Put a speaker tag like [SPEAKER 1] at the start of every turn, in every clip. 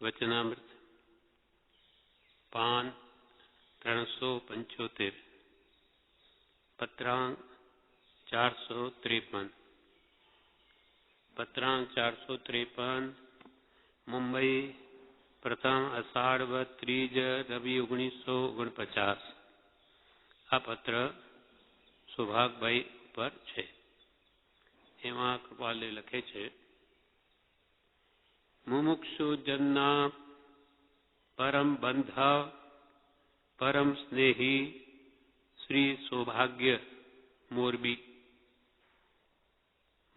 [SPEAKER 1] વચનામૃત પાન 375 પત્રાંક 453 પત્રાંક 453 મુંબઈ પ્રથમ અષાઢ વદ ત્રીજ રવિ 1949. આ પત્ર સુભાગભાઈ પર છે. એમાં કૃપાલે લખે છે, મુમુક્ષુ જનના પરમ બંધા પરમ સ્નેહી શ્રી સૌભાગ્ય મોરબી.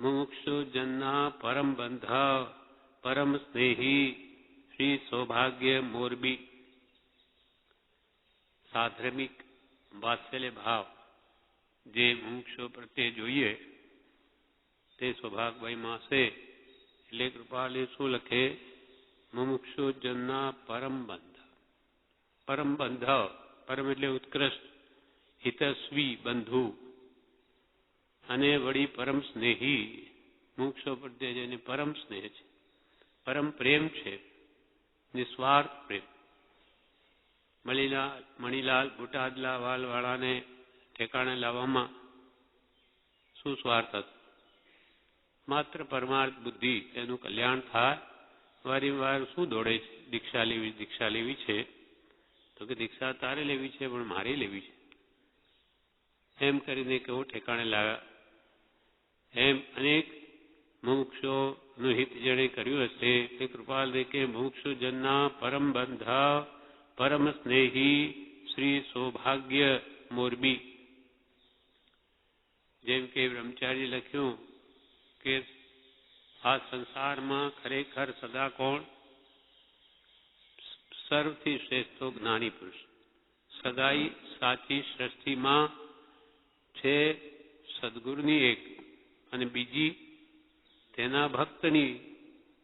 [SPEAKER 1] મુમુક્ષુ જનના પરમ બંધા પરમ સ્નેહી શ્રી સૌભાગ્ય મોરબી. સાધર્મિક વાત્સલ્ય ભાવ જે મુમુક્ષુ પ્રત્યે જોઈએ તે સૌભાગભાઈમાં હશે. એટલે કૃપાલે શું લખે, મુમુક્ષુ જનના પરમ બંધ. પરમ બંધ, પરમ એટલે ઉત્કૃષ્ટ, હિતસ્વી બંધુ, અને વળી પરમ સ્નેહી. મુમુક્ષુ પ્રત્યે જેને પરમ સ્નેહ છે, પરમ પ્રેમ છે, નિસ્વાર્થ પ્રેમ. મણીલાલ બોટાદલા વાલવાળાને ઠેકાણે લાવવામાં શું સ્વાર્થ હતો? માત્ર પરમાર્થ બુદ્ધિ, એનું કલ્યાણ થાય. વારંવાર શું દોડે છે? દીક્ષા લેવી છે. તો કે દીક્ષા તારે લેવી છે, પણ મારે લેવી છે. એમ કરીને કેવું ઠેકાણે લાવ્યા. એમ અનેક મુમુક્ષુઓનું હિત જેણે કર્યું હશે તે કૃપાલ દે કે મુમુક્ષુ જનના પરમ બંધા પરમ સ્નેહી શ્રી સૌભાગ્ય મોરબી. જેમ કે બ્રહ્મચારી લખ્યું કે આ સંસારમાં ખરેખર સદા કોણ? સર્વથી શ્રેષ્ઠ જ્ઞાની પુરુષ. સદાઈ સાચી સૃષ્ટિમાં છે સદગુરુની એક, અને બીજી તેના ભક્તની.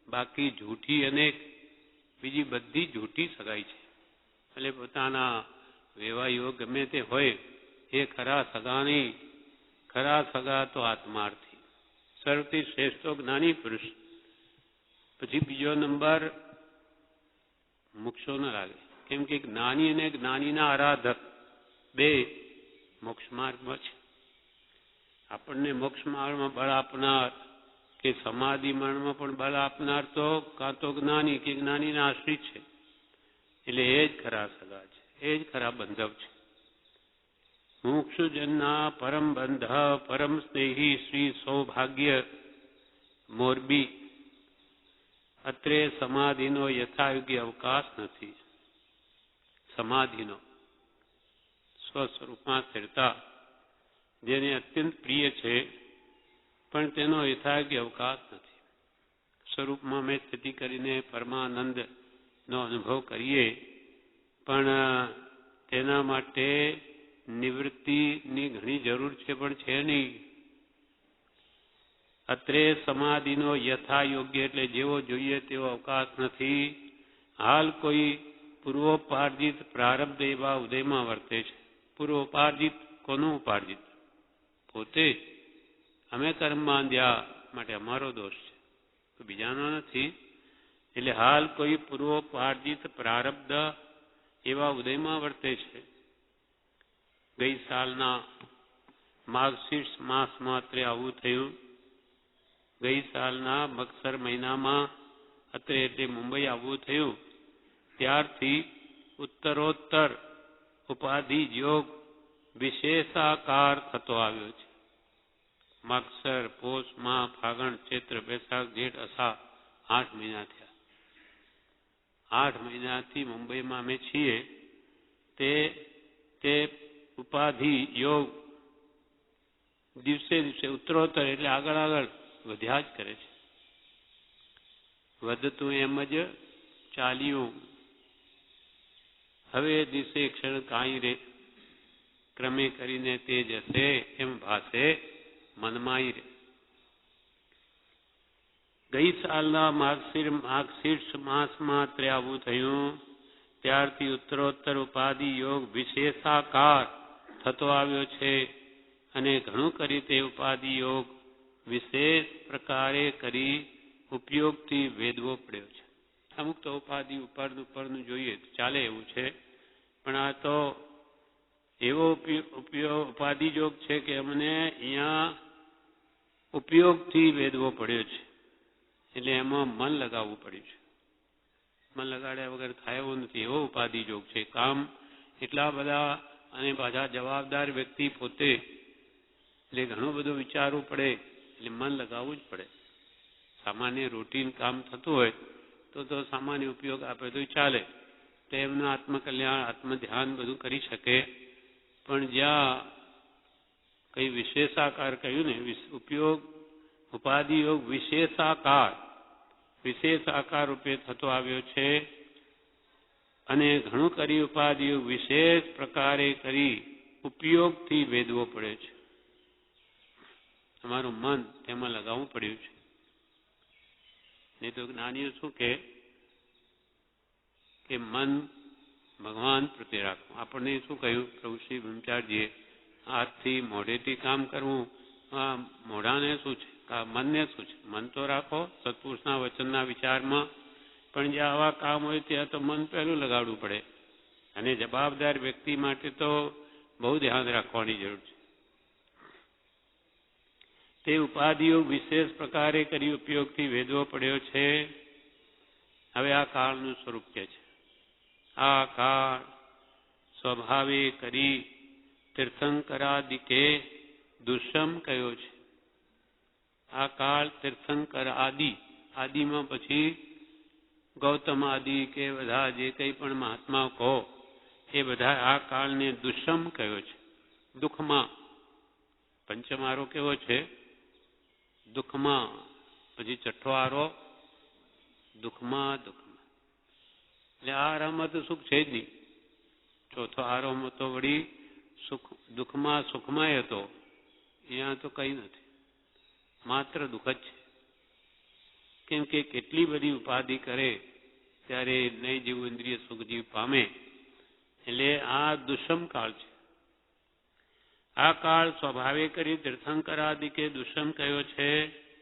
[SPEAKER 1] બાકી જૂઠી અનેક, બીજી બધી જૂઠી સગાઈ છે. એટલે પોતાના વેવાઈઓ ગમે તે હોય એ ખરા સગા નહીં. ખરા સગા તો આત્માર્થી. સર્વથી શ્રેષ્ઠ જ્ઞાની પુરુષ. પછી બીજો નંબર મોક્ષો ન લાગે, કેમ કે જ્ઞાની અને જ્ઞાનીના આરાધક બે મોક્ષ માર્ગમાં છે. આપણને મોક્ષ માર્ગમાં બળ આપનાર કે સમાધિ માર્ગમાં પણ બળ આપનાર તો કાં તો જ્ઞાની કે જ્ઞાનીના આશ્રિત છે. એટલે એ જ ખરા સગા છે, એ જ ખરા બંધવ છે. મુમુક્ષુજનના પરમ બંધ પરમ સ્નેહી શ્રી સૌભાગ્ય મોરબી. અત્રે સમાધિનો યથાયોગ્ય અવકાશ નથી. સમાધિનો સ્વસ્વરૂપમાં સ્થિરતા જેને અત્યંત પ્રિય છે, પણ તેનો યથાયોગ્ય અવકાશ નથી. સ્વરૂપમાં મેં સ્થિતિ કરીને પરમાનંદનો અનુભવ કરીએ, પણ તેના માટે નિવૃત્તિની ઘણી જરૂર છે, પણ છે નહીં. અત્રે સમાધિનો યથાયોગ્ય એટલે જેવો જોઈએ તેવો અવકાશ નથી. હાલ કોઈ પૂર્વોપાર્જિત પ્રારબ્ધ એવા ઉદયમાં વર્તે છે. પૂર્વોપાર્જિત કોનું ઉપાર્જિત? પોતે જ. અમે કર્મ બાંધ્યા માટે અમારો દોષ છે, બીજાનો નથી. એટલે હાલ કોઈ પૂર્વોપાર્જિત પ્રારબ્ધ એવા ઉદયમાં વર્તે છે. ગઈ સાલના માર્ગશીર્ષ માસમાં અત્રે આવું થયું. ગઈ સાલના મગસર મહિનામાં અત્રે એટલે મુંબઈ આવવું થયું. ત્યારથી ઉત્તરોત્તર ઉપાધિ યોગ વિશેષાકાર થતો આવ્યો છે. મગસર, પોષ, મા, ફાગણ, ચૈત્ર, વૈશાખ, જેઠ, અષાઢ 8 મહિના થયા. 8 મહિનાથી મુંબઈમાં અમે છીએ. તે ઉપાધિ યોગ દિવસે દિવસે ઉત્તરોત્તર એટલે આગળ વધ્યા જ કરે છે. વધતું એમ જ ચાલ્યું. હવે દિવસે ક્ષણ કાંઈ રે, ક્રમે કરીને તે જશે એમ ભાસે મનમાંય રે. ગઈ સાલના માર્ગશીર્ષ માસમાં અત્રે આવું થયું. ત્યારથી ઉત્તરોત્તર ઉપાધિ યોગ વિશેષાકાર થતો આવ્યો છે, અને ઘણું કરી તે ઉપાધિ યોગ વિશેષ પ્રકારે કરી ઉપયોગથી વેદવો પડ્યો છે. અમુક તો ઉપાધિ ઉપરનું જોઈએ તો ચાલે એવું છે, પણ આ તો એવો ઉપાધિ યોગ છે કે અમને અહીંયા ઉપયોગથી વેદવો પડ્યો છે, એટલે એમાં મન લગાવવું પડ્યું છે. મન લગાડ્યા વગર થાય એવો નથી, એવો ઉપાધિ યોગ છે. કામ એટલા બધા અને પાછા જવાબદાર વ્યક્તિ પોતે, એટલે ઘણું બધું વિચારવું પડે, એટલે મન લગાવવું જ પડે. સામાન્ય રૂટીન કામ થતું હોય તો સામાન્ય ઉપયોગ આપે તો ચાલે, તો એમનું આત્મકલ્યાણ આત્મધ્યાન બધું કરી શકે. પણ જ્યાં કઈ વિશેષાકાર કહ્યું ને, ઉપયોગ ઉપાધિ યોગ વિશેષ આકાર રૂપે થતો આવ્યો છે, અને ઘણું કરી ઉપાધિ યોગ વિશેષ પ્રકારે કરી ઉપયોગથી વેદવો પડે છે. તમારું મન તેમાં લગાવવું પડ્યું છે. નહીં તો જ્ઞાનીઓ શું કે મન ભગવાન પ્રત્યે રાખવું. આપણને શું કહ્યું પ્રભુ શ્રી બ્રહ્મચારીજીએ, હાથથી મોઢેથી કામ કરવું, મોઢાને શું છે, મનને શું છે? મન તો રાખો સત્પુરુષના વચનના વિચારમાં, પણ જ્યાં આવા કામ હોય ત્યાં તો મન પહેલું લગાડવું પડે. અને જવાબદાર વ્યક્તિ માટે તો બહુ ધ્યાન રાખવાની જરૂર છે. તે ઉપાધિઓ વિશેષ પ્રકારે કરી ઉપયોગથી વેદવો પડ્યો છે. હવે આ કાળનું સ્વરૂપ કે છે, આ કાળ સ્વભાવે કરી તીર્થંકરાદિકે દુષ્મ કયો છે. આ કાળ તીર્થંકર આદિમાં પછી ગૌતમ આદિ કે બધા જે કંઈ પણ મહાત્માઓ કહો એ બધા આ કાળને દુષ્મ કયો છે. દુઃખમાં પંચમારો કેવો છે? દુઃખમાં. પછી છઠ્ઠો આરો દુઃખમાં. એટલે આ આરામાં તો સુખ છે જ નહીં. ચોથો આરોમાં તો વળી દુઃખમાં સુખમાં હતો, અહીંયા તો કંઈ નથી, માત્ર દુઃખ જ છે. કેમ કે કેટલી બધી ઉપાધિ કરે ત્યારે નહીં જેવું ઇન્દ્રિય સુખ જીવ પામે. એટલે આ દુષ્મ કાળ છે. આ કાળ સ્વભાવે કરી તીર્થંકરાદિકે દુષ્મ કયો છે.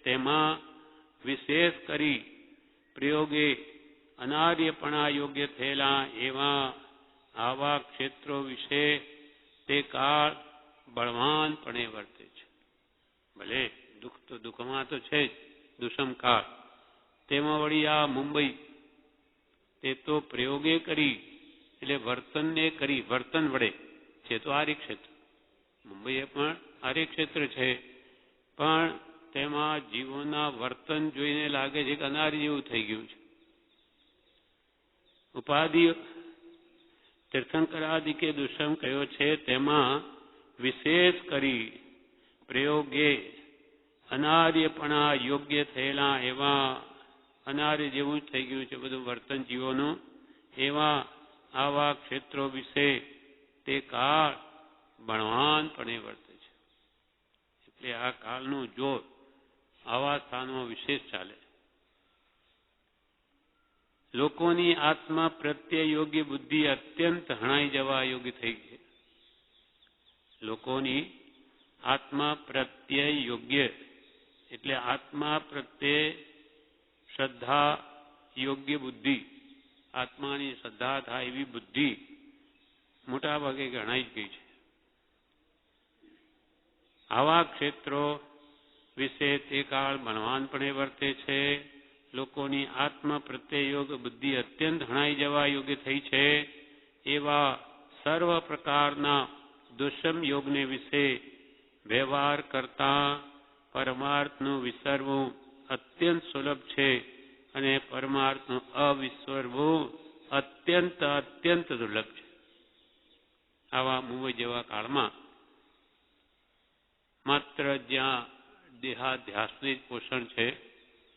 [SPEAKER 1] તેમાં વિશેષ કરી પ્રયોગે અનાર્યપણા યોગ્ય થયેલા એવા આવા ક્ષેત્રો વિશે તે કાળ બળવાનપણે વર્તે છે. ભલે દુઃખ તો દુઃખમાં તો છે જ, દુષ્મ કાળ. તેમાં વળી આ મુંબઈ તે તો પ્રયોગે કરી, એટલે વર્તનને કરી, વર્તન વડે છે તો આર્ય ક્ષેત્ર. મુંબઈ એ પણ આર્ય ક્ષેત્ર છે, પણ તેમાં જીવોના વર્તન જોઈને લાગે છે કે અનાર્ય જેવું થઈ ગયું છે. ઉપાધિ તીર્થંકરાદિકે દુષ્મ કયો છે. તેમાં વિશેષ કરી પ્રયોગે અનાર્યપણા યોગ્ય થયેલા એવા અનાર્ય જેવું જ થઈ ગયું છે બધું વર્તન જીવોનું, એવા આવા ક્ષેત્રો વિશે તે કાળ બળવાનપણે વર્તે છે. એટલે આ કાળનું જોર આવા સ્થાનમાં વિશેષ ચાલે. લોકોની આત્મા પ્રત્યે યોગ્ય બુદ્ધિ અત્યંત હણાઈ જવા યોગ્ય થઈ છે. લોકોની આત્મા પ્રત્યે યોગ્ય એટલે આત્મા પ્રત્યે શ્રદ્ધા યોગ્ય બુદ્ધિ, આત્માની શ્રદ્ધા થાય એવી બુદ્ધિ મોટા ભાગે ગણાઈ જ ગઈ છે. આવા ક્ષેત્રો વિશે તે કાળ બળવાનપણે વર્તે છે. લોકોની આત્મા પ્રત્યે યોગ બુદ્ધિ અત્યંત હણાઈ જવા યોગ્ય થઈ છે. એવા સર્વ પ્રકારના દુષ્મ યોગને વિશે વ્યવહાર કરતા પરમાર્થનું વિસરવું અત્યંત સુલભ છે, અને પરમાર્થનું અવિસરવું અત્યંત દુર્લભ છે. આવા મુંબઈ જેવા કાળમાં માત્ર જ્યાં દેહાધ્યાસની જ પોષણ છે,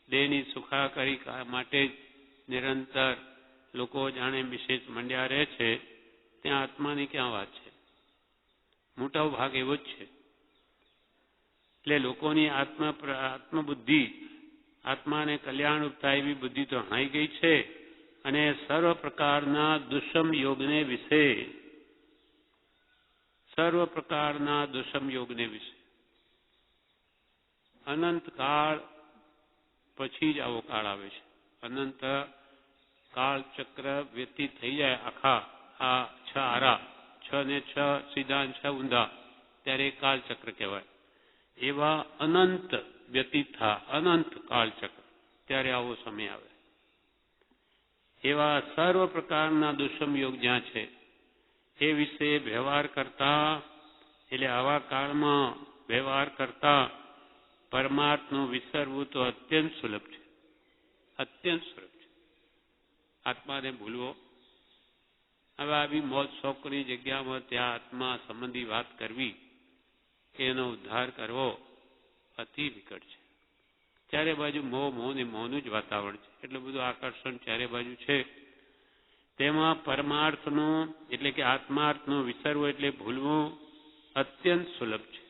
[SPEAKER 1] દેહની સુખાકારી માટે જ નિરંતર લોકો જાણે વિશેષ મંડ્યા રહે છે, ત્યાં આત્માની ક્યાં વાત છે? મોટો ભાગ એવો જ છે. એટલે લોકોની આત્મબુદ્ધિ, આત્માને કલ્યાણ થાય એવી બુદ્ધિ તો હણાઈ ગઈ છે, અને સર્વ પ્રકારના દુષ્મ યોગને વિશે અનંત કાળ પછી જ આવો કાળ આવે છે. અનંત કાળચક્ર વ્યતીત થઈ જાય આખા આ 6 આરા, 6 ને 6 સીધા 6 ઊંધા, ત્યારે કાળચક્ર કહેવાય. એવા અનંત વ્યતીત થા, અનંત કાળચક્ર, ત્યારે આવો સમય આવે. એવા સર્વ પ્રકારના દુષ્મ યોગ જ્યાં છે એ વિશે વ્યવહાર કરતા, એટલે આવા કાળમાં વ્યવહાર કરતા પરમાર્થનું વિસરવું તો અત્યંત સુલભ છે, અત્યંત સુલભ છે. આત્માને ભૂલવો, હવે આવી મોજ શોખની જગ્યામાં ત્યાં આત્મા સંબંધી વાત કરવી કે એનો ઉદ્ધાર કરવો અતિ વિકટ છે. ચારે બાજુ મોહ, મોહ ને મોહનું જ વાતાવરણ છે. એટલું બધું આકર્ષણ ચારે બાજુ છે. તેમાં પરમાર્થનું એટલે કે આત્માર્થનું વિસરવું એટલે ભૂલવું અત્યંત સુલભ છે.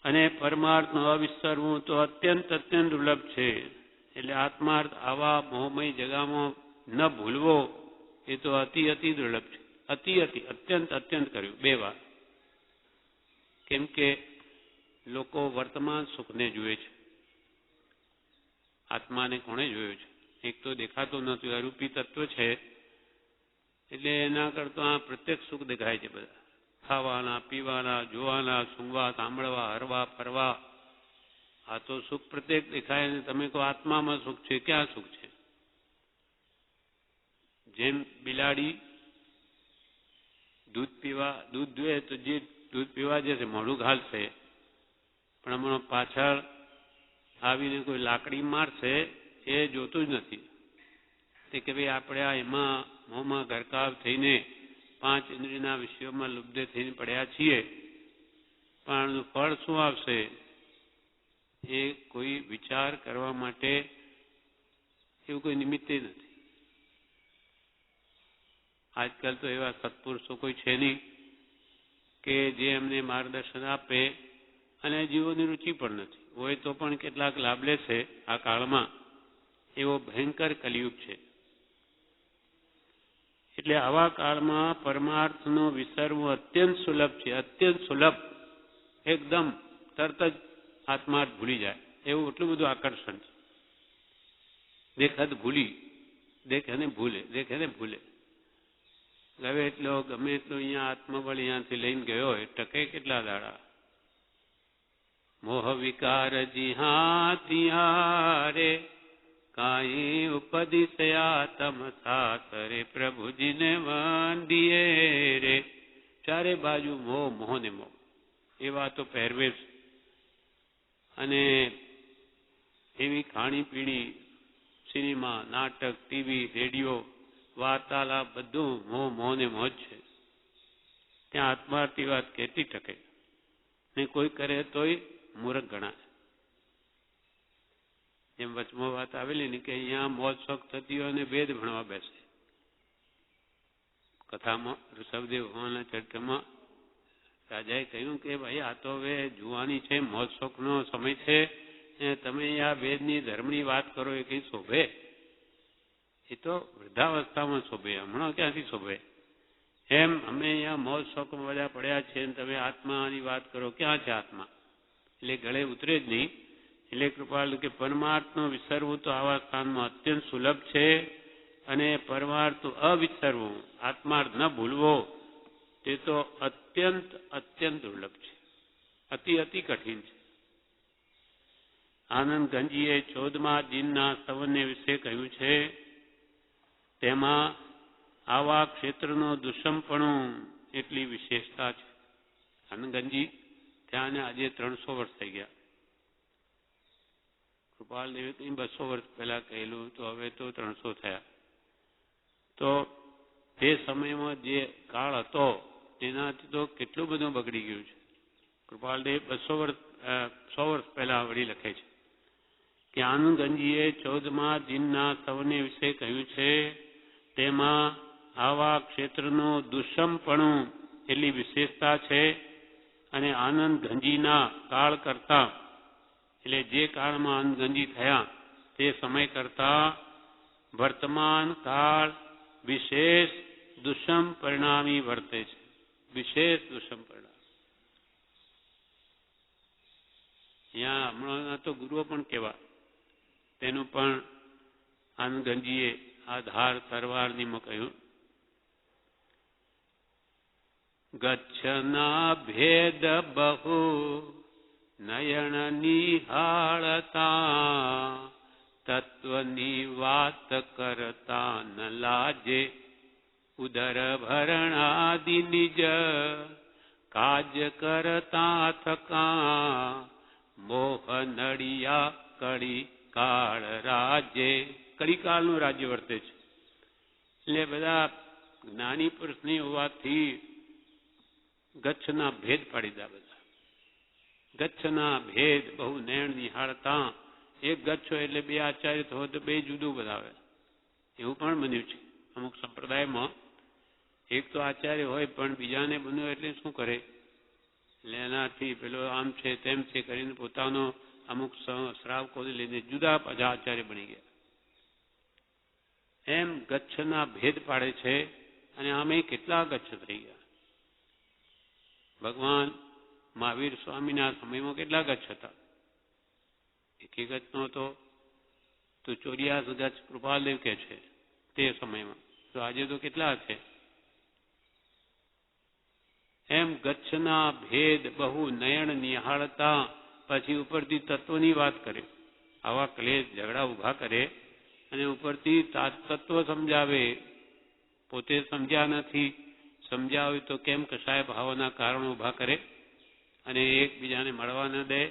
[SPEAKER 1] અને પરમાર્થનું અવિસરવું તો અત્યંત અત્યંત દુર્લભ છે. એટલે આત્માર્થ આવા મોહમય જગામાં ન ભૂલવો એ તો અતિ અતિ દુર્લભ છે. અતિ અતિ અત્યંત અત્યંત કર્યું 2 વાર. કેમ કે લોકો વર્તમાન સુખને જુએ છે. આત્માને કોણે જોયો છે? એક તો દેખાતો નથી, અરૂપી તત્વ છે, એટલે એના કરતા આ પ્રત્યક્ષ સુખ દેખાય છે. બધા ખાવાના, પીવાના, જોવાના, સૂંઘવા, સાંભળવા, હરવા, ફરવા, આ તો સુખ પ્રત્યેક દેખાય. અને તમે કહો આત્મામાં સુખ છે, ક્યાં સુખ છે? જેમ બિલાડી દૂધ દુહે તો જે દૂધ પીવા જશે મોઢું ઘાલશે, પણ હમણાં પાછળ આવીને કોઈ લાકડી મારશે એ જોતું જ નથી. તે કે ભાઈ આપણે આ એમાં મોંમાં ગરકાવ થઈને 5 ઇન્દ્રિયના વિષયોમાં લુબ્ધ થઈને પડ્યા છીએ, પણ ફળ શું આવશે એ કોઈ વિચાર કરવા માટે એવું કોઈ નિમિત્તે નથી. આજકાલ તો એવા સત્પુરુષો કોઈ છે નહીં કે જે એમને માર્ગદર્શન આપે, અને જીવોની રુચિ પણ નથી હોય તો પણ કેટલાક લાભ લેશે આ કાળમાં. એવો ભયંકર કલિયુગ છે. એટલે આવા કાળમાં પરમાર્થનું વિસરવું અત્યંત સુલભ છે, અત્યંત સુલભ. એકદમ તરત જ આત્માર્થ ભૂલી જાય એવું એટલું બધું આકર્ષણ છે. દેખત ભૂલી, દેખે ને ભૂલે, દેખે ને ભૂલે. હવે એટલો ગમે એટલો અહીંયા આત્મબળ અહીંયાથી લઈને ગયો હોય, ટકે કેટલા દાડા? મોહ વિકાર જીહાતિયારે કાઈ ઉપદિશયા તમ સાસરે પ્રભુજીને વંદીએ રે. ચારે બાજુ મોહ, મોહ ને મોહ. એવા તો પહેરવેશ અને એવી ખાણીપીણી, સિનેમા, નાટક, ટીવી, રેડિયો, વાર્તાલાપ, બધું મોહ, મોહ ને મોહ છે. ત્યાં આત્માર્થની વાત કેટલી ટકે? ને કોઈ કરે તોય મૂર્ખ ગણાય. જેમ વચમાં વાત આવેલી ને કે અહીંયા મોજ શોખ થતી હોય અને વેદ ભણવા બેસે. કથામાં ઋષભદેવ ભગવાનના ચરિત્રમાં રાજાએ કહ્યું કે ભાઈ આ તો હવે જુવાની છે, મોજ શોખનો સમય છે, તમે આ વેદની ધર્મની વાત કરો એ કઈ શોભે? એ તો વૃદ્ધાવસ્થામાં શોભે, હમણાં ક્યાંથી શોભે? એમ અમે અહીંયા મોજ શોખમાં બધા પડ્યા છે, તમે આત્માની વાત કરો, ક્યાં છે આત્મા? એટલે ગળે ઉતરે જ નહીં. એટલે કૃપાળુ કે પરમાર્થનું વિસરવું તો આવા સ્થાનમાં અત્યંત સુલભ છે, અને પરમાર્થનું અવિસરવું, આત્માર્થ ન ભૂલવો, તે તો અત્યંત અત્યંત દુર્લભ છે, અતિ અતિ કઠિન છે. આનંદ ગંજીએ 14મા દિનના સવન્ય વિશે કહ્યું છે. તેમાં આવા ક્ષેત્રનું દુષ્મપણું એટલી વિશેષતા છે. આનંદ ગંજી ત્યાં આજે 300 વર્ષ થઈ ગયા. કૃપાલ દેવે 200 વર્ષ પહેલા કહેલું, તો હવે તો 300 થયા. તો તે સમયમાં જે કાળ હતો તેનાથી તો કેટલું બધું બગડી ગયું છે. કૃપાલદેવ 100 વર્ષ પહેલા વળી લખે છે કે આનંદ ગંજીએ 14મા દિનના સવને વિશે કહ્યું છે. તેમાં આવા ક્ષેત્રનું દુષ્મપણું એટલી વિશેષતા છે, અને આનંદ ગંજીના કાળ કરતા, એટલે જે કાળમાં આનંદ ગંજી થયા તે સમય કરતા વર્તમાન કાળ વિશેષ દુષ્મ પરિણામી વર્તે છે. વિશેષ દુષ્મ પરિણામ. અહીંયા હમણાં તો ગુરુઓ પણ કેવા, તેનું પણ આનંદગંજીએ આ ધાર તરવારનીમાં કહ્યું, ગચ્છના ભેદ બહુ નયન નિહાળતા, તત્વની વાત કરતા ન લાજે, ઉદર ભરણાદિ નિજ કાજ કરતા થકા, મોહ નડિયા કળી કાળ રાજે. કળીકાળનું રાજ્ય વર્તે છે. એટલે બધા જ્ઞાની પુરુષની હોવાથી ગચ્છના ભેદ પાડી દા. બધા ગચ્છના ભેદ બહુ નયણ નિહાળતા. એક ગચ્છો એટલે બે આચાર્ય હોય તો બે જુદું બતાવે, એવું પણ બન્યું છે અમુક સંપ્રદાયમાં. એક તો આચાર્ય હોય પણ બીજાને બન્યું એટલે શું કરે, એટલે એનાથી પેલો આમ છે તેમ છે કરીને પોતાનો અમુક શ્રાવકોને લઈને જુદા પાછા આચાર્ય બની ગયા. એમ ગચ્છના ભેદ પાડે છે. અને આમે કેટલા ગચ્છ થઈ ગયા. ભગવાન મહાવીર સ્વામીના સમયમાં કેટલા ગચ્છ હતા? એક ગચ્છ નો હતો તો 84 ગચ્છ કૃપાલદેવ કે છે તે સમયમાં. તો આજે તો કેટલા છે? એમ ગચ્છના ભેદ બહુ નયણ નિહાળતા. પછી ઉપરથી તત્વની વાત કરે. આવા ક્લેશ ઝઘડા ઉભા કરે અને ઉપરથી તત્વ સમજાવે. પોતે સમજ્યા નથી. સમજ્યા હોય તો કેમ કશાય ભાવોના કારણો ઉભા કરે અને એકબીજાને મળવા ન દે.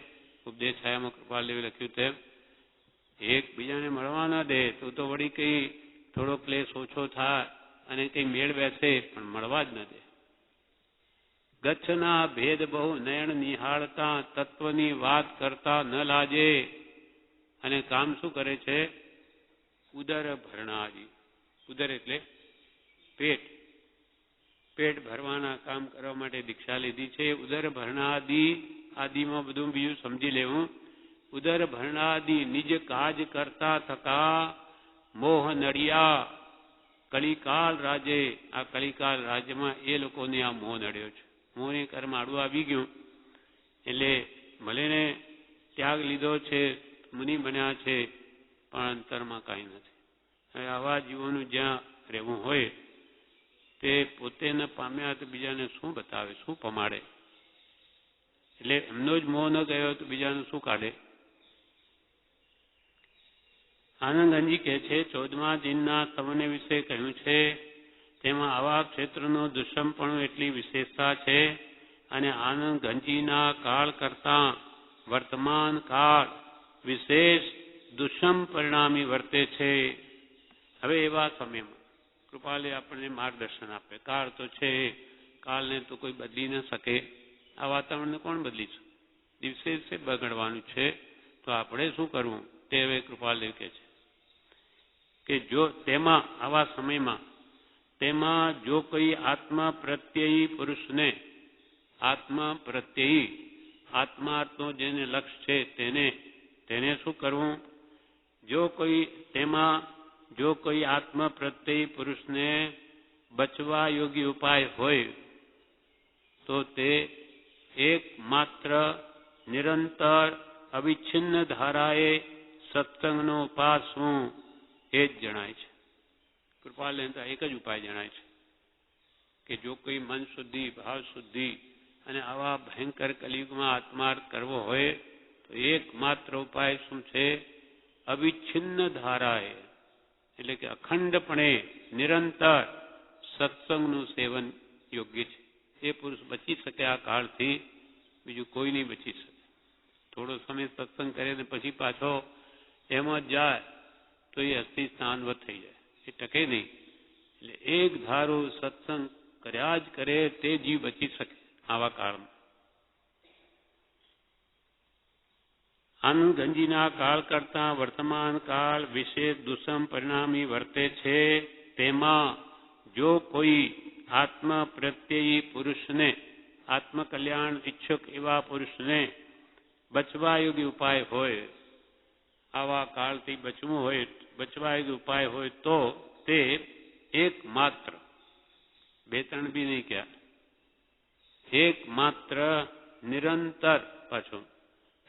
[SPEAKER 1] ઉપદેશ છાયામાં કૃપાલદેવે લખ્યું તેમ એકબીજાને મળવા ન દે તો વળી કઈ થોડો ક્લેશ ઓછો થાય અને કઈ મેળ બેસે, પણ મળવા જ ન દે. ગચ્છના ભેદ બહુ નયણ નિહાળતા, તત્વની વાત કરતા ન લાજે. અને કામ શું કરે છે? ઉદર ભરણાદી. ઉદર એટલે પેટ. પેટ ભરવાના કામ કરવા માટે દીક્ષા લીધી છે. ઉદર ભરણાદિ. આદિમાં બધું બીજું સમજી લેવું. ઉદર ભરણાદિ નિજ કાજ કરતા થકા, મોહ નડિયા કલિકાલ રાજે. આ કલિકાલ રાજ્યમાં એ લોકોને આ મોહ નડ્યો છે. મોહને કર્મ આડું આવી ગયું એટલે ભલેને ત્યાગ લીધો છે, મુનિ બન્યા છે, પણ અંતરમાં કાંઈ નથી. હવે આવા જીવોનું જ્યાં રહેવું હોય તે પોતે ન પામ્યા તો બીજાને શું બતાવે, શું પમાડે? એટલે એમનો જ મોહ ન ગયો તો બીજાનું શું કાઢે? આનંદગંજી કહે છે 14મા દિનના તમને વિશે કહ્યું છે તેમાં આવા ક્ષેત્રનો દુષ્મપણું એટલી વિશેષતા છે. અને આનંદગંજીના કાળ કરતા વર્તમાન કાળ વિશેષ દુષ્મ પરિણામી વર્તે છે. હવે એવા સમયમાં કૃપાલે આપણને માર્ગદર્શન આપે. કાળ તો છે, કાળને તો કોઈ બદલી ન શકે. આ વાતાવરણને કોણ બદલી શકે? દિવસે દિવસે બગડવાનું છે. તો આપણે શું કરવું તે હવે કૃપાલદેવ કહે છે કે જો તેમાં આવા સમયમાં તેમાં જો કોઈ આત્મા પ્રત્યયી પુરુષને, આત્મા પ્રત્યયી આત્માનો જેને લક્ષ્ય છે તેને શું કરવું? જો કોઈ આત્મા પ્રત્યયી પુરુષને બચવા યોગી ઉપાય હોય તો તે એકમાત્ર નિરંતર અવિચ્છિન્ન ધારાએ સત્સંગનો ઉપાસવું એ જ જણાય છે. કૃપાલને એક જ ઉપાય જણાય છે કે જો કોઈ મન શુદ્ધિ, ભાવ શુદ્ધિ અને આવા ભયંકર કલિયુગમાં આત્માર્થ કરવો હોય તો એકમાત્ર ઉપાય શું છે? અવિચ્છિન્ન ધારાએ, એટલે કે અખંડપણે નિરંતર સત્સંગનું સેવન યોગ્ય છે. એ પુરુષ બચી શકે આ કાળથી, બીજું કોઈ નહીં બચી શકે. થોડો સમય સત્સંગ કરે ને પછી પાછો એમાં જાય તો એ અસ્થિ સ્થાનવત થઈ જાય, એ ટકે નહીં. એટલે એક ધારું સત્સંગ કર્યા જ કરે તે જીવ બચી શકે આવા કાળમાં. આનંદગંજીના કાળ કરતા વર્તમાન કાળ વિશેષ દુષ્મ પરિણામી વર્તે છે. તેમાં જો કોઈ આત્મ પ્રત્યયી પુરુષને, આત્મકલ્યાણ ઈચ્છુક એવા પુરુષને બચવા યોગ્ય ઉપાય હોય, આવા કાળથી બચવું હોય, બચવા યોગ્ય ઉપાય હોય તો તે એકમાત્ર, બે ત્રણ બી નહીં ક્યાં, એકમાત્ર નિરંતર, પાછું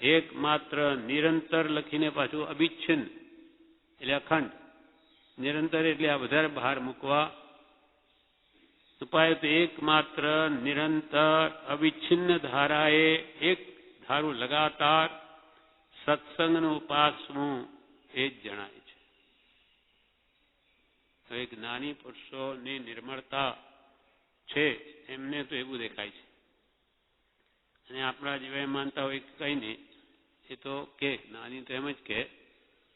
[SPEAKER 1] એકમાત્ર નિરંતર લખીને પાછું અવિચ્છિન્ન એટલે અખંડ, નિરંતર એટલે આ વધારે બહાર મૂકવા. ઉપાય તો એકમાત્ર નિરંતર અવિચ્છિન્ન ધારાએ એક ધારું લગાતાર સત્સંગનું ઉપાસવું એ જ જણાય છે. હવે જ્ઞાની પુરુષોની નિર્મળતા છે એમને તો એવું દેખાય છે, અને આપણા જેવા માનતા હોય કંઈ નહીં, એ તો કે જ્ઞાની તો એમ જ કે,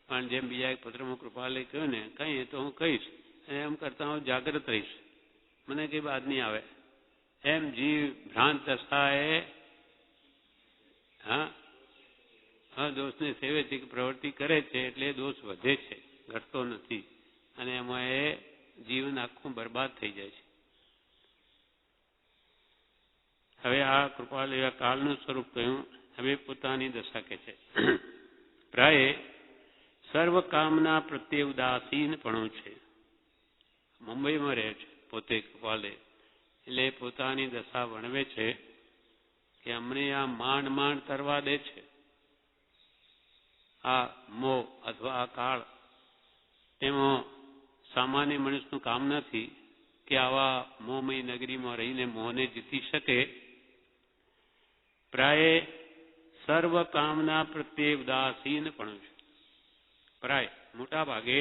[SPEAKER 1] પણ જેમ બીજા એક પત્રમાં કૃપાલય કહ્યું ને, કંઈ એ તો હું કહીશ, અને એમ કરતા હું જાગ્રત રહીશ, મને કઈ બાદ નહીં આવે. એમ જીવ ભ્રાંત દશાએ દોષની સેવેચિક પ્રવૃત્તિ કરે છે એટલે દોષ વધે છે, ઘટતો નથી, અને એમાં એ જીવન આખું બરબાદ થઈ જાય છે. હવે આ કૃપાલય કાળનું સ્વરૂપ કહ્યું. હવે પોતાની દશા કે છે. પ્રાય સર્વ કામના પ્રત્યે ઉદાસીનપણું છે. મુંબઈમાં રહે છે પોતે કૃપાલય, એટલે પોતાની દશા વર્ણવે છે કે અમને આ માંડ માંડ તરવા દે છે. આ મોહ અથવા આ કાળ, એમાં સામાન્ય મનુષ્યનું કામ નથી કે આવા મોહમય નગરીમાં રહીને મોહને જીતી શકે. પ્રાય સર્વ કામના પ્રત્યે ઉદાસીન પણ છે. પ્રાય મોટા ભાગે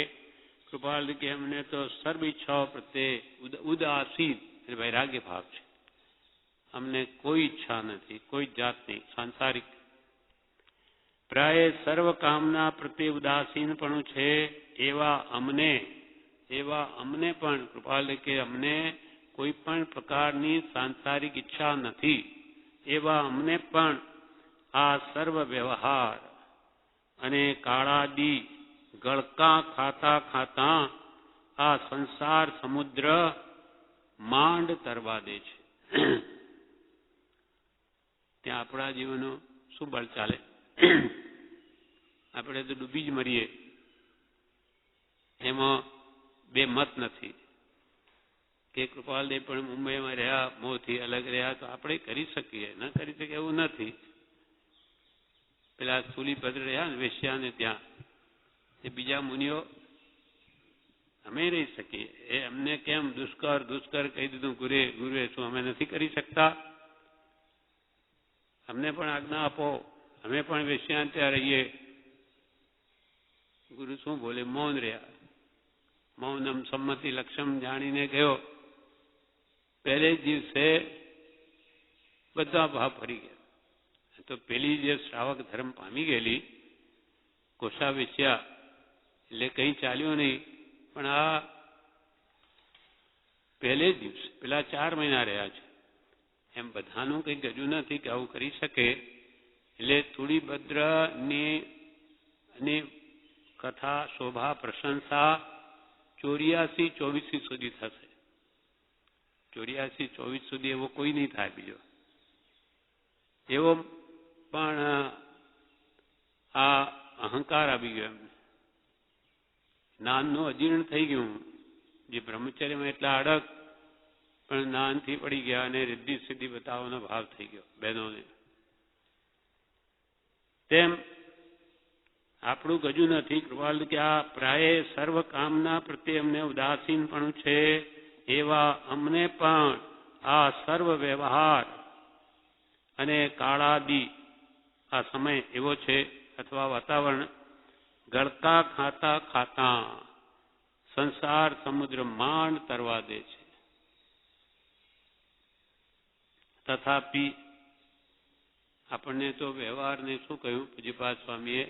[SPEAKER 1] કૃપાલ કે એમને તો સર્વ ઈચ્છાઓ પ્રત્યે ઉદાસીન એટલે વૈરાગ્ય ભાવ છે. અમને કોઈ ઈચ્છા નથી, કોઈ જાતની સાંસારિક. પ્રાય સર્વ કામના પ્રત્યે ઉદાસીન પણ છે. એવા અમને પણ કૃપાલ કે અમને કોઈ પણ પ્રકારની સાંસારિક ઈચ્છા નથી. એવા અમને પણ આ સર્વ વ્યવહાર અને કાળાદી ગળકા ખાતા ખાતા આ સંસાર સમુદ્ર માંડ તરવા દે છે. ત્યાં આપણા જીવનનું શું બળ ચાલે? આપણે તો ડૂબી જ મરીએ. એમાં બે મત નથી કે કૃપાલદેવ પણ મુંબઈમાં રહ્યા, મોહથી અલગ રહ્યા, તો આપણે કરી શકીએ, ન કરી શકીએ એવું નથી. પેલા સુલીભદ્ર રહ્યા ને વેશ્યાને ત્યાં, એ બીજા મુનિઓ અમે રહી શકીએ. એ અમને કેમ દુષ્કર કહી દીધું, ગુરુએ શું અમે નથી કરી શકતા? અમને પણ આજ્ઞા આપો, અમે પણ વેશ્યા ત્યાં રહીએ. ગુરુ શું બોલે? મૌન રહ્યા. મૌનમ સંમતિ લક્ષમ જાણીને ગયો. પહેલે જ દિવસે બધા ભાવ ફરી ગયા. તો પેલી જે શ્રાવક ધર્મ પામી ગયેલી કોષા વેચ્યા એટલે કંઈ ચાલ્યું નહીં, પણ આ પહેલે જ દિવસે પેલા 4 મહિના રહ્યા છે. એમ બધાનું કંઈ ગજું નથી કે આવું કરી શકે. એટલે થોડી ભદ્રની કથા, શોભા, પ્રશંસા 84-24 સુધી થશે. 84-24 સુધી એવો કોઈ નહીં થાય બીજો. એવો પણ આ અહંકાર આવી ગયો એમને. જ્ઞાનનું અજીર્ણ થઈ ગયું. જે બ્રહ્મચર્યમાં એટલા અડગ, પણ જ્ઞાનથી પડી ગયા અને રિદ્ધિ સિદ્ધિ બતાવવાનો ભાવ થઈ ગયો બહેનોને. તેમ આપણું ગજુ નથી. કૃપાલ કે આ પ્રાય સર્વ કામના પ્રત્યે અમને ઉદાસીન પણ છે. એવા અમને પણ આ સર્વ વ્યવહાર અને કાળાદી આ સમય એવો છે અથવા વાતાવરણ ગળતા ખાતા ખાતા સંસાર સમુદ્ર માંડ તરવા દે છે. તથાપિ આપણને તો વ્યવહારને શું કહ્યું પૂજ્યપાદ સ્વામીએ?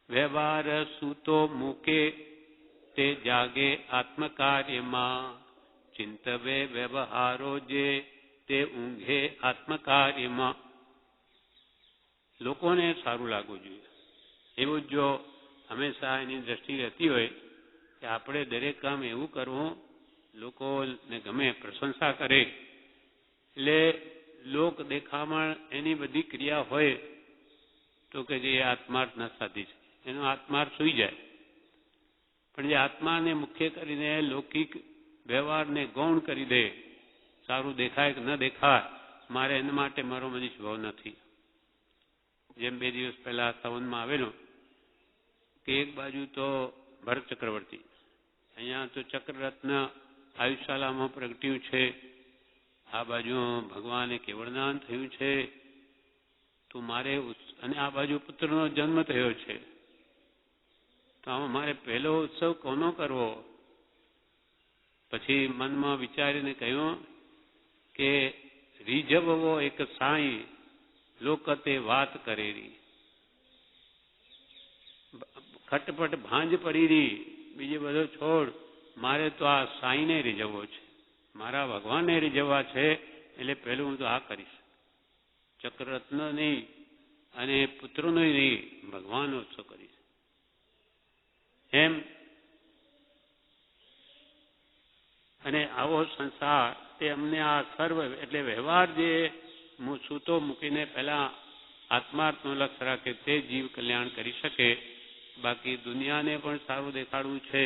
[SPEAKER 1] વ્યવહાર સૂતો મૂકે તે જાગે આત્મકાર્યમાં, ચિંતવે વ્યવહારો જે તે ઊંઘે આત્મકાર્યમાં. લોકોને સારું લાગવું જોઈએ. એવું જો હંમેશા એની દ્રષ્ટિ રહેતી હોય કે આપણે દરેક કામ એવું કરવું લોકોને ગમે, પ્રશંસા કરે, એટલે લોક દેખામણ એની બધી ક્રિયા હોય તો કે જે આત્માર્થ ન સાધી છે, એનો આત્માર્થ સૂઈ જાય. પણ જે આત્માને મુખ્ય કરીને લૌકિક વ્યવહારને ગૌણ કરી દે, સારું દેખાય કે ન દેખાય, મારે એના માટે મારો મનીષ ભાવ નથી. જેમ 2 દિવસ પહેલા સવનમાં આવેલો કે એક બાજુ તો ભરત ચક્રવર્તી. અહીંયા તો ચક્રરત્ન આયુષશાલામાં પ્રગટ્યું છે, આ બાજુ ભગવાને કેવળદાન થયું છે, તો મારે અને આ બાજુ પુત્રનો જન્મ થયો છે, તો આમાં મારે પહેલો ઉત્સવ કોનો કરવો? પછી મનમાં વિચારીને કહ્યું કે રીઝવવો એક સાઈ લોકતે વાત કરેરી. ખટપટ ભાંજ પડી રહી, બીજે બધો છોડ, મારે તો આ સાઈને રીઝવવો છે, મારા ભગવાનને રીઝવવા છે, એટલે પહેલું હું તો આ કરીશ. ચક્રરત્ન નહીં અને પુત્રોનો નહીં, ભગવાનનો ઉત્સવ કરીશ. એમ અને આવો સંસાર તે અમને આ સર્વ એટલે વ્યવહાર જે સૂતો મૂકીને પહેલા આત્માર્થનો લક્ષ્ય રાખે તે જીવ કલ્યાણ કરી શકે. બાકી દુનિયાને પણ સારું દેખાડવું છે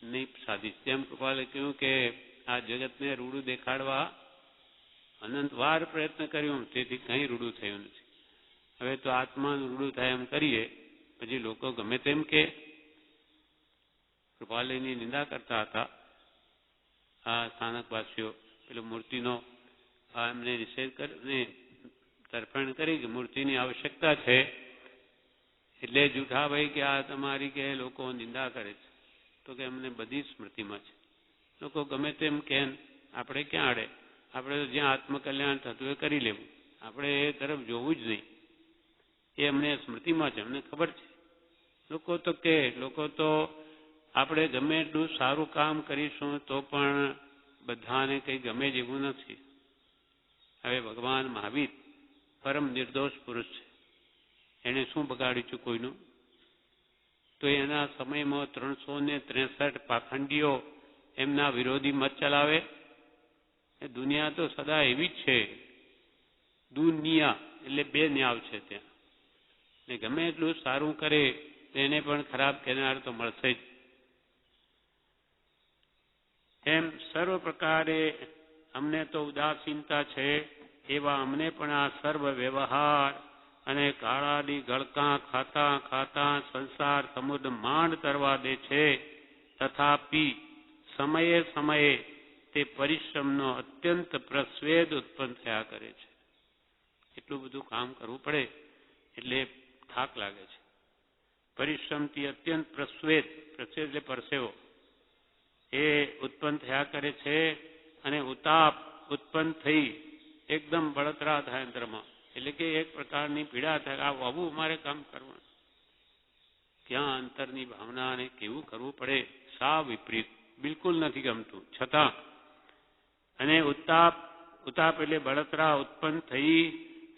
[SPEAKER 1] નહીં સાધીશ. તેમ કૃપાલે કહ્યું કે આ જગતને રૂડું દેખાડવા અનંતવાર પ્રયત્ન કર્યો, તેથી કંઈ રૂડું થયું નથી. હવે તો આત્માનું રૂડું થાય એમ કરીએ, પછી લોકો ગમે તેમ કે કૃપાલયની નિંદા કરતા હતા આ સ્થાનકવાસીઓ. પેલો મૂર્તિનો એમને નિષેધ કરીને તરફેણ કરી કે મૂર્તિની આવશ્યકતા છે, એટલે જૂઠા ભાઈ કે આ તમારી કે લોકો નિંદા કરે છે, તો કે અમને બધી સ્મૃતિમાં છે. લોકો ગમે તેમ કે આપણે ક્યાં આડે, આપણે તો જ્યાં આત્મકલ્યાણ થતું એ કરી લેવું, આપણે એ તરફ જોવું જ નહીં, એ અમને સ્મૃતિમાં છે, અમને ખબર છે. લોકો તો આપણે ગમે એટલું સારું કામ કરીશું તો પણ બધાને કંઈ ગમે જેવું નથી. હવે ભગવાન મહાવીર પરમ નિર્દોષ પુરુષ છે, એણે શું બગાડ્યું છે કોઈનું? તો એના સમયમાં 363 પાખંડીઓ એમના વિરોધી મત ચલાવે. એ દુનિયા તો સદા એવી જ છે, દુનિયા એટલે બે ન્યાવ છે ત્યાં, ને ગમે એટલું સારું કરે તેને પણ ખરાબ કહેનાર તો મળશે જ. એમ સર્વ પ્રકારે અમને તો ઉદાસીનતા છે, એવા અમને પણ આ સર્વ વ્યવહાર અને કાળાની ગળકાં ખાતા ખાતા સંસાર સમુદ્ર માંડ તરવા દે છે. તથાપિ સમયે સમયે તે પરિશ્રમનો અત્યંત પ્રસ્વેદ ઉત્પન્ન થયા કરે છે. એટલું બધું કામ કરવું પડે એટલે થાક લાગે છે. પરિશ્રમથી અત્યંત પ્રસ્વેદ એટલે પરસેવો એ ઉત્પન્ન થયા કરે છે, અને ઉતાપ ઉત્પન્ન થઈ એકદમ બળતરા થાય અંતરમાં, એટલે કે એક પ્રકારની પીડા થાય. આવું અમારે કામ કરવાનું, ક્યાં અંતરની ભાવનાને કેવું કરવું પડે, સાવ વિપરીત, બિલકુલ નથી ગમતું છતાં. અને ઉતાપ એટલે બળતરા ઉત્પન્ન થઈ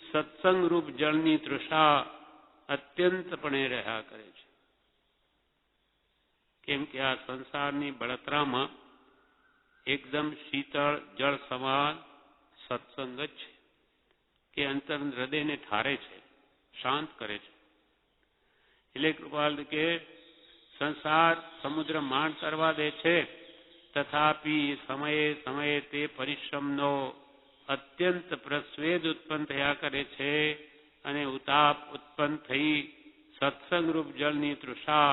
[SPEAKER 1] સત્સંગ રૂપ જળની તૃષા અત્યંતપણે રહ્યા કરે છે. કેમ કે આ સંસારની બળતરામાં એકદમ શીતળ જળ સમાન સત્સંગ જ છે, કે અંતર હૃદયને ઠારે છે, શાંત કરે છે. એટલે કૃપાલ કે સંસાર સમુદ્ર માંડ કરવા દે છે, તથાપિ સમયે સમયે તે પરિશ્રમનો અત્યંત પ્રસ્વેદ ઉત્પન્ન થયા કરે છે, અને ઉતાપ ઉત્પન્ન થઈ સત્સંગ રૂપ જળની તૃષા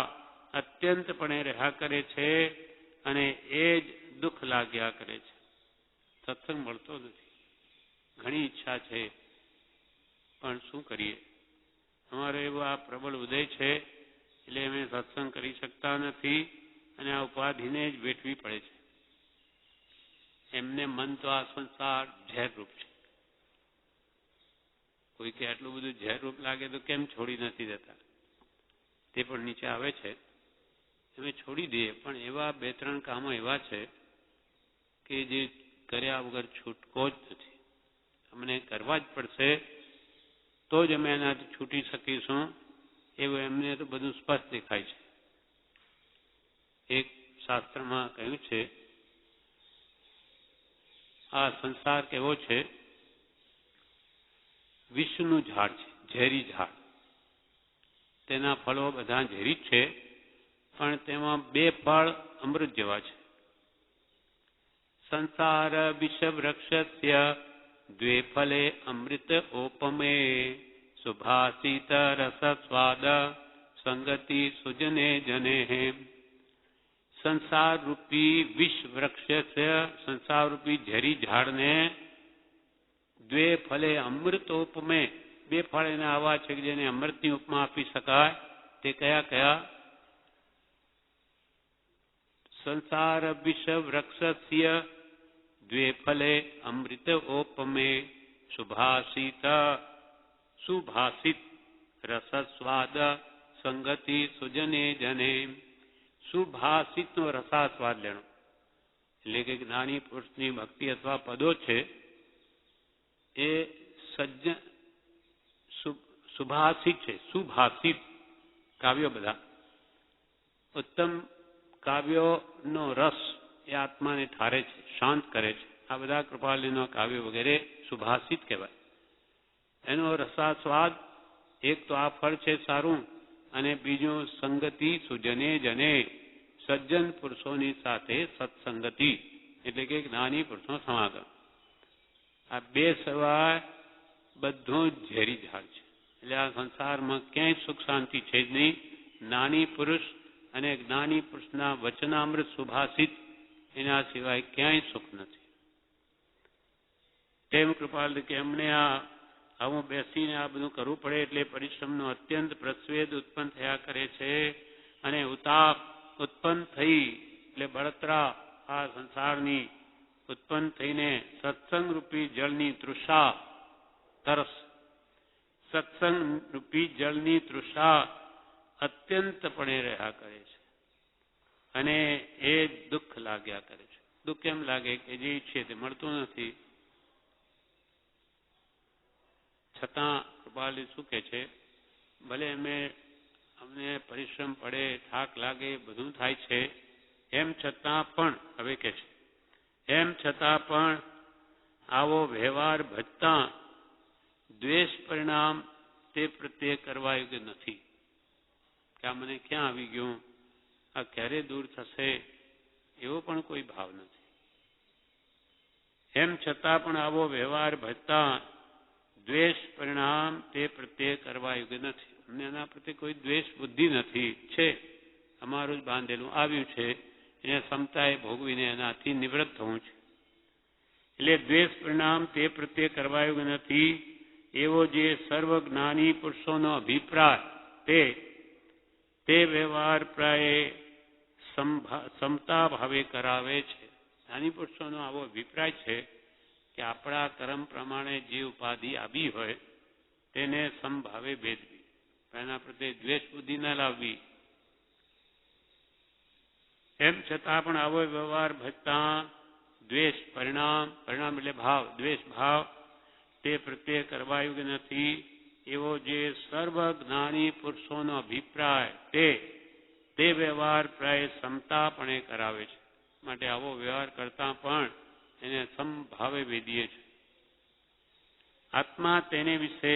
[SPEAKER 1] અત્યંતપણે રહ્યા કરે છે, અને એ જ દુઃખ લાગ્યા કરે છે. સત્સંગ મળતો નથી, ઘણી ઈચ્છા છે, પણ શું કરીએ? અમારો એવો આ પ્રબળ ઉદય છે, એટલે અમે સત્સંગ કરી શકતા નથી, અને આ ઉપાધિને જ વેઠવી પડે છે. એમને મન તો આ સંસાર ઝેરરૂપ છે. કોઈ કે આટલું બધું ઝેરરૂપ લાગે તો કેમ છોડી નથી દેતા? તે પણ નીચે આવે છે, અમે છોડી દઈએ, પણ એવા 2-3 કામો એવા છે કે જે કર્યા વગર છૂટકો જ નથી. અમને કરવા જ પડશે તો જ અમે એનાથી છૂટી શકીશું, એવું એમને તો બધું સ્પષ્ટ દેખાય છે. એક શાસ્ત્રમાં કહ્યું છે, આ સંસાર કેવો છે? વિષનું ઝાડ છે, ઝેરી ઝાડ. તેના ફળો બધા ઝેરી જ છે, પણ તેમાં 2 ફળ અમૃત જેવા છે. સંસાર વિષવૃક્ષસ્ય દ્વે ફલે અમૃત ઓપમે સુભાષિત રસ સ્વાદ સંગતિ સુજને જને સંસાર રૂપી વિષ વૃક્ષ સંસાર રૂપી ઝેરી ઝાડને દ્વે ફલે અમૃતોપમે બે ફળ એના આવા છે કે જેને અમૃતની ઉપમા આપી શકાય. તે કયા કયા? સંસાર વિષ વૃક્ષસ્ય દ્વે ફલે અમૃત ઓપમે સુભાષિત સુભાષિત રસસ્વાદ સંગતિ સુજને જને. સુભાષિતનો રસાસ્વાદ લેણો એટલે કે જ્ઞાની પુરુષની ભક્તિ અથવા પદો છે એ સજ્જન સુભાષિત છે. સુભાષિત કાવ્યો બધા ઉત્તમ કાવ્યોનો રસ એ આત્માને ઠારે છે, શાંત કરે છે. આ બધા કૃપાલીનો કાવ્યો વગેરે સુભાષિત કહેવાય. એનો રસાસ્વાદ એક તો આ ફળ છે સારું, અને બીજું સંગતિ સુજને જને સજ્જન પુરુષોની સાથે સત્સંગતિ એટલે કે જ્ઞાની પુરુષનો સમાગમ. આ બે સિવાય બધું જ ઝેરી ઝાડ છે. એટલે આ સંસારમાં ક્યાંય સુખ શાંતિ છે જ નહીં. જ્ઞાની પુરુષ અને જ્ઞાની પુરુષના વચનામૃત સુભાષિત એના સિવાય ક્યાંય સુખ નથી. તેમ કૃપાલ કે એમને આવું બેસીને આ બધું કરવું પડે એટલે પરિશ્રમનો અત્યંત પ્રસ્વેદ ઉત્પન્ન થયા કરે છે. અને ઉતાપ ઉત્પન્ન થઈ એટલે બળતરા આ સંસારની ઉત્પન્ન થઈને સત્સંગ રૂપી જળની તૃષા તરસ, સત્સંગ રૂપી જળની તૃષા અત્યંતપણે રહ્યા કરે છે. અને એ દુઃખ લાગ્યા કરે છે. દુઃખ એમ લાગે કે જે ઈચ્છે તે મળતું નથી. છતાં કૃપાલી શું કે છે, ભલે અમને પરિશ્રમ પડે, થાક લાગે, બધું થાય છે, એમ છતાં પણ હવે કે છે એમ છતાં પણ આવો વ્યવહાર ભજતા દ્વેષ પરિણામ તે પ્રત્યે કરવા યોગ્ય નથી. કે આ મને ક્યાં આવી ગયું, આ ક્યારે દૂર થશે, એવો પણ કોઈ ભાવ નથી. એમ છતાં પણ આવો વ્યવહાર ભજતા દ્વેષ પરિણામ તે પ્રત્યે કરવા યોગ્ય નથી. અમને એના પ્રત્યે કોઈ દ્વેષ બુદ્ધિ નથી. છે અમારું જ બાંધેલું આવ્યું છે, એને ક્ષમતાએ ભોગવીને એનાથી નિવૃત્ત થવું છે. એટલે દ્વેષ પરિણામ તે પ્રત્યે કરવા યોગ્ય નથી એવો જે સર્વજ્ઞાની પુરુષોનો અભિપ્રાય તે વ્યવહાર પ્રાય સમતા ભાવે કરાવે છે. જ્ઞાની પુરુષોનો આવો અભિપ્રાય છે કે આપણા કર્મ પ્રમાણે જે ઉપાધિ આવી હોય તેને સમભાવે ભેદવી, એના પ્રત્યે દ્વેષ બુદ્ધિ ન લાવવી. એમ છતાં પણ આવો વ્યવહાર ભજતા દ્વેષ પરિણામ એટલે ભાવ, દ્વેષ ભાવ તે પ્રત્યે કરવા યોગ્ય નથી એવો જે સર્વ જ્ઞાની પુરુષોનો અભિપ્રાય તે વ્યવહાર પ્રાય સમતાપણે કરાવે છે. માટે આવો વ્યવહાર કરતા પણ એને સમભાવે વેદીએ છે. આત્મા તેને વિશે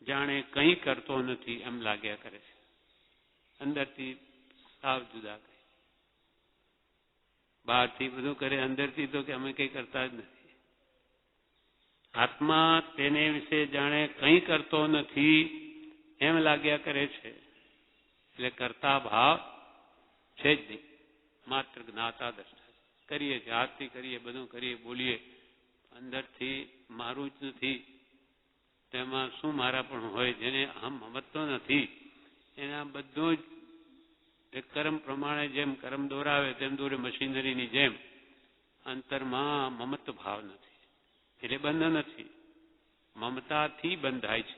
[SPEAKER 1] જાણે કંઈ કરતો નથી એમ લાગ્યા કરે છે. અંદરથી સાવ જુદા કહે, બહારથી બધું કરે, અંદરથી તો કે અમે કંઈ કરતા જ નથી. આત્મા તેને વિશે જાણે કંઈ કરતો નથી એમ લાગ્યા કરે છે. એટલે કરતા ભાવ છે જ નહીં, માત્ર જ્ઞાતા દ્રષ્ટા કરીએ છીએ, હાથથી કરીએ, બધું કરીએ, બોલીએ, અંદરથી મારું જ નથી. તેમાં શું મારા પણ હોય, જેને આમ મમતતો નથી, એના બધું જ કર્મ પ્રમાણે જેમ કર્મ દોરાવે તેમ દોરે, મશીનરીની જેમ. અંતરમાં મમત ભાવ નથી એટલે બંધ નથી, મમતાથી બંધાય છે.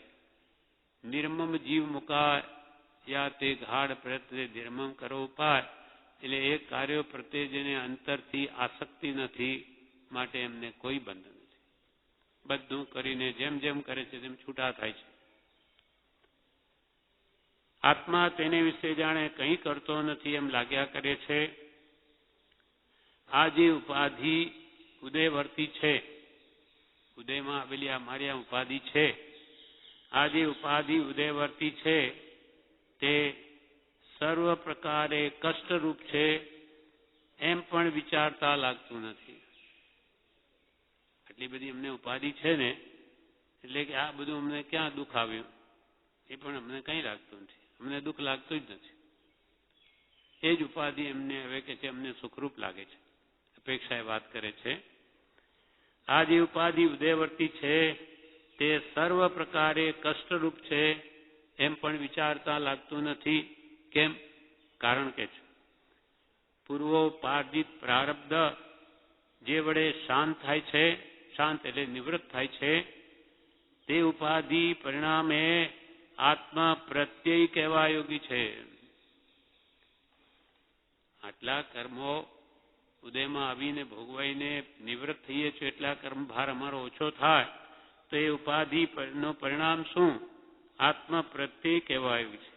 [SPEAKER 1] નિર્મમ જીવ મુકાય યા તે ગાઢ પ્રયત્ને નિર્મમ કરો ઉપાય. એટલે એ કાર્યો પ્રત્યે જેને અંતરથી આસક્તિ નથી માટે એમને કોઈ બંધ નથી. બધું કરીને જેમ જેમ કરે છે તેમ છૂટા થાય છે. આત્મા તેને વિશે જાણે કંઈ કરતો નથી એમ લાગ્યા કરે છે. આ જે ઉપાધિ ઉદયવર્તી છે, ઉદયમાં આવેલી આ મારી આ ઉપાધિ છે, આ જે ઉપાધિ ઉદયવર્તી છે તે સર્વ પ્રકારે કષ્ટરૂપ છે એમ પણ વિચારતા લાગતું નથી. આટલી બધી અમને ઉપાધિ છે ને, એટલે કે આ બધું અમને ક્યાં દુઃખ આવ્યું એ પણ અમને કંઈ લાગતું નથી. અમને દુઃખ લાગતું જ નથી. એ જ ઉપાધિ એમને હવે કે છે અમને સુખરૂપ લાગે છે. અપેક્ષા એ વાત કરે છે. આ જે ઉપાધિ ઉદયવર્તી છે તે સર્વ પ્રકારે કષ્ટરૂપ છે એમ પણ વિચારતા લાગતું નથી. કેમ? કારણ કે છે પૂર્વોપાર્જિત પ્રારબ્ધ જે વડે શાંત થાય છે, શાંત એટલે નિવૃત્ત થાય છે, તે ઉપાધિ પરિણામે આત્મા પ્રત્યય કહેવા યોગી છે. આટલા કર્મો ઉદયમાં આવીને ભોગવાઈને નિવૃત્ત થઈએ છીએ, એટલા કર્મભાર અમારો ઓછો થાય તો એ ઉપાધિ નો પરિણામ શું? આત્મા પ્રત્યય કહેવા યોગી છે.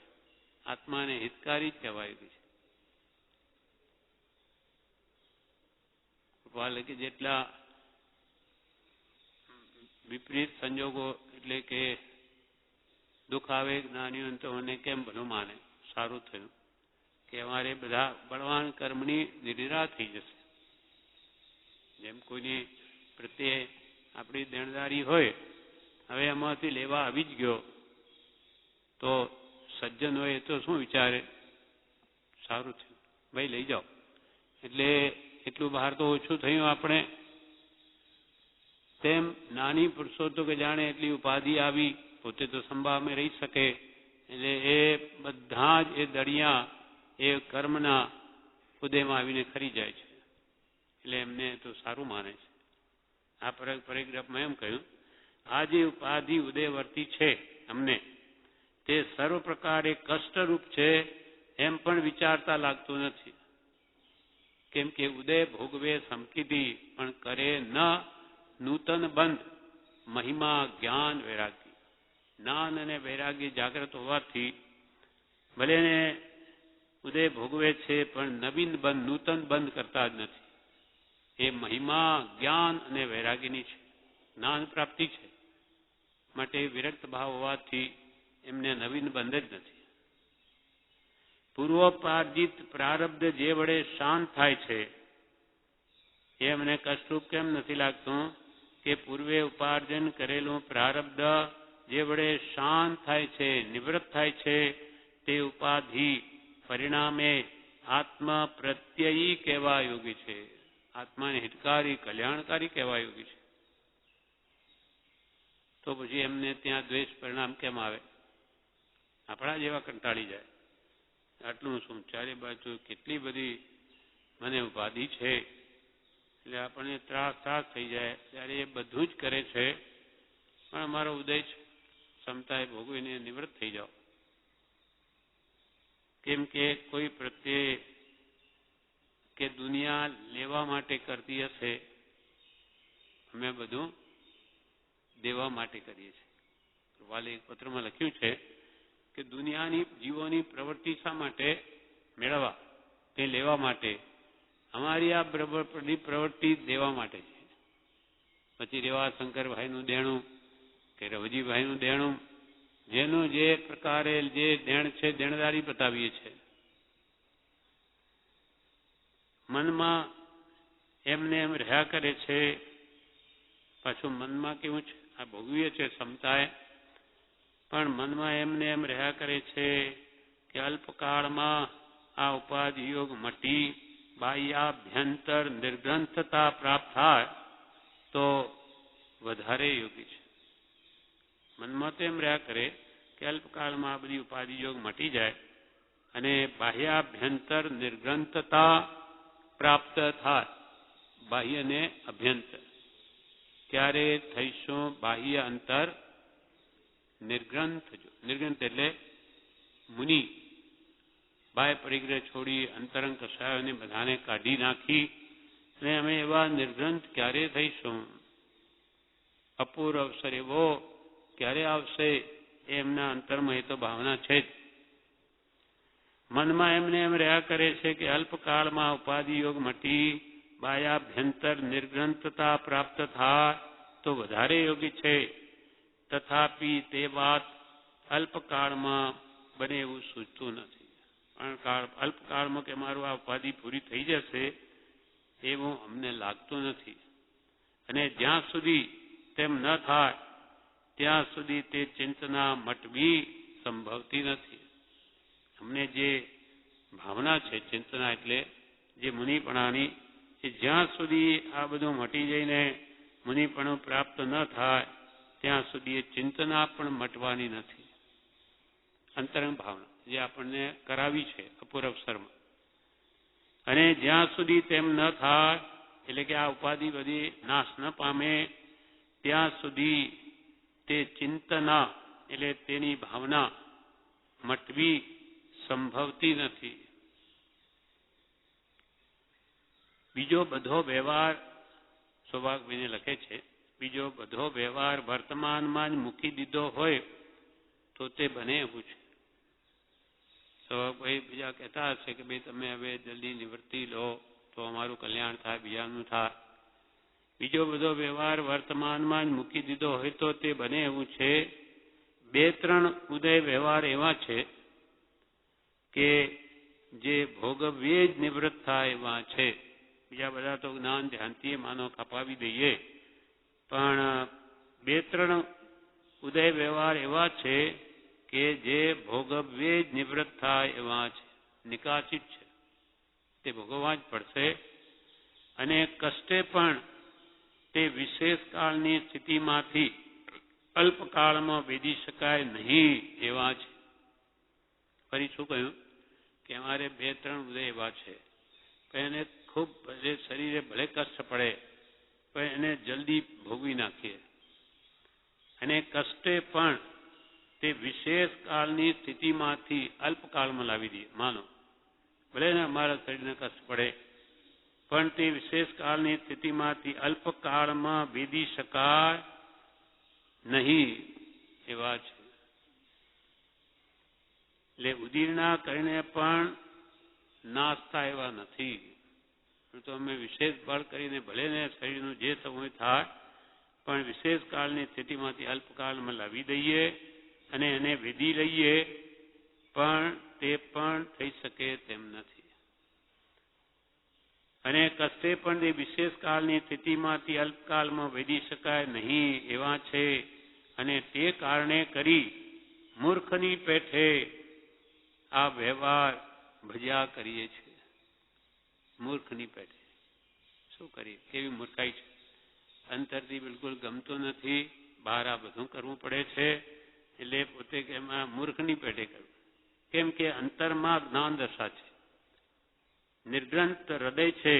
[SPEAKER 1] આત્માને હિતકારી જ કહેવા યોગી છે. એટલે કે જેટલા વિપરીત સંજોગો એટલે કે દુઃખ આવે જ્ઞાનીઓ તો મને કેમ ભલું માને, સારું થયું કે અમારે બધા બળવાન કર્મની નિર્જરા થઈ જશે. જેમ કોઈની પ્રત્યે આપણી દેણદારી હોય, હવે એમાંથી લેવા આવી જ ગયો તો સજ્જન હોય તો શું વિચારે? સારું થયું ભાઈ લઈ જાઓ. એટલે એટલું બહાર તો ઓછું થયું આપણે. તેમ નાની પુરુષો તો કે જાણે એટલી ઉપાધિ આવી, પોતે તો સંભાવમાં રહી શકે. એટલે એ બધા જ એ દળિયા એ કર્મના ઉદયમાં આવીને ખરી જાય છે. એટલે એમને તો સારું માને છે. આ પરિગ્રહમાં એમ કહ્યું, આ જે ઉપાધિ ઉદયવર્તી છે અમને, તે સર્વ પ્રકારે કષ્ટરૂપ છે એમ પણ વિચારતા લાગતું નથી. કેમ કે ઉદય ભોગવે સમકીધી પણ કરે ન નૂતન બંધ મહિમા જ્ઞાન વૈરાગ્ય. જ્ઞાન અને વૈરાગ્ય જાગ્રત હોવાથી ભલે ને ઉદય ભોગવે છે પણ નવીન બંધ નૂતન બંધ કરતા જ નથી. એ મહિમા જ્ઞાન અને વૈરાગ્યની છે, જ્ઞાન પ્રાપ્તિ છે. માટે વિરક્ત ભાવ હોવાથી એમને નવીન બંધ જ નથી. પૂર્વોપાર્જિત પ્રારબ્ધ જે વડે શાંત થાય છે એ અમને કષ્ટરૂપ કેમ નથી લાગતું? કે પૂર્વે ઉપાર્જન કરેલું પ્રારબ્ધ જે વડે શાંત થાય છે, નિવૃત્ત થાય છે, તે ઉપાધિ પરિણામે આત્મા પ્રત્યયી કહેવા યોગી છે. આત્માને હિતકારી કલ્યાણકારી કહેવા યોગી છે. તો પછી એમને ત્યાં દ્વેષ પરિણામ કેમ આવે? આપણા જેવા કંટાળી જાય. આટલું શું, ચારે બાજુ કેટલી બધી મને ઉપાધિ છે, એટલે આપણને ત્રાસ થઈ જાય. ત્યારે એ બધું જ કરે છે પણ અમારો ઉદય છે, ક્ષમતાએ ભોગવીને નિવૃત્ત થઈ જાઓ. કેમ કે કોઈ પ્રત્યે કે દુનિયા લેવા માટે કરતી હશે, અમે બધું દેવા માટે કરીએ છીએ. વાલે એક પત્રમાં લખ્યું છે કે દુનિયાની જીવોની પ્રવૃત્તિ શા માટે મેળવવા? તે લેવા માટે. અમારી આ પ્રવૃત્તિ દેવા માટે છે. પછી રેવા શંકરભાઈનું દેણું કે રવજીભાઈનું દેણું, જેનું જે પ્રકારે જે દેણ છે દેણદારી બતાવીએ છે. મનમાં એમને એમ રહ્યા કરે છે. પાછું મનમાં કેવું છે, આ ભોગવીએ છે ક્ષમતાએ, પણ મનમાં એમને એમ રહ્યા કરે છે કે અલ્પકાળમાં આ ઉપાધિ યોગ મટી બાહ્યાભ્યંતર નિર્ગ્રંથતા પ્રાપ્ત થાય તો વધારે યોગી છે. મનમાં તો એમ રહ્યા કરે કે અલ્પકાળમાં આ બધી ઉપાધિ યોગ મટી જાય અને બાહ્યાભ્યંતર નિર્ગ્રંથતા પ્રાપ્ત થાય. બાહ્ય ને અભ્યંતર ત્યારે થઈશું બાહ્ય અંતર નિર્ગ્રંથ. નિર્ગ્રંથ એટલે મુનિ બાહ્ય પરિગ્રહ છોડી અંતરંગ કષાયોને બધાને કાઢી નાખી અને અમે એવા નિર્ગ્રંથ ક્યારે થઈશું? અપૂર્વ અવસર એવો ક્યારે આવશે? એમના અંતરમાં એ તો ભાવના છે જ. મનમાં એમને એમ રહ્યા કરે છે કે અલ્પકાળમાં ઉપાધિ યોગ મટી બાહ્યાભ્યંતર નિર્ગ્રંથતા પ્રાપ્ત થાય તો વધારે યોગી છે. તથાપિ તે વાત અલ્પકાળમાં બને એવું સૂચતું નથી. પણ અલ્પકાળમાં કે મારું આ ઉપાધિ પૂરી થઈ જશે એવું અમને લાગતું નથી. અને જ્યાં સુધી તેમ ન થાય ત્યાં સુધી તે ચિંતના મટવી સંભવતી નથી. અમને જે ભાવના છે ચિંતના એટલે જે મુનિપણાની, એ જ્યાં સુધી આ બધું મટી જઈને મુનિપણું પ્રાપ્ત ન થાય ત્યાં સુધી એ ચિંતના પણ મટવાની નથી. અંતરંગ ભાવના જે આપણને કરાવી છે અપૂર્વસરમાં. અને જ્યાં સુધી તેમ ન થાય, એટલે કે આ ઉપાધિ બધી નાશ ન પામે ત્યાં સુધી તે ચિંતના એટલે તેની ભાવના મટવી સંભવતી નથી. બીજો બધો વ્યવહાર, સૌભાગભાઈને લખે છે, બીજો બધો વ્યવહાર વર્તમાનમાં જ મૂકી દીધો હોય તો તે બને એવું છે. સૌભાગભાઈ બીજા કહેતા હશે કે ભાઈ તમે હવે જલ્દી નિવૃત્તિ લો તો અમારું કલ્યાણ થાય, બીજાનું થાય. બીજો બધો વ્યવહાર વર્તમાનમાં જ મૂકી દીધો હોય તો તે બને એવું છે. 2-3 ઉદય વ્યવહાર એવા છે કે જે ભોગવ્યે જ નિવૃત્ત થાય એવા છે. બીજા બધા તો જ્ઞાન ધ્યાનથી માનો ખપાવી દઈએ, પણ 2-3 ઉદય વ્યવહાર એવા છે કે જે ભોગવ્યે જ નિવૃત્ત થાય એવા છે, નિકાચિત છે, તે ભોગવવા જ પડશે. અને કષ્ટે પણ તે વિશેષ કાળની સ્થિતિમાંથી અલ્પકાળમાં વેદી શકાય નહીં એવા છે. ફરી શું કહ્યું કે અમારે 2-3 ઉદય એવા છે, પણ એને ખૂબ શરીરે ભલે કષ્ટ પડે પણ એને જલ્દી ભોગવી નાખીએ. અને કષ્ટે પણ તે વિશેષ કાળની સ્થિતિમાંથી અલ્પકાળમાં લાવી દઈએ. માનો ભલે ને અમારા શરીરને કષ્ટ પડે પણ તે વિશેષ કાળની સ્થિતિમાંથી અલ્પકાળમાં વેદી શકાય નહીં એવા છે. એટલે ઉદીર્ણા કરીને પણ નાશતા એવા નથી. તો અમે વિશેષ બળ કરીને ભલે ને શરીરનું જે સમય થાય પણ વિશેષ કાળની સ્થિતિમાંથી અલ્પકાળમાં લાવી દઈએ અને એને વેદી લઈએ, પણ તે પણ થઈ શકે તેમ નથી. અને કષ્ટે પણ તે વિશેષ કાળની સ્થિતિમાંથી અલ્પકાળમાં વેદી શકાય નહીં એવા છે. અને તે કારણે કરી મૂર્ખની પેઠે આ વ્યવહાર ભજ્યા કરીએ છીએ. મૂર્ખની પેઠે શું કરીએ? કેવી મૂર્ખાઈ છે! અંતરથી બિલકુલ ગમતું નથી, બહાર આ બધું કરવું પડે છે, એટલે પોતે કે એમાં મૂર્ખની પેઠે કરવું. કેમ કે અંતરમાં જ્ઞાન દશા છે, નિર્ગ્રંથ હૃદય છે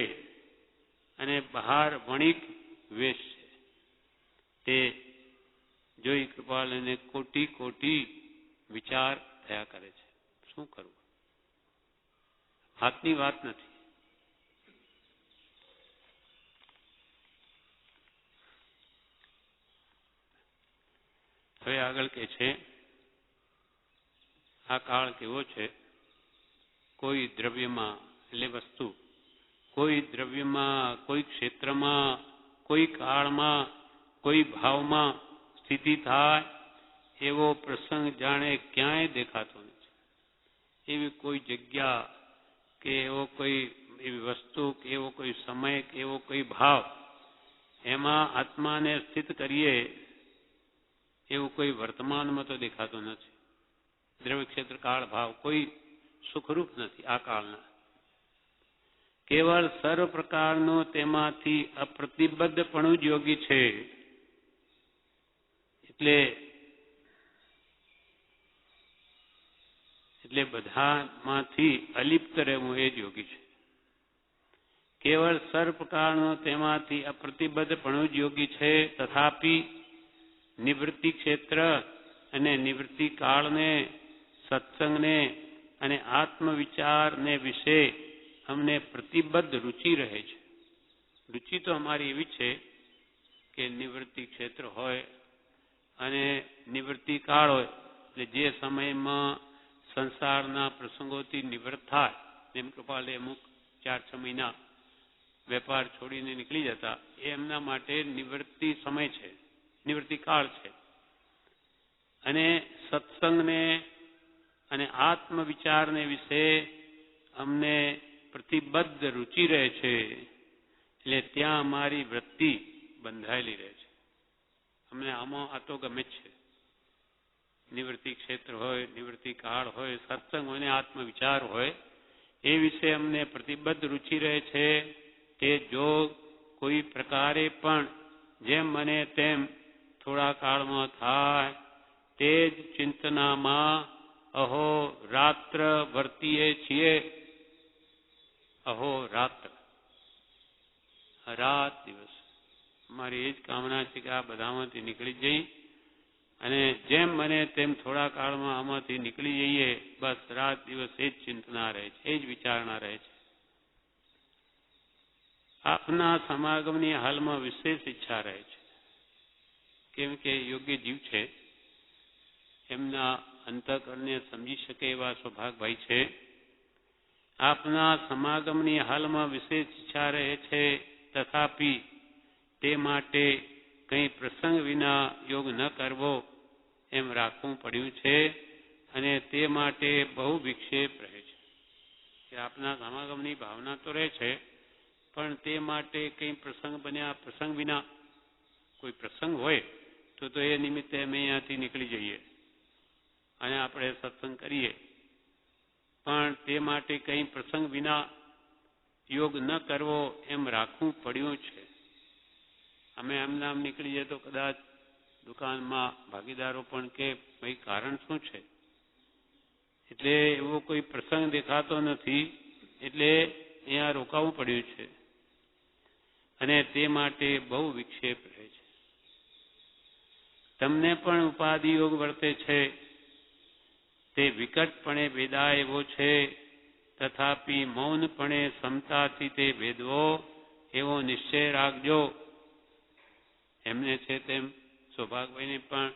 [SPEAKER 1] અને બહાર વણિક વેશ છે. તે જોઈ કૃપાલને કોટી કોટી વિચાર થયા કરે છે. શું કરવું? હાથની વાત નથી. હવે આગળ કે છે, આ કાળ કેવો છે? કોઈ દ્રવ્યમાં એટલે વસ્તુ, કોઈ દ્રવ્યમાં, કોઈ ક્ષેત્રમાં, કોઈ કાળમાં, કોઈ ભાવમાં સ્થિતિ થાય એવો પ્રસંગ જાણે ક્યાંય દેખાતો નથી. એવી કોઈ જગ્યા કે એવો કોઈ એવી વસ્તુ કે એવો કોઈ સમય કે એવો કોઈ ભાવ એમાં આત્માને સ્થિત કરીએ એવું કોઈ વર્તમાનમાં તો દેખાતું નથી. દ્રવ્ય ક્ષેત્ર કાળ ભાવ કોઈ સુખરૂપ નથી આ કાળના. કેવળ સર્વ પ્રકારનું તેમાંથી અપ્રતિબદ્ધપણું જ યોગી છે. એટલે બધામાંથી અલિપ્ત રહેવું એ જ યોગી છે. કેવળ સર્વ પ્રકારનું તેમાંથી અપ્રતિબદ્ધપણું જ યોગી છે. તથાપિ નિવૃત્તિ ક્ષેત્ર અને નિવૃત્તિ કાળને, સત્સંગને અને આત્મવિચારને વિશે અમને પ્રતિબદ્ધ રુચિ રહે છે. રુચિ તો અમારી એવી છે કે નિવૃત્તિ ક્ષેત્ર હોય અને નિવૃત્તિ કાળ હોય, એટલે જે સમયમાં સંસારના પ્રસંગોથી નિવૃત્ત થાય, જેમ કૃપાલે અમુક 4-6 મહિના વેપાર છોડીને નીકળી જતા, એ એમના માટે નિવૃત્તિ સમય છે, નિવૃત્તિ કાળ છે. અને સત્સંગને અને આત્મવિચારને વિશે અમને પ્રતિબદ્ધ રુચિ રહે છે. એટલે ત્યાં અમારી વૃત્તિ બંધાયેલી રહે છે. અમને આમાં આ તો ગમે જ છે. નિવૃત્તિ ક્ષેત્ર હોય, નિવૃત્તિ કાળ હોય, સત્સંગ હોય ને આત્મવિચાર હોય, એ વિશે અમને પ્રતિબદ્ધ રુચિ રહે છે. તે જો કોઈ પ્રકારે પણ જેમ મને તેમ થોડા કાળમાં થાય તે જ ચિંતનામાં અહો રાત્ર વર્તીએ છીએ. અહો રાત્ર, રાત દિવસ મારી એ જ કામના છે કે આ બધામાંથી નીકળી જઈ અને જેમ મને તેમ થોડા કાળમાં આમાંથી નીકળી જઈએ. બસ રાત દિવસ એ જ ચિંતના રહે છે, એ જ વિચારણા રહે છે. આપના સમાગમની હાલમાં વિશેષ ઈચ્છા રહે છે, કેમ કે યોગ્ય જીવ છે, એમના અંતઃકરણને સમજી શકે એવા સૌભાગભાઈ છે. આપના સમાગમની હાલમાં વિશેષ ઈચ્છા રહે છે, તથાપિ તે માટે કંઈ પ્રસંગ વિના યોગ ન કરવો એમ રાખવું પડ્યું છે અને તે માટે બહુ વિક્ષેપ રહે છે. કે આપના સમાગમની ભાવના તો રહે છે, પણ તે માટે કંઈ પ્રસંગ બન્યા પ્રસંગ વિના, કોઈ પ્રસંગ હોય તો એ નિમિત્તે અમે અહીંયાથી નીકળી જઈએ અને આપણે સત્સંગ કરીએ, પણ તે માટે કંઈ પ્રસંગ વિના યોગ ન કરવો એમ રાખવું પડ્યું છે. અમે એમના આમ નીકળી જઈએ તો કદાચ દુકાનમાં ભાગીદારો પણ કે ભાઈ કારણ શું છે, એટલે એવો કોઈ પ્રસંગ દેખાતો નથી, એટલે અહીંયા રોકાવું પડ્યું છે અને તે માટે બહુ વિક્ષેપ રહે છે. તમને પણ ઉપાધિ યોગ વર્તે છે, તે વિકટપણે વેદાય એવો છે, તથાપિ મૌનપણે સમતાથી તે ભેદવો એવો નિશ્ચય રાખજો. એમને છે તેમ સૌભાગભાઈને પણ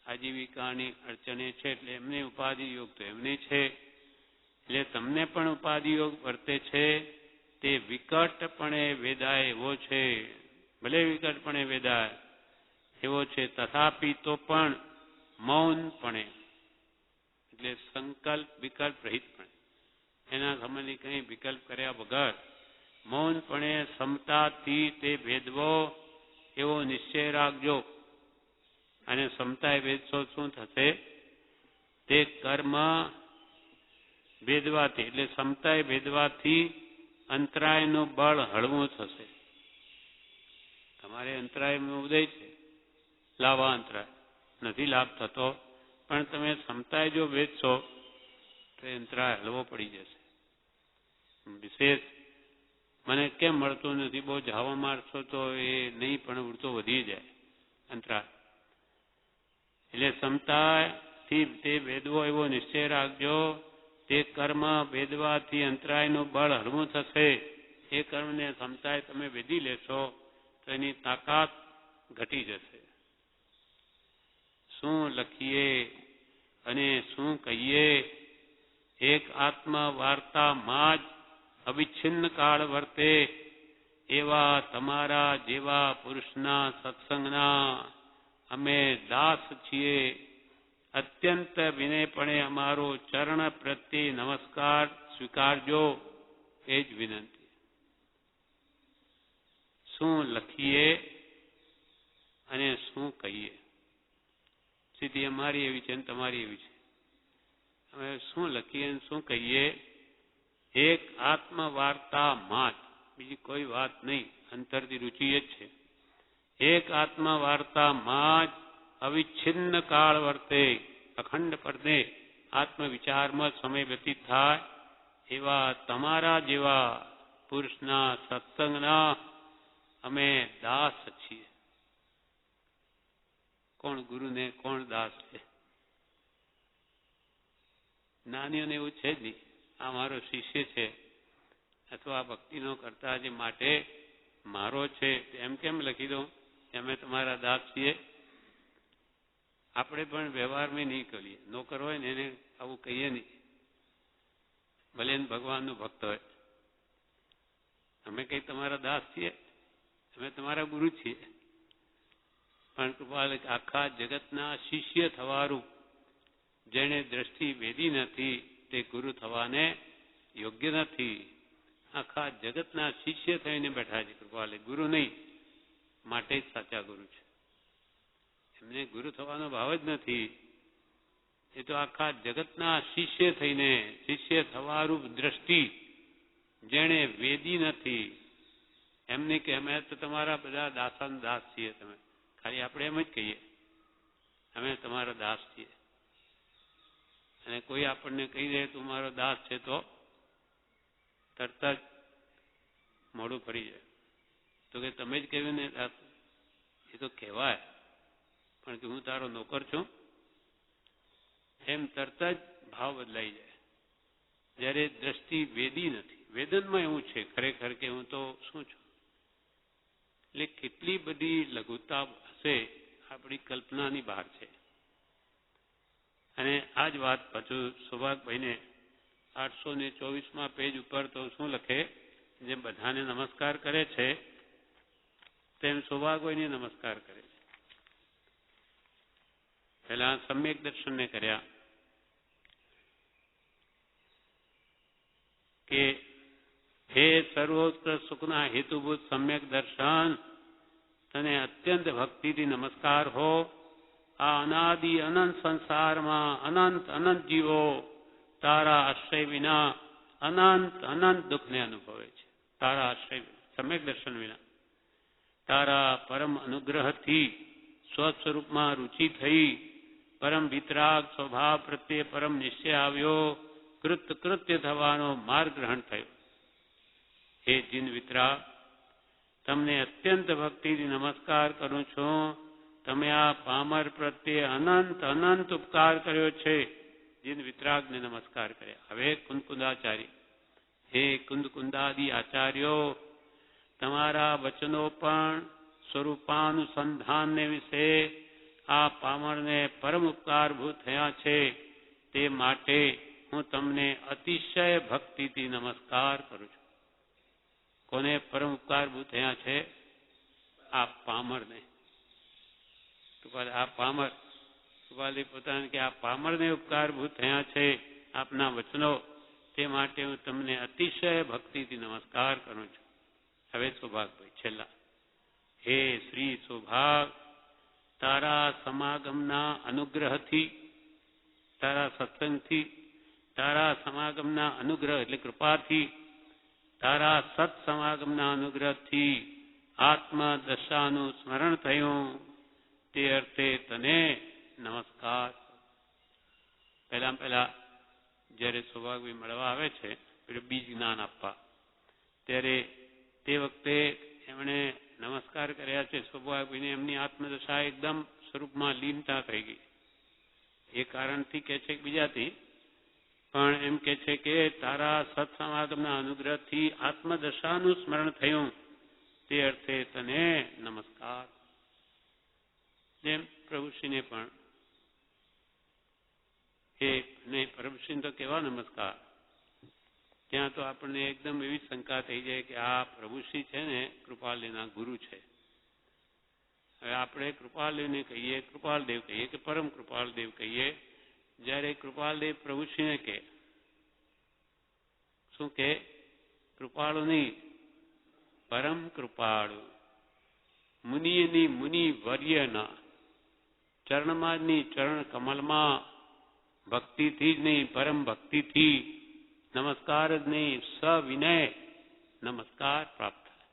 [SPEAKER 1] આજીવિકાની અડચણે છે, એટલે એમને ઉપાધિ યોગ તો એમને છે, એટલે તમને પણ ઉપાધિ યોગ વર્તે છે, તે વિકટપણે વેદાય એવો છે. ભલે વિકટપણે વેદાય એવો છે, તથાપિ તો પણ મૌનપણે, એટલે સંકલ્પ વિકલ્પ રહિતપણે, એના સંબંધી કંઈ વિકલ્પ કર્યા વગર મૌનપણે સમતાથી તે ભેદવો એવો નિશ્ચય રાખજો. અને સમતાએ ભેદશો શું થશે? તે કર્મ ભેદવાથી, એટલે સમતાએ ભેદવાથી અંતરાયનું બળ હળવું થશે. તમારે અંતરાયમાં ઉદય છે, લાભા અંતરાય નથી લાભ થતો, પણ તમે સમતાએ જો ભેદશો તો અંતરાય હળવો પડી જશે. વિશેષ મને કેમ મળતું નથી, બહુ જાવા મારશો તો એ નહીં, પણ ઉડતો વધી જાય અંતરાય. એટલે સમતાથી તે ભેદવો એવો નિશ્ચય રાખજો. તે કર્મ ભેદવાથી અંતરાયનું બળ હળવું થશે. એ કર્મને સમતાએ તમે ભેદી લેશો તો એની તાકાત ઘટી જશે. શું લખીએ અને શું કહીએ? એક આત્મા વાર્તામાં જ અવિચ્છિન્ન કાળ વર્તે એવા તમારા જેવા પુરુષના સત્સંગના અમે દાસ છીએ. અત્યંત વિનયપણે અમારો ચરણ પ્રત્યે નમસ્કાર સ્વીકારજો, એ જ વિનંતી. શું લખીએ અને શું કહીએ? સ્થિતિ અમારી એવી છે અને તમારી એવી છે. હવે શું લખીએ અને શું કહીએ? એક આત્મવાર્તામાં જ, બીજી કોઈ વાત નહીં, અંતરથી રુચિ જ છે. એક આત્મવાર્તામાં જ અવિચ્છિન્ન કાળ વર્તે, અખંડ પદે આત્મવિચારમાં સમય વ્યતીત થાય એવા તમારા જેવા પુરુષના સત્સંગના અમે દાસ છીએ. કોણ ગુરુને કોણ દાસ છે? જ્ઞાનીઓને એવું છે જ નહીં, આ મારો શિષ્ય છે અથવા ભક્તિનો કરતા જે માટે મારો છે એમ કેમ લખી દઉં અમે તમારા દાસ છીએ? આપણે પણ વ્યવહારમાં નહીં કરીએ. નોકર હોય ને એને આવું કહીએ નહીં, ભલે ભગવાનનું ભક્ત હોય. અમે કઈ તમારા દાસ છીએ? અમે તમારા ગુરુ છીએ. પણ કૃપાલ આખા જગતના શિષ્ય થવાનું જેને દ્રષ્ટિ વેદી નથી તે ગુરુ થવાને યોગ્ય નથી. આખા જગતના શિષ્ય થઈને બેઠા છે કૃપાલે, ગુરુ નહીં, માટે જ સાચા ગુરુ છે. એમને ગુરુ થવાનો ભાવ જ નથી. એ તો આખા જગતના શિષ્ય થઈને શિષ્ય થવારૂપ દ્રષ્ટિ જેણે વેદી નથી એમને કે અમે તો તમારા બધા દાસાન દાસ છીએ, તમે ખાલી આપણે એમ જ કહીએ અમે તમારા દાસ છીએ, અને કોઈ આપણને કહી દે તું મારો દાસ છે તો તરત જ મોડું ફરી જાય. તો કે તમે જ કહ્યું ને દાસ, એ તો કહેવાય પણ કે હું તારો નોકર છું એમ તરત જ ભાવ બદલાઈ જાય. જ્યારે દ્રષ્ટિ વેદી નથી, વેદનમાં એવું છે ખરેખર કે હું તો શું છું. એટલે કેટલી બધી લઘુતા હશે આપણી કલ્પનાની બહાર છે. અને આ જ વાત પાછું સૌભાગભાઈને 824 પેજ ઉપર તો શું લખે, જે બધાને નમસ્કાર કરે છે તેમ સૌભાગભાઈને નમસ્કાર કરે છે. પહેલા સમ્યક દર્શનને કર્યા કે હે સર્વોત્કૃષ્ટ સુખના હેતુભૂત સમ્યક દર્શન, તને અત્યંત ભક્તિથી નમસ્કાર હો. આ અનાદિ અનંત સંસારમાં અનંત અનંત જીવો તારા આશ્રય વિના અનંત અનંત દુઃખને અનુભવે છે. તારા આશ્રય સમ્યક દર્શન વિના તારા પરમ અનુગ્રહથી સ્વસ્વરૂપમાં રુચિ થઈ, પરમ વિતરાગ સ્વભાવ પ્રત્યે પરમ નિશ્ચય આવ્યો, કૃત્ય થવાનો માર્ગ ગ્રહણ થયો. હે જીન વિતરાગ, તમને અત્યંત ભક્તિથી નમસ્કાર કરું છું. તમે આ પામર પ્રત્યે અનંત અનંત ઉપકાર કર્યો છે. જીન વિતરાગને નમસ્કાર કર્યા. હવે કુંદકુંદાચાર્ય, હે કુંદકુંદાદિ આચાર્યો, તમારા વચનો પણ સ્વરૂપાનુસંધાનને વિશે આ પામરને પરમ ઉપકારભૂત થયા છે. તે માટે હું તમને અતિશય ભક્તિથી નમસ્કાર કરું છું. કોને પરમ ઉપકારભૂત થયા છે? આ પામરને. આ પામર સુપાલી પોતાને કે આ પામરને ઉપકારભૂત થયા છે આપના વચનો, તે માટે હું તમને અતિશય ભક્તિથી નમસ્કાર કરું છું. હવે સૌભાગભાઈ છેલ્લા, હે શ્રી સૌભાગ, તારા સમાગમના અનુગ્રહથી, તારા સત્સંગથી, તારા સમાગમના અનુગ્રહ એટલે કૃપાથી, તારા સત્સમાગમના અનુગ્રહથી આત્મદશાનું સ્મરણ થયું. તે અર્થે તને નમસ્કાર. પહેલા જ્યારે સૌભાગભાઈ મળવા આવે છે એટલે બીજ જ્ઞાન આપવા, ત્યારે તે વખતે એમણે નમસ્કાર કર્યા છે સૌભાગભાઈને. એમની આત્મદશા એકદમ સ્વરૂપમાં લીનતા થઈ ગઈ. એ કારણથી કે છે બીજાથી પણ એમ કે છે કે તારા સત્સમાગમના અનુગ્રહથી આત્મદશાનું સ્મરણ થયું. તે અર્થે તને નમસ્કાર. જેમ પ્રભુશ્રીને પણ નહીં, પ્રભુશ્રીને તો કેવા નમસ્કાર. ત્યાં તો આપણને એકદમ એવી શંકા થઈ જાય કે આ પ્રભુશ્રી છે ને કૃપાલદેવના ગુરુ છે. હવે આપણે કૃપાલદેવને કહીએ, કૃપાલદેવ કહીએ કે પરમ કૃપાલદેવ કહીએ. જ્યારે કૃપાલદેવ પ્રભુશ્રીને કહે શું કે કૃપાળુ નહીં, પરમ કૃપાળુ, મુનિની મુનિ વર્યના ચરણમાં ચરણ કમલમાં ભક્તિથી જ નહીં પરમ ભક્તિથી નમસ્કાર જ નહીં સવિનય નમસ્કાર પ્રાપ્ત થાય.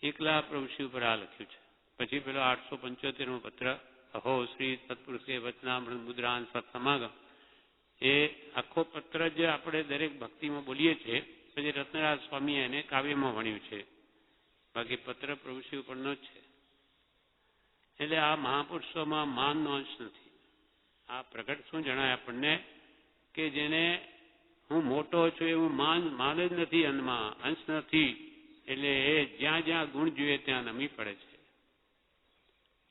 [SPEAKER 1] એકલા પ્રભુશ્રી ઉપર આ લખ્યું છે. પછી પેલો 875મો પત્ર, અહો શ્રી સત્પુરુષ કે વચનામૃત મુદ્રાન સત્સમાગમ, એ આખો પત્ર જે આપણે દરેક ભક્તિમાં બોલીએ છીએ. પછી રત્નરાજ સ્વામીએ એને કાવ્યમાં ભણ્યું છે, બાકી પત્ર પ્રભુશ્રી ઉપરનો જ છે. એટલે આ મહાપુરુષોમાં માનનો અંશ નથી. આ પ્રગટ શું જણાય આપણને કે જેને હું મોટો છું એવું માન જ નથી, અન્નમાં અંશ નથી. એટલે એ જ્યાં જ્યાં ગુણ જોઈએ ત્યાં નમી પડે છે.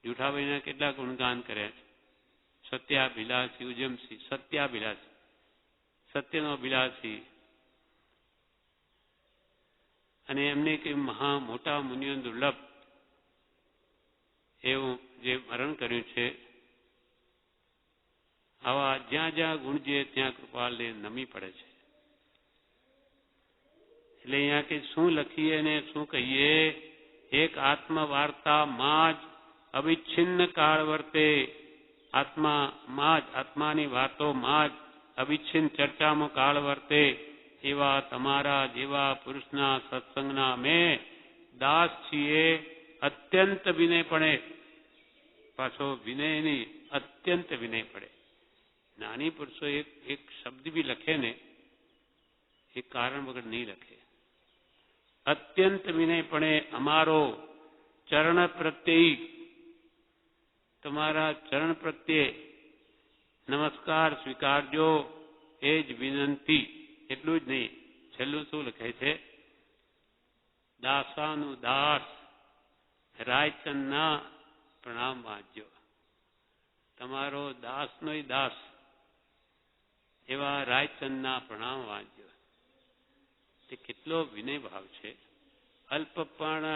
[SPEAKER 1] જુઠાભાઈના કેટલા ગુણગાન કર્યા છે. સત્યાભિલાષી ઉજમસી, સત્યાભિલાષી, સત્યનો અભિલાષી. અને એમને કે મહા મોટા મુનિઓ દુર્લભ એવું જે મરણ કર્યું છે. આવા જ્યાં જ્યાં ગુણ જોઈએ ત્યાં કૃપાલે નમી પડે છે. એટલે અહીંયા કે શું લખીએ ને શું કહીએ. એક આત્મવાર્તા માં જ અવિચ્છિન્ન કાળ વર્તે આત્મામાં જ આત્માની વાતોમાં જ અવિચ્છિન્ન ચર્ચામાં કાળ વર્તે એવા તમારા જેવા પુરુષના સત્સંગના અમે દાસ છીએ. અત્યંત વિનય પડે, પાછો વિનય નહીં, અત્યંત વિનય પડે. જ્ઞાની પુરુષો એક શબ્દ બી લખે ને એ કારણ વગર નહીં લખે. અત્યંત વિનયપણે અમારો ચરણ પ્રત્યે, તમારા ચરણ પ્રત્યે નમસ્કાર સ્વીકારજો, એ જ વિનંતી. એટલું જ નહીં, છેલ્લું શું લખે છે? દાસાનું દાસ રાયચંદના પ્રણામ વાંચજો. તમારો દાસનોય દાસ એવા રાયચંદના પ્રણામ વાંચજો. તે કેટલો વિનય ભાવ છે. અલ્પ પણ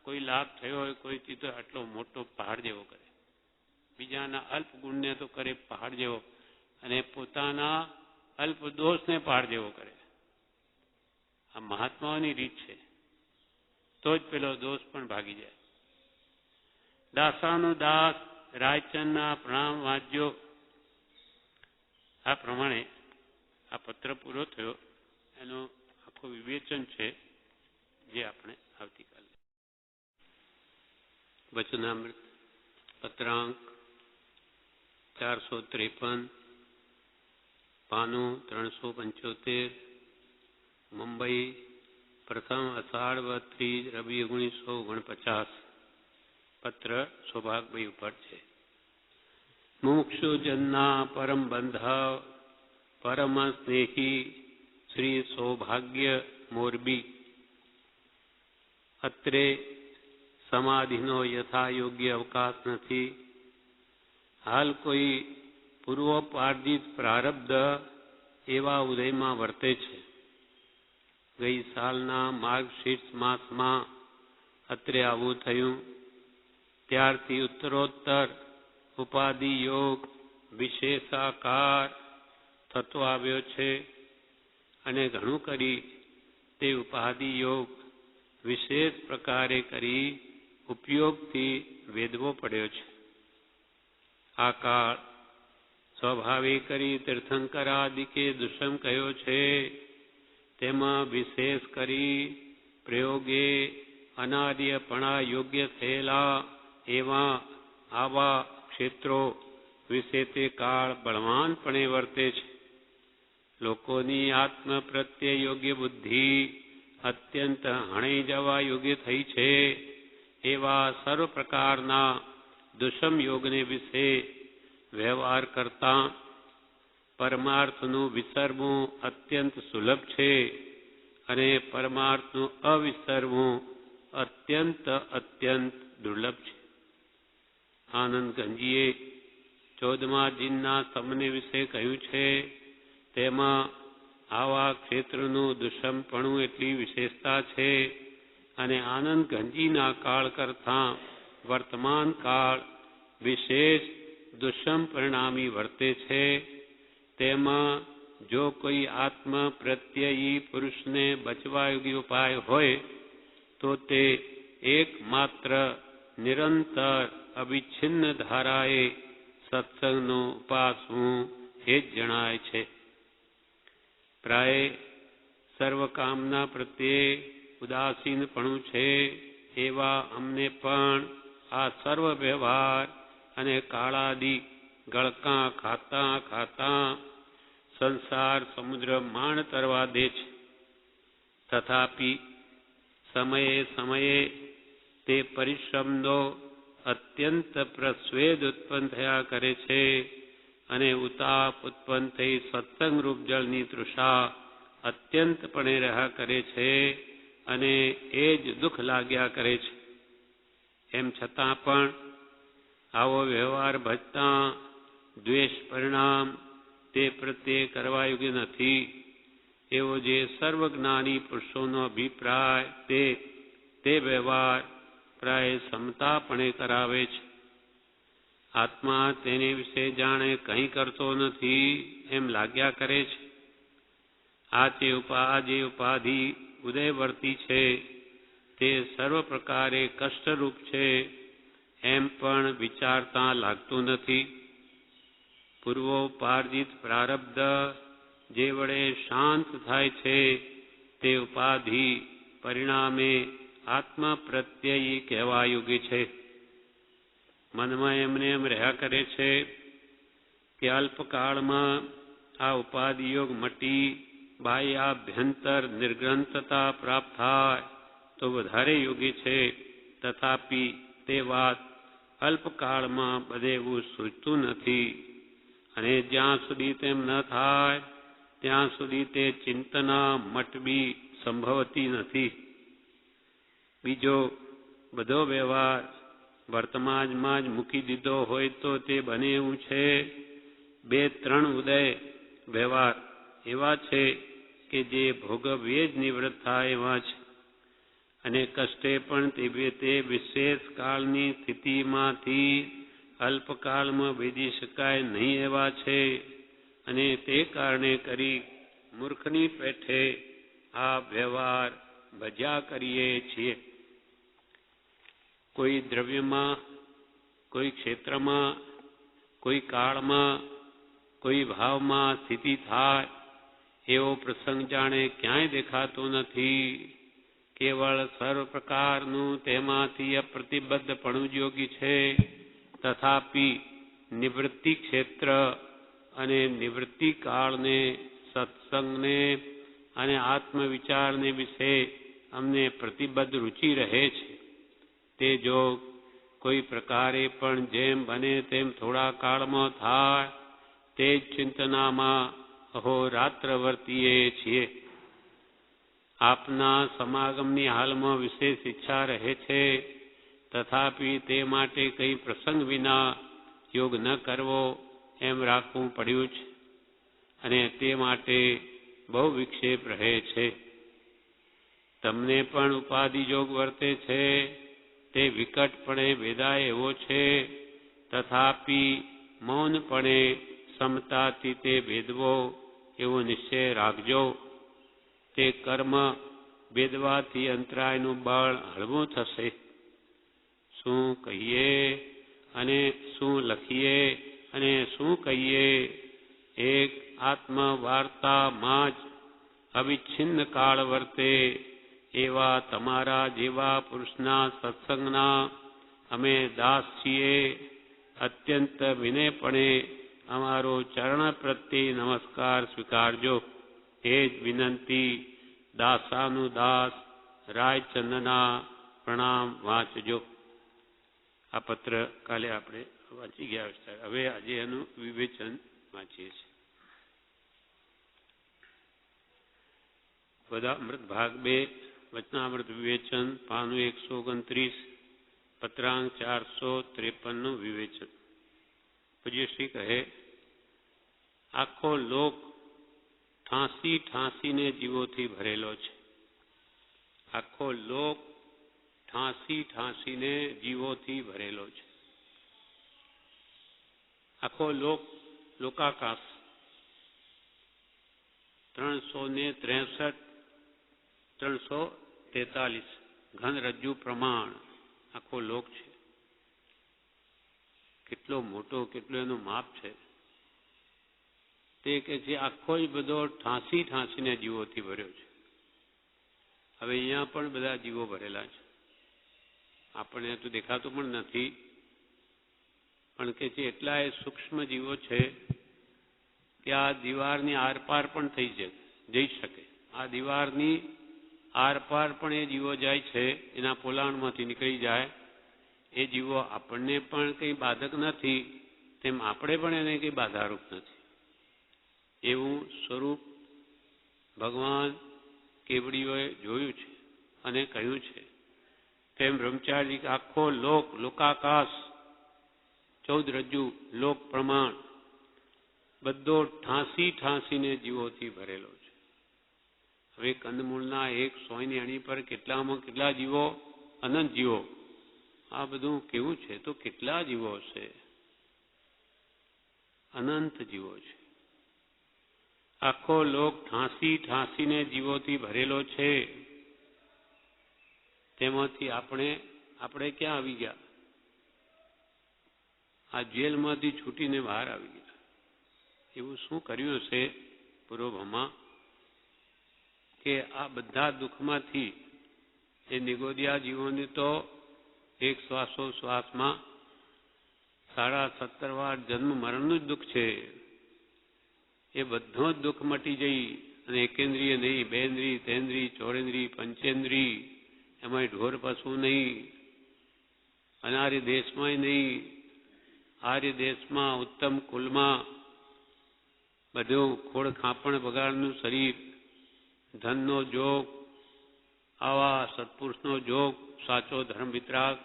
[SPEAKER 1] કોઈ લાભ થયો હોય કોઈથી તો આટલો મોટો પહાડ જેવો કરે, બીજાના અલ્પ ગુણને તો કરે પહાડ જેવો, અને પોતાના અલ્પ દોષને પહાડ જેવો કરે. આ મહાત્માઓની રીત છે, તો જ પેલો દોષ પણ ભાગી જાય. દાસાનું દાસ રાયચંદના પ્રણામ વાંચજો. આ પ્રમાણે આ પત્ર પૂરો થયો. એનું આખું વિવેચન છે જે આપણે આવતીકાલે. વચનામૃત પત્રાંક 453, પાનું 375, મુંબઈ, પ્રથમ અષાઢ ત્રીજ રવિ 1949. પત્ર સૌભાગભાઈ ઉપર છે. મુમુક્ષુજનના પરમ બંધવ પરમ સ્નેહી શ્રી સૌભાગ્ય મોરબી. અત્રે સમાધિનો યથા યોગ્ય અવકાશ નથી. હાલ કોઈ પૂર્વોપાર્જિત પ્રારબ્ધ એવા ઉદયમાં વર્તે છે. ગઈ સાલના માર્ગશીર્ષ માસમાં અત્રે આવું થયું. ત્યારથી ઉત્તરોત્તર ઉપાધિ યોગ વિશેષાકાર થતો આવ્યો છે, અને ઘણું કરી તે ઉપાધિ યોગ વિશેષ પ્રકારે કરી ઉપયોગથી વેધવો પડ્યો છે. આ કાળ સ્વભાવે કરી તીર્થંકરાદિકે દુષ્મ કહ્યો છે, તેમાં વિશેષ કરી પ્રયોગે અનાર્યપણા યોગ્ય થયેલા એવા આવા ક્ષેત્રો વિશે તે કાળ બળવાનપણે વર્તે છે. લોકોની આત્મ પ્રત્યે યોગ્ય બુદ્ધિ અત્યંત હણી જવા યોગ્ય થઈ છે. એવા સર્વ પ્રકારના દુષ્મ યોગને વિશે વ્યવહાર કરતા પરમાર્થનું વિસરવું અત્યંત સુલભ છે, અને પરમાર્થનું અવિસરવું અત્યંત દુર્લભ છે. આનંદ ગંજીએ 14મા જીનના તમને વિશે કહ્યું છે, તેમાં આવા ક્ષેત્રનું દુષ્મપણું એટલી વિશેષતા છે, અને આનંદ ગંજીના કાળ કરતાં વર્તમાન કાળ વિશેષ દુષ્મ પરિણામી વર્તે છે. તેમાં જો કોઈ આત્મ પ્રત્યયી પુરુષને બચવા યોગ્ય ઉપાય હોય તો તે એકમાત્ર નિરંતર અવિચ્છિન્ન ધારાએ સત્સંગનું ઉપાસવું એ જ જણાય છે. પ્રાય સર્વકામના પ્રત્યે ઉદાસીનપણું છે એવા અમને પણ આ સર્વ વ્યવહાર અને કાળાદિ ગળકાં ખાતા સંસાર સમુદ્ર માણ તરવા દે છે. તથાપિ સમયે તે પરિશ્રમનો અત્યંત પ્રસ્વેદ ઉત્પન્ન થયા કરે છે, અને ઉતાપ ઉત્પન્ન થઈ સત્સંગરૂપ જળની તૃષા અત્યંતપણે રહ્યા કરે છે, અને એ જ દુઃખ લાગ્યા કરે છે. એમ છતાં પણ આવો વ્યવહાર ભજતા દ્વેષ પરિણામ તે પ્રત્યે કરવા યોગ્ય નથી, એવો જે સર્વજ્ઞાની પુરુષોનો અભિપ્રાય તે વ્યવહાર પ્રાય સમતાપણે કરાવે છે. આત્મા તેને વિશે જાણે કંઈ કરતો નથી એમ લાગ્યા કરે છે. આ જે ઉપાધિ ઉદયવર્તી છે તે સર્વ પ્રકારે કષ્ટરૂપ છે એમ પણ વિચારતા લાગતું નથી. પૂર્વોપાર્જિત પ્રારબ્ધ જે વડે શાંત થાય છે તે ઉપાધિ પરિણામે આત્મા પ્રત્યયી કહેવા યોગ્ય છે. મનમાં એમને એમ રહ્યા કરે છે કે અલ્પકાળમાં આ ઉપાધિયોગ મટી બાહ્યાભ્યંતર નિર્ગ્રંથતા પ્રાપ્ત થાય તો વધારે યોગ્ય છે. તથાપિ તે વાત અલ્પકાળમાં બધે એવું સૂચતું નથી અને જ્યાં સુધી તેમ ન થાય ત્યાં સુધી તે ચિંતના મટવી સંભવતી નથી. બીજો બધો વ્યવહાર વર્તમાનમાં જ મૂકી દીધો હોય તો તે બને એવું છે. 2-3 ઉદય વ્યવહાર એવા છે કે જે ભોગવ્યે જ નિવૃત્ત થાય એવા છે અને કષ્ટે પણ તે વિશેષ કાળની સ્થિતિમાંથી અલ્પકાળમાં ભેદી શકાય નહીં એવા છે અને તે કારણે કરી મૂર્ખની પેઠે આ વ્યવહાર ભજ્યા કરીએ છીએ. કોઈ દ્રવ્યમાં, કોઈ ક્ષેત્રમાં, કોઈ કાળમાં, કોઈ ભાવમાં સ્થિતિ થાય એવો પ્રસંગ જાણે ક્યાંય દેખાતો નથી. કેવળ સર્વ પ્રકારનું તેમાંથી અપ્રતિબદ્ધપણું જ યોગી છે. તથાપિ નિવૃત્તિ ક્ષેત્ર અને નિવૃત્તિ કાળને, સત્સંગને અને આત્મવિચારને વિશે અમને પ્રતિબદ્ધ રુચિ રહે છે. તે જો કોઈ પ્રકારે પણ જેમ બને તેમ થોડા કાળમાં થાય તે જ ચિંતનામાં અહોરાત્ર વર્તીએ છીએ. આપના સમાગમની હાલમાં વિશેષ ઈચ્છા રહે છે. તથાપિ તે માટે કંઈ પ્રસંગ વિના યોગ ન કરવો એમ રાખવું પડ્યું છે અને તે માટે બહુ વિક્ષેપ રહે છે. તમને પણ ઉપાધિ યોગ વર્તે છે તે વિકટપણે વેદાય એવો છે. તથાપિ મૌનપણે સમતાથી તે ભેદવો એવો નિશ્ચય રાખજો. તે કર્મ ભેદવાથી અંતરાયનું બળ હળવું થશે. શું કહીએ અને શું લખીએ અને શું કહીએ એક આત્મવાર્તામાં જ અવિચ્છિન્ન કાળ વર્તે એવા તમારા જેવા પુરુષના સત્સંગના અમે દાસ છીએ. અત્યંત વિનયપણે અમારો ચરણ પ્રત્યે નમસ્કાર સ્વીકારજો. એ જ વિનંતી દાસાનુદાસ રાયચંદના પ્રણામ વાંચજો. આ પત્ર કાલે આપણે વાંચી ગયા છે. હવે આજે એનું વિવેચન વાંચીએ છીએ. બધા અમૃત ભાગ 2 વચનામૃત વિવેચન પાનું 129 પત્રાંક 453 નું વિવેચન. પૂજ્યશ્રી કહે આખો લોક ઠાંસી ઠાંસીને જીવોથી ભરેલો છે. આખો લોક ઠાંસી ઠાંસીને જીવોથી ભરેલો છે. આખો લોક લોકાકાશ 343 ઘન રજ્જુ પ્રમાણ આખો લોક છે. કેટલો મોટો, કેટલો એનું માપ છે. તે કે છે આખો જ બધો ઠાંસી ઠાંસીને જીવોથી ભર્યો છે. હવે અહીંયા પણ બધા જીવો ભરેલા છે. આપણને તો દેખાતું પણ નથી, પણ કે છે એટલા એ સૂક્ષ્મ જીવો છે કે આ દીવારની આરપાર પણ જઈ શકે. આ દીવારની આરપાર પણ એ જીવો જાય છે, એના પોલાણમાંથી નીકળી જાય. એ જીવો આપણને પણ કંઈ બાધક નથી, તેમ આપણે પણ એને કંઈ બાધારૂપ નથી. એવું સ્વરૂપ ભગવાન કેવડીઓએ જોયું છે અને કહ્યું છે. તેમ બ્રહ્મચારી આખો લોકાકાશ 14 રજ્જુ લોક પ્રમાણ બધો ઠાંસી ઠાંસીને જીવોથી ભરેલો છે. હવે કંદમૂળના એક સોયની અણી પર કેટલામાં કેટલા જીવો, અનંત જીવો. આ બધું કેવું છે તો કેટલા જીવો છે? અનંત જીવો છે. આખો લોક ઠાંસી ઠાંસીને જીવોથી ભરેલો છે. તેમાંથી આપણે ક્યાં આવી ગયા? આ જેલમાંથી છૂટીને બહાર આવી ગયા. એવું શું કર્યું હશે પૂર્વભમાં કે આ બધા દુઃખમાંથી એ નિગોદિયા જીવોને તો એક શ્વાસોશ્વાસમાં 17.5 વાર જન્મ મરણનું જ દુઃખ છે. એ બધો જ દુઃખ મટી જઈ અને એકેન્દ્રિય નહીં, બેન્દ્રિય, તેન્દ્રિય, ચોરેન્દ્રિય, પંચેન્દ્રિય, એમાંય ઢોર પશુ નહીં, અનાર્ય દેશમાંય નહીં, આર્ય દેશમાં ઉત્તમ કુલમાં બધું ખોળ ખાપણ બગાડનું શરીર, ધનનો જોગ, આવા સત્પુરુષનો જોગ, સાચો ધર્મ વિતરાગ,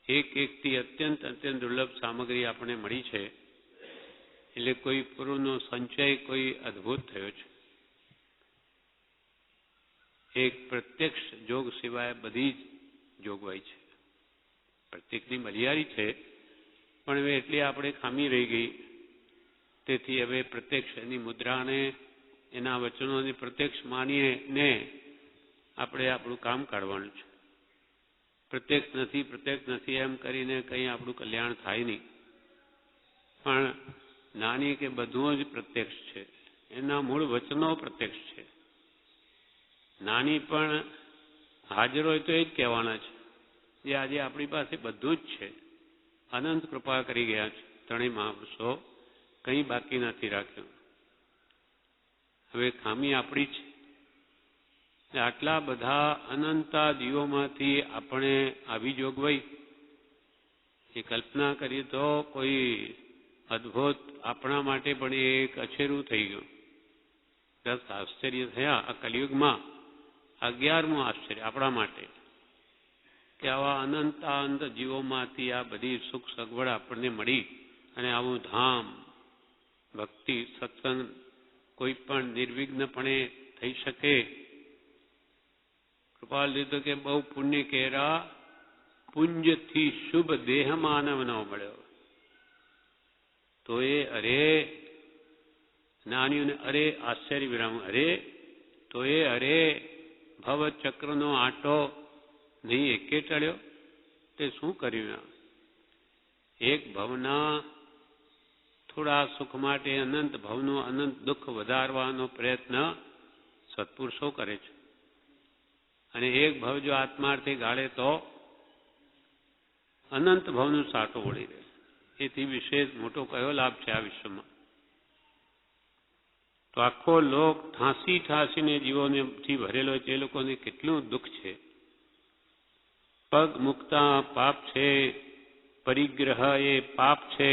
[SPEAKER 1] એકથી અત્યંત અત્યંત દુર્લભ સામગ્રી આપણને મળી છે. એટલે કોઈ પૂર્વનો સંચય કોઈ અદ્ભુત થયો છે. એક પ્રત્યક્ષ જોગ સિવાય બધી જ જોગવાઈ છે. પ્રત્યેકની બલિયારી છે, પણ હવે એટલી આપણે ખામી રહી ગઈ. તેથી હવે પ્રત્યક્ષ એની મુદ્રાને, એના વચનોને પ્રત્યક્ષ માનીએ ને આપણે આપણું કામ કાઢવાનું છે. પ્રત્યક્ષ નથી એમ કરીને કંઈ આપણું કલ્યાણ થાય નહીં. પણ નાની કે બધું જ પ્રત્યક્ષ છે. એના મૂળ વચનો પ્રત્યક્ષ છે. નાની પણ હાજર હોય તો એ જ કહેવાના છે જે આજે આપણી પાસે બધું જ છે. અનંત કૃપા કરી ગયા છે ત્રણેય મહાપુરુષો, કંઈ બાકી નથી રાખ્યું. હવે ખામી આપણી છે. આટલા બધા અનંતા જીવોમાંથી આપણે આવી જોગવાઈ એ કલ્પના કરીએ તો કોઈ અદ્ભુત આપણા માટે પણ એક અછેરું થઈ ગયું. 10 આશ્ચર્ય થયા આ કલિયુગમાં. 11મું આશ્ચર્ય આપણા માટે કે આવા અનંત જીવોમાંથી આ બધી સુખ સગવડ આપણને મળી અને આવું ધામ, ભક્તિ, સત્સંગ કોઈ પણ નિર્વિઘ્નપણે થઈ શકે. કૃપાલ દીધો કે બહુ પુણ્ય કેરા પુંજથી શુભ દેહ માનવ ન મળ્યો. તો એ અરે નાનીઓને અરે આશ્ચર્ય વિરામ, અરે તો એ અરે ભવ ચક્રનો આંટો નહીં એકે ટળ્યો. તે શું કર્યું? એક ભવના થોડા સુખ માટે અનંત ભવનું અનંત દુઃખ વધારવાનો પ્રયત્ન સત્પુરુષો કરે છે. અને એક ભવ જો આત્માર્થે ગાળે તો અનંત ભવનું સાટો વળી રહે. એથી વિશેષ મોટો કયો લાભ છે આ વિશ્વમાં? તો આખો લોક ઠાંસીને જીવોથી ભરેલો છે. એ લોકોને કેટલું દુઃખ છે. પગ મૂકતા પાપ છે, પરિગ્રહ એ પાપ છે.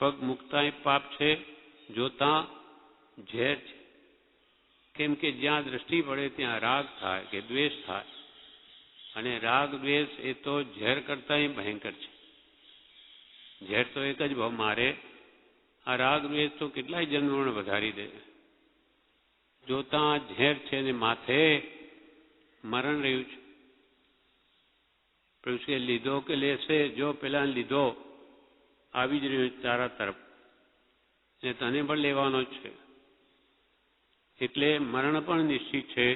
[SPEAKER 1] પગ મૂકતા એ પાપ છે, જોતા ઝેર છે. કેમ કે જ્યાં દ્રષ્ટિ પડે ત્યાં રાગ થાય કે દ્વેષ થાય. અને રાગ દ્વેષ એ તો ઝેર કરતાં ભયંકર છે. ઝેર તો એક જ ભાવ મારે, આ રાગ દ્વેષ તો કેટલાય જન્મોને વધારી દે. જોતા ઝેર છે ને માથે મરણ રહ્યું છે. કે લીધો કે લેશે, જો પેલા લીધો આવી જ રહ્યો તારા તરફ ને તને પણ લેવાનો જ છે. એટલે મરણ પણ નિશ્ચિત છે,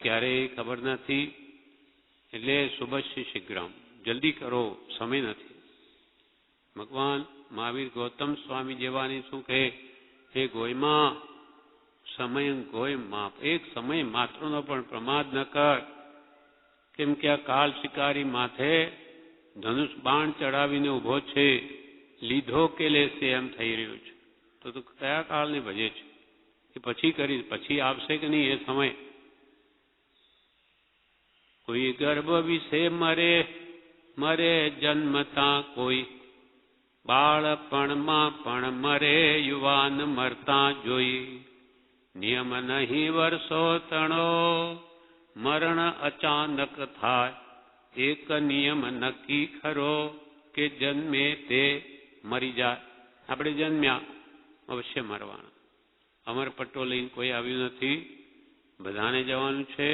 [SPEAKER 1] ક્યારેય ખબર નથી. એટલે શુભસ્ય શીઘ્રમ, જલ્દી કરો, સમય નથી. ભગવાન મહાવીર ગૌતમ સ્વામી જેવાની શું કહે, હે ગોયમાં સમય ગોય માપ, એક સમય માત્રનો પણ પ્રમાદ ન કર. કેમ કે આ કાળ શિકારી માથે ધનુષ બાણ ચડાવીને ઊભો છે. લીધો કે લેશે એમ થઈ રહ્યું છે. તો તું કયા કાળને ભજે છે? એ પછી કરીશ, પછી આવશે કે નહીં એ સમય. કોઈ ગર્ભ વિશે મરે જન્મતા, કોઈ બાળપણમાં પણ મરે યુવાન મરતા જોઈ. નિયમ નહીં વર્ષો તણો, મરણ અચાનક થાય. એક નિયમ નક્કી ખરો કે જન્મે તે મરી જાય. આપણે જન્મ્યા અવશ્ય મરવાના. અમરપટ્ટો લઈને કોઈ આવ્યું નથી. બધાને જવાનું છે.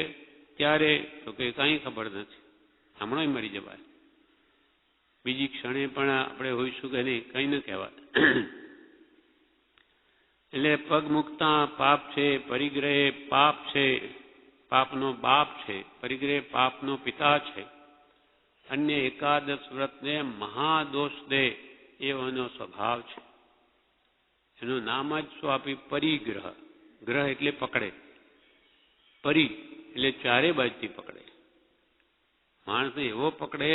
[SPEAKER 1] ક્યારે? તો કે કાંઈ ખબર નથી. હમણાં મરી જવાય. બીજી ક્ષણે પણ આપણે હોઈશું કે નહીં કંઈ ન કહેવાય. એટલે પગ મૂકતા પાપ છે, પરિગ્રહ પાપ છે, પાપનો બાપ છે, પરિગ્રહ પાપનો પિતા છે. અન્ય એકાદશ વ્રતને મહાદોષ દે એવો એનો સ્વભાવ છે. એનું નામ જ શું આપ્યું? પરિગ્રહ. ગ્રહ એટલે પકડે, પરી એટલે ચારે બાજુથી પકડે. માણસને એવો પકડે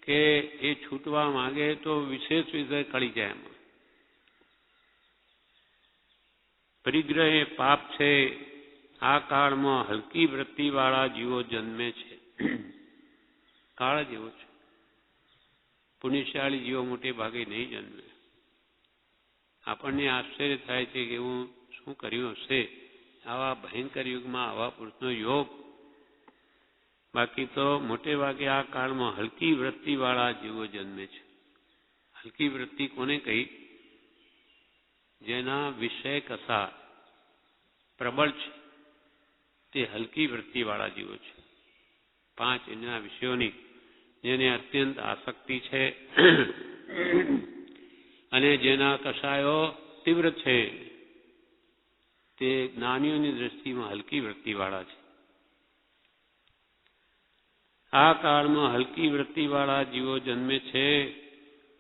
[SPEAKER 1] કે એ છૂટવા માંગે તો વિશેષ કળી જાય એમાં. પરિગ્રહ એ પાપ છે. આ કાળમાં હલકી વૃત્તિવાળા જીવો જન્મે છે. કાળ જ એવો છે. પુણ્યશાળી જીવો મોટે ભાગે નહીં જન્મે. આપણને આશ્ચર્ય થાય છે કે હું શું કર્યું હશે આવા ભયંકર યુગમાં આવા પુરુષનો યોગ. બાકી તો મોટે ભાગે આ કાળમાં હલકી વૃત્તિવાળા જીવો જન્મે છે. હલકી વૃત્તિ કોને કહી? જેના વિષય કથા પ્રબળ છે તે હલકી વૃત્તિવાળા જીવો છે. 5 એના વિષયોની જેને અત્યંત આસક્તિ છે અને જેના કષાયો તીવ્ર છે તે જ્ઞાનીઓની દ્રષ્ટિમાં હલકી વૃત્તિવાળા છે. આ કાળમાં હલકી વૃત્તિવાળા જીવો જન્મે છે.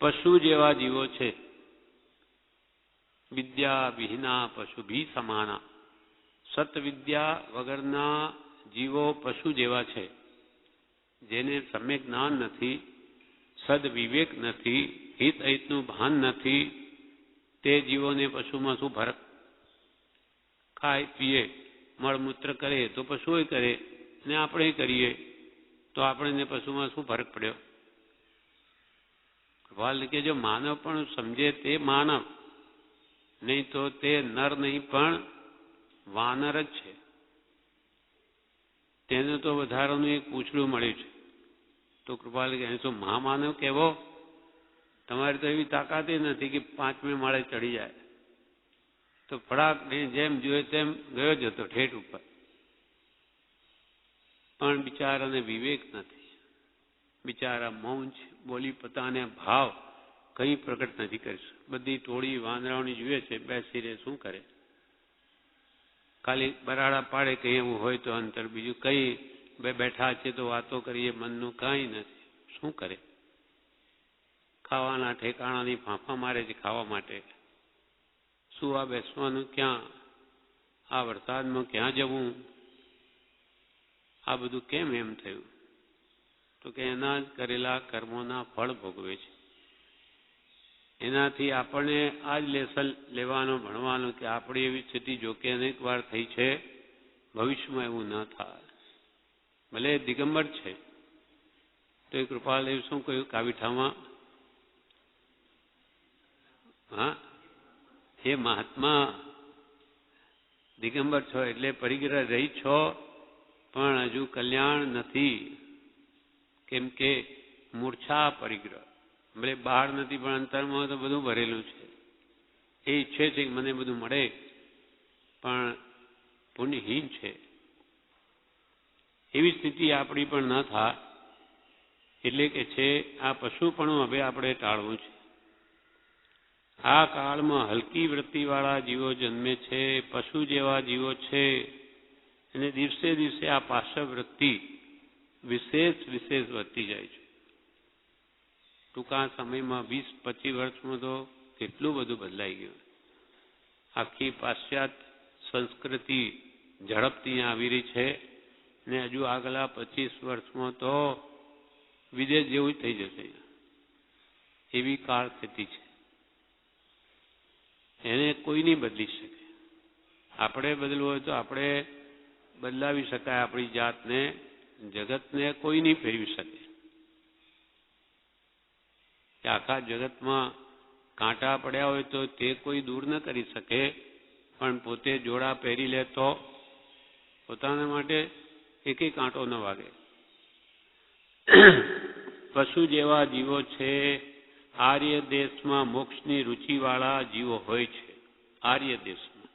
[SPEAKER 1] પશુ જેવા જીવો છે. વિદ્યા વિહીના પશુભી સમાના. સત્વિદ્યા વગરના જીવો પશુ જેવા છે. જેને સમ્યક જ્ઞાન નથી, સદવિવેક નથી, હિત અહિતનું ભાન નથી, તે જીવોને પશુમાં શું ફરક? ખાય પીએ મળમૂત્ર કરે તો પશુએ કરે ને આપણે કરીએ તો આપણને પશુમાં શું ફરક પડ્યો? કૃપાલ કે જો માનવ પણ સમજે તે માનવ, નહીં તો તે નર નહીં પણ વાનર જ છે. તેને તો વધારાનું એક પૂંછડું મળ્યું છે. તો કૃપાલ કે તો મહામાનવ કહેવો? તમારી તો એવી તાકાત નથી કે 5મે માળે ચડી જાય. તો ફડાક જેમ જોઈએ તેમ ગયો જ હતો ઠેઠ ઉપર. પણ બિચારાને વિવેક નથી. બિચારા મૌન છે. બોલી પોતાને ભાવ કંઈ પ્રગટ નથી કરી. બધી ટોળી વાંદરાઓની જુએ છે બેસી રહે શું કરે? ખાલી બરાડા પાડે કંઈ એવું હોય તો અંતર, બીજું કંઈ બેઠા છે તો વાતો કરીએ મનનું કાંઈ નથી. શું કરે? ખાવાના ઠેકાણાની ફાંફા મારે છે ખાવા માટે. સુવા બેસવાનું ક્યાં? આ વરસાદમાં ક્યાં જવું? આ બધું કેમ એમ થયું? તો કે એના જ કરેલા કર્મોના ફળ ભોગવે છે. એનાથી આપણને આ જ લેસન લેવાનું ભણવાનું કે આપણી એવી સ્થિતિ જોકે અનેક વાર થઈ છે, ભવિષ્યમાં એવું ન થાય. ભલે દિગંબર છે તો એ કૃપાલદેવ શું કહ્યું કાવીઠામાં? હા, હે મહાત્મા, દિગંબર છો એટલે પરિગ્રહ રહી છો પણ હજુ કલ્યાણ નથી. કેમ કે મૂર્છા પરિગ્રહ ભલે બહાર નથી પણ અંતરમાં તો બધું ભરેલું છે. એ ઈચ્છે છે કે મને બધું મળે પણ પુણ્યહીન છે. એવી સ્થિતિ આપણી પણ ન થાય. એટલે કે છે આ પશુપણું હવે આપણે ટાળવું છે. આ કાળમાં હલકી વૃત્તિવાળા જીવો જન્મે છે. પશુ જેવા જીવો છે અને દિવસે દિવસે આ પાશવ વૃત્તિ વિશેષ વધતી જાય છે. ટૂંકા સમયમાં 20-25 વર્ષમાં તો કેટલું બધું બદલાઈ ગયું. આખી પાશ્ચાત્ય સંસ્કૃતિ ઝડપથી આવી રહી છે ને હજુ આગલા 25 વર્ષમાં તો વિદેશ જેવું જ થઈ જશે. એવી કાળ સ્થિતિ છે. એને કોઈ નહીં બદલી શકે. આપણે બદલવું હોય તો આપણે બદલાવી શકાય આપણી જાતને. જગતને કોઈ નહીં ફેરવી શકે. આખા જગતમાં કાંટા પડ્યા હોય તો તે કોઈ દૂર ન કરી શકે, પણ પોતે જોડા પહેરી લે તો પોતાના માટે એકેય કાંટો ન વાગે. પશુ જેવા જીવો છે. આર્ય દેશમાં મોક્ષની રુચિવાળા જીવો હોય છે. આર્ય દેશમાં.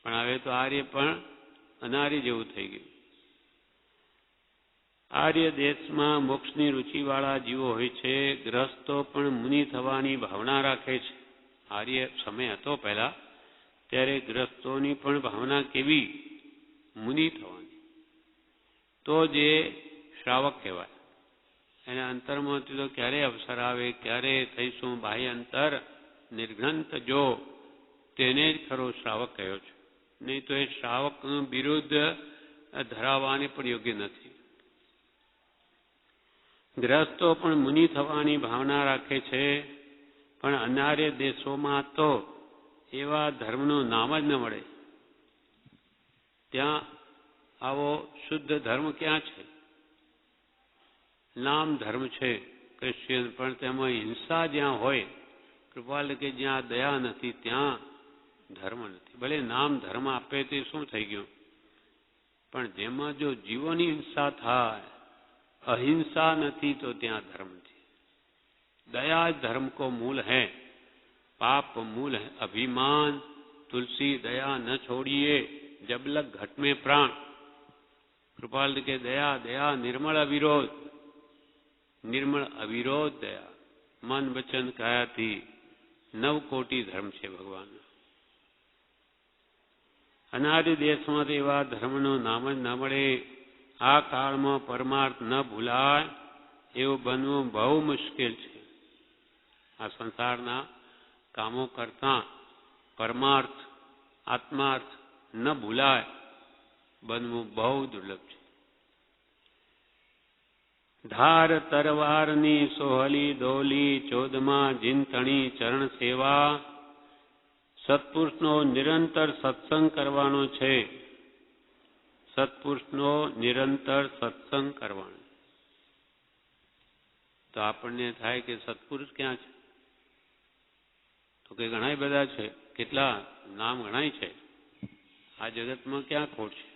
[SPEAKER 1] પણ હવે તો આર્ય પણ અનાર્ય જેવું થઈ ગયું. આર્ય દેશમાં મોક્ષની રુચિવાળા જીવો હોય છે. ગ્રસ્તો પણ મુનિ થવાની ભાવના રાખે છે. આર્ય સમય હતો પહેલા, ત્યારે ગ્રસ્તોની પણ ભાવના કેવી? મુનિ થવાની. તો જે શ્રાવક કહેવાય. એના અંતરમાંથી તો ક્યારે અવસર આવે, ક્યારે થઈશું બાહ્ય અંતર નિર્ઘ્રંથ જો તેને જ ખરો શ્રાવક કહ્યો છે. નહીં તો એ શ્રાવક વિરુદ્ધ ધરાવવાને પણ યોગ્ય નથી. ગ્રહસ્થો પણ મુનિ થવાની ભાવના રાખે છે, પણ અનાર્ય દેશોમાં તો એવા ધર્મનું નામ જ ન મળે. ત્યાં આવો શુદ્ધ ધર્મ ક્યાં છે? નામ ધર્મ છે ક્રિશ્ચિયન, પણ તેમાં હિંસા જ્યાં હોય, કૃપાલ કે જ્યાં દયા નથી ત્યાં ધર્મ નથી. ભલે નામ ધર્મ આપે તે શું થઈ ગયું, પણ જેમાં જો જીવોની હિંસા થાય, અહિંસા નથી, તો ત્યાં ધર્મ છે. दया धर्म को मूल है, पाप मूल है अभिमान. तुलसी दया न छोड़िए जब लग घट में प्राण. कृपाल के दया दया निर्मल अविरोध, निर्मल अविरोध दया मन वचन कायाથી 9 કોટી ધર્મ છે ભગવાન. અનાદિ દેશમાં એવા ધર્મનું નામ જ ન મળે. આ કાળમાં પરમાર્થ ન ભૂલાય એવું બનવું બહુ મુશ્કેલ છે. આ સંસારના કામો કરતા પરમાર્થ આત્માર્થ ન ભૂલાય બનવું બહુ દુર્લભ છે. ધાર તરવારની સોહલી દોલી ચોદમાં જીનતણી ચરણ સેવા. સત્પુરુષનો નિરંતર સત્સંગ કરવાનો છે. સત્પુરુષનો નિરંતર સત્સંગ કરવાનો. તો આપણને થાય કે સત્પુરુષ ક્યાં છે? તો કે ઘણા બધા છે. કેટલા નામ ઘણાય છે. આ જગતમાં ક્યાં ખોટ છે?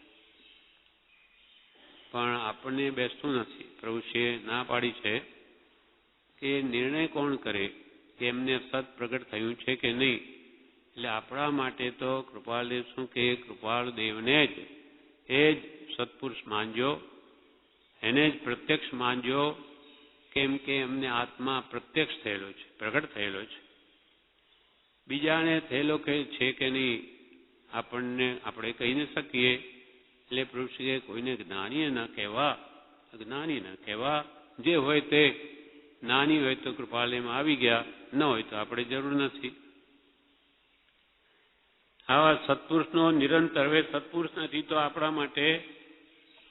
[SPEAKER 1] પણ આપણને બેસતું નથી. પ્રભુશ્રીએ ના પાડી છે કે નિર્ણય કોણ કરે કે એમને સત પ્રગટ થયું છે કે નહીં. એટલે આપણા માટે તો કૃપાલદેવ શું કે કૃપાલદેવને જ એ જ સત્પુરુષ માનજો, એને જ પ્રત્યક્ષ માનજો. કેમ કે એમને આત્મા પ્રત્યક્ષ થયેલો છે, પ્રગટ થયેલો છે. બીજાને થયેલો છે કે નહીં આપણે કહી ન શકીએ. એટલે પ્રભુશ્રીએ કોઈને જ્ઞાની ન કહેવા, અજ્ઞાની ન કહેવા. જે હોય તે જ્ઞાની હોય તો કૃપાલયમાં આવી ગયા, ન હોય તો આપણે જરૂર નથી. આવા સત્પુરુષનો નિરંતર. હવે સત્પુરુષ નથી તો આપણા માટે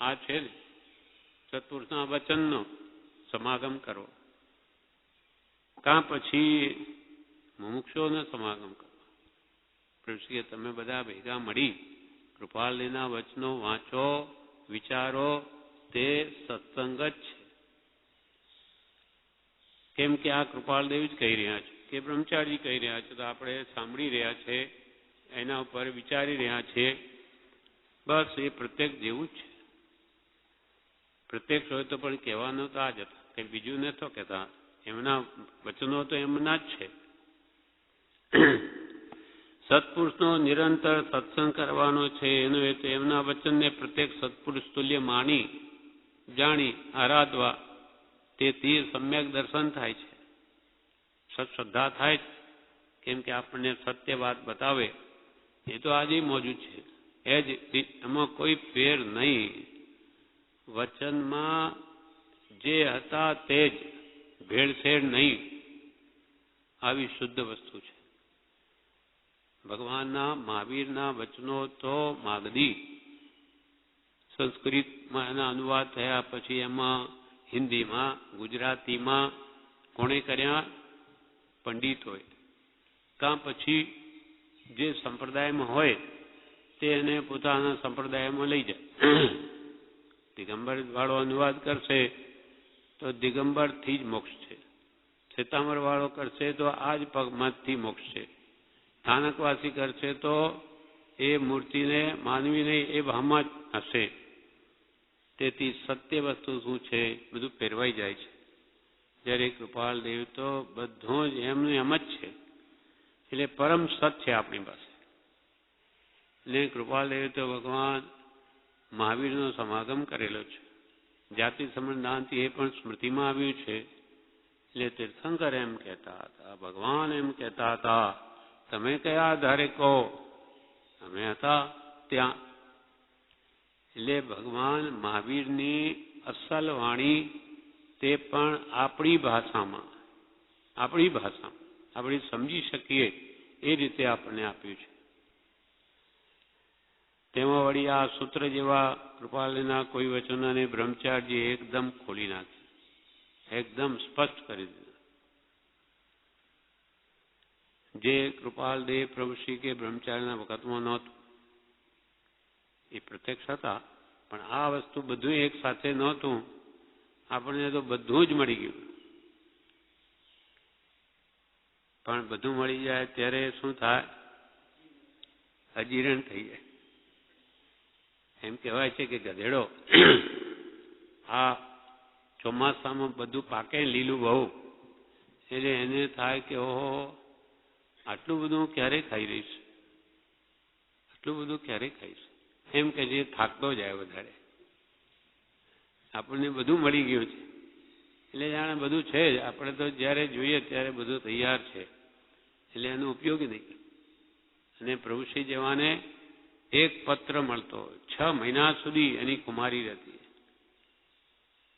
[SPEAKER 1] આ છે ને સત્પુરુષના વચનનો સમાગમ કરો, કાં પછી મુમુક્ષોનો સમાગમ કરો. પ્રભુશ્રીએ તમે બધા ભેગા મળી કૃપાલયના વચનો વાંચો, વિચારો. તે સત્સંગ જ છે. કેમ કે આ કૃપાલદેવ જ કહી રહ્યા છે કે બ્રહ્મચારી કહી રહ્યા છે, તો આપણે સાંભળી રહ્યા છે, એના ઉપર વિચારી રહ્યા છે. બસ એ પ્રત્યક્ષ જેવું જ છે. પ્રત્યક્ષ હોય તો પણ કહેવાનો તો આ જ હતા, કંઈ બીજું નતો કહેતા. એમના વચનો તો એમના જ છે. સત્પુરુષનો નિરંતર સત્સંગ કરવાનો છે. એનું એ તો એમના વચનને પ્રત્યેક સત્પુરુષ તુલ્ય માની જાણી આરાધવા. તેથી સમ્યક દર્શન થાય છે, સત્શ્રદ્ધા થાય છે. કેમ કે આપણને સત્ય વાત બતાવે એ તો આજે મોજૂદ છે. એ જ એમાં કોઈ ફેર નહીં. વચનમાં જે હતા તે જ, ભેળસેળ નહીં. આવી શુદ્ધ વસ્તુ છે. ભગવાનના મહાવીરના વચનો તો માગદી. સંસ્કૃતમાં એના અનુવાદ થયા, પછી એમાં હિન્દીમાં, ગુજરાતીમાં કોણે કર્યા? પંડિતોએ. કાં પછી જે સંપ્રદાયમાં હોય તે એને પોતાના સંપ્રદાયમાં લઈ જાય. દિગંબર વાળો અનુવાદ કરશે તો દિગંબરથી જ મોક્ષ છે. શ્વેતાંબર વાળો કરશે તો આ જ પગમતથી મોક્ષ છે. સ્થાનકવાસી કરશે તો એ મૂર્તિને માનવીને એ ભાવમાં જ હશે. તેથી સત્ય વસ્તુ શું છે બધું ફેરવાઈ જાય છે. જ્યારે કૃપાલ દેવ તો બધું જ એમનું એમ જ છે. એટલે પરમ સત છે આપણી પાસે. એટલે કૃપાલ દેવ તો ભગવાન મહાવીરનો સમાગમ કરેલો છે. જાતિ સમજદાનથી એ પણ સ્મૃતિમાં આવ્યું છે. એટલે તીર્થંકર એમ કહેતા હતા, ભગવાન એમ કહેતા હતા, તમે કયા આધારે કહો? અમે હતા ત્યાં. એટલે ભગવાન મહાવીરની અસલ વાણી તે પણ આપણી ભાષામાં આપણે સમજી શકીએ એ રીતે આપણને આપ્યું છે. તેમાં વળી આ સૂત્ર જેવા કૃપાલના કોઈ વચનોને બ્રહ્મચારીએ એકદમ ખોલી નાખી, એકદમ સ્પષ્ટ કરી દીધું. જે કૃપાલદેવ પ્રભુશ્રી કે બ્રહ્મચારીના વખતમાં નહોતું, એ પ્રત્યક્ષ હતા, પણ આ વસ્તુ બધું એક સાથે નહોતું. આપણને તો બધું જ મળી ગયું, પણ બધું મળી જાય ત્યારે શું થાય? અજીરણ થઈ જાય. એમ કહેવાય છે કે ગધેડો આ ચોમાસામાં બધું પાકે લીલું બહુ, એટલે એને થાય કે ઓહો, આટલું બધું ક્યારે ખાઈ રહીશ, આટલું બધું ક્યારે ખાઈશ, એમ કે જે થાકતો જાય વધારે. આપણને બધું મળી ગયું છે એટલે જાણે બધું છે જ, આપણે તો જ્યારે જોઈએ ત્યારે બધું તૈયાર છે, એટલે એનો ઉપયોગ નહીં. અને પ્રભુશ્રી જેવાને એક પત્ર મળતો, 6 મહિના સુધી એની કુમારી હતી,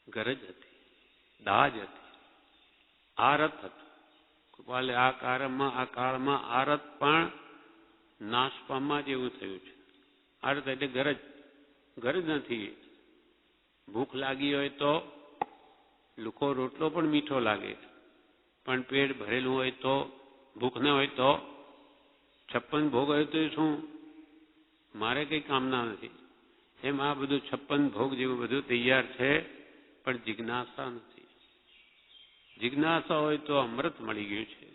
[SPEAKER 1] ગરજ હતી, દાજ હતી, આરત હતું. કૃપાલે આ કાળમાં આરત પણ નાશ પામવા જેવું થયું છે. આરત એટલે ગરજ નથી. ભૂખ લાગી હોય તો લુખો રોટલો પણ મીઠો લાગે, પણ પેટ ભરેલું હોય તો, ભૂખ ન હોય તો 56 ભોગ હોય તો શું મારે કંઈ કામના નથી. એમ આ બધું 56 ભોગ જેવું બધું તૈયાર છે, પણ જિજ્ઞાસા નથી. જિજ્ઞાસા હોય તો અમૃત મળી ગયું છે.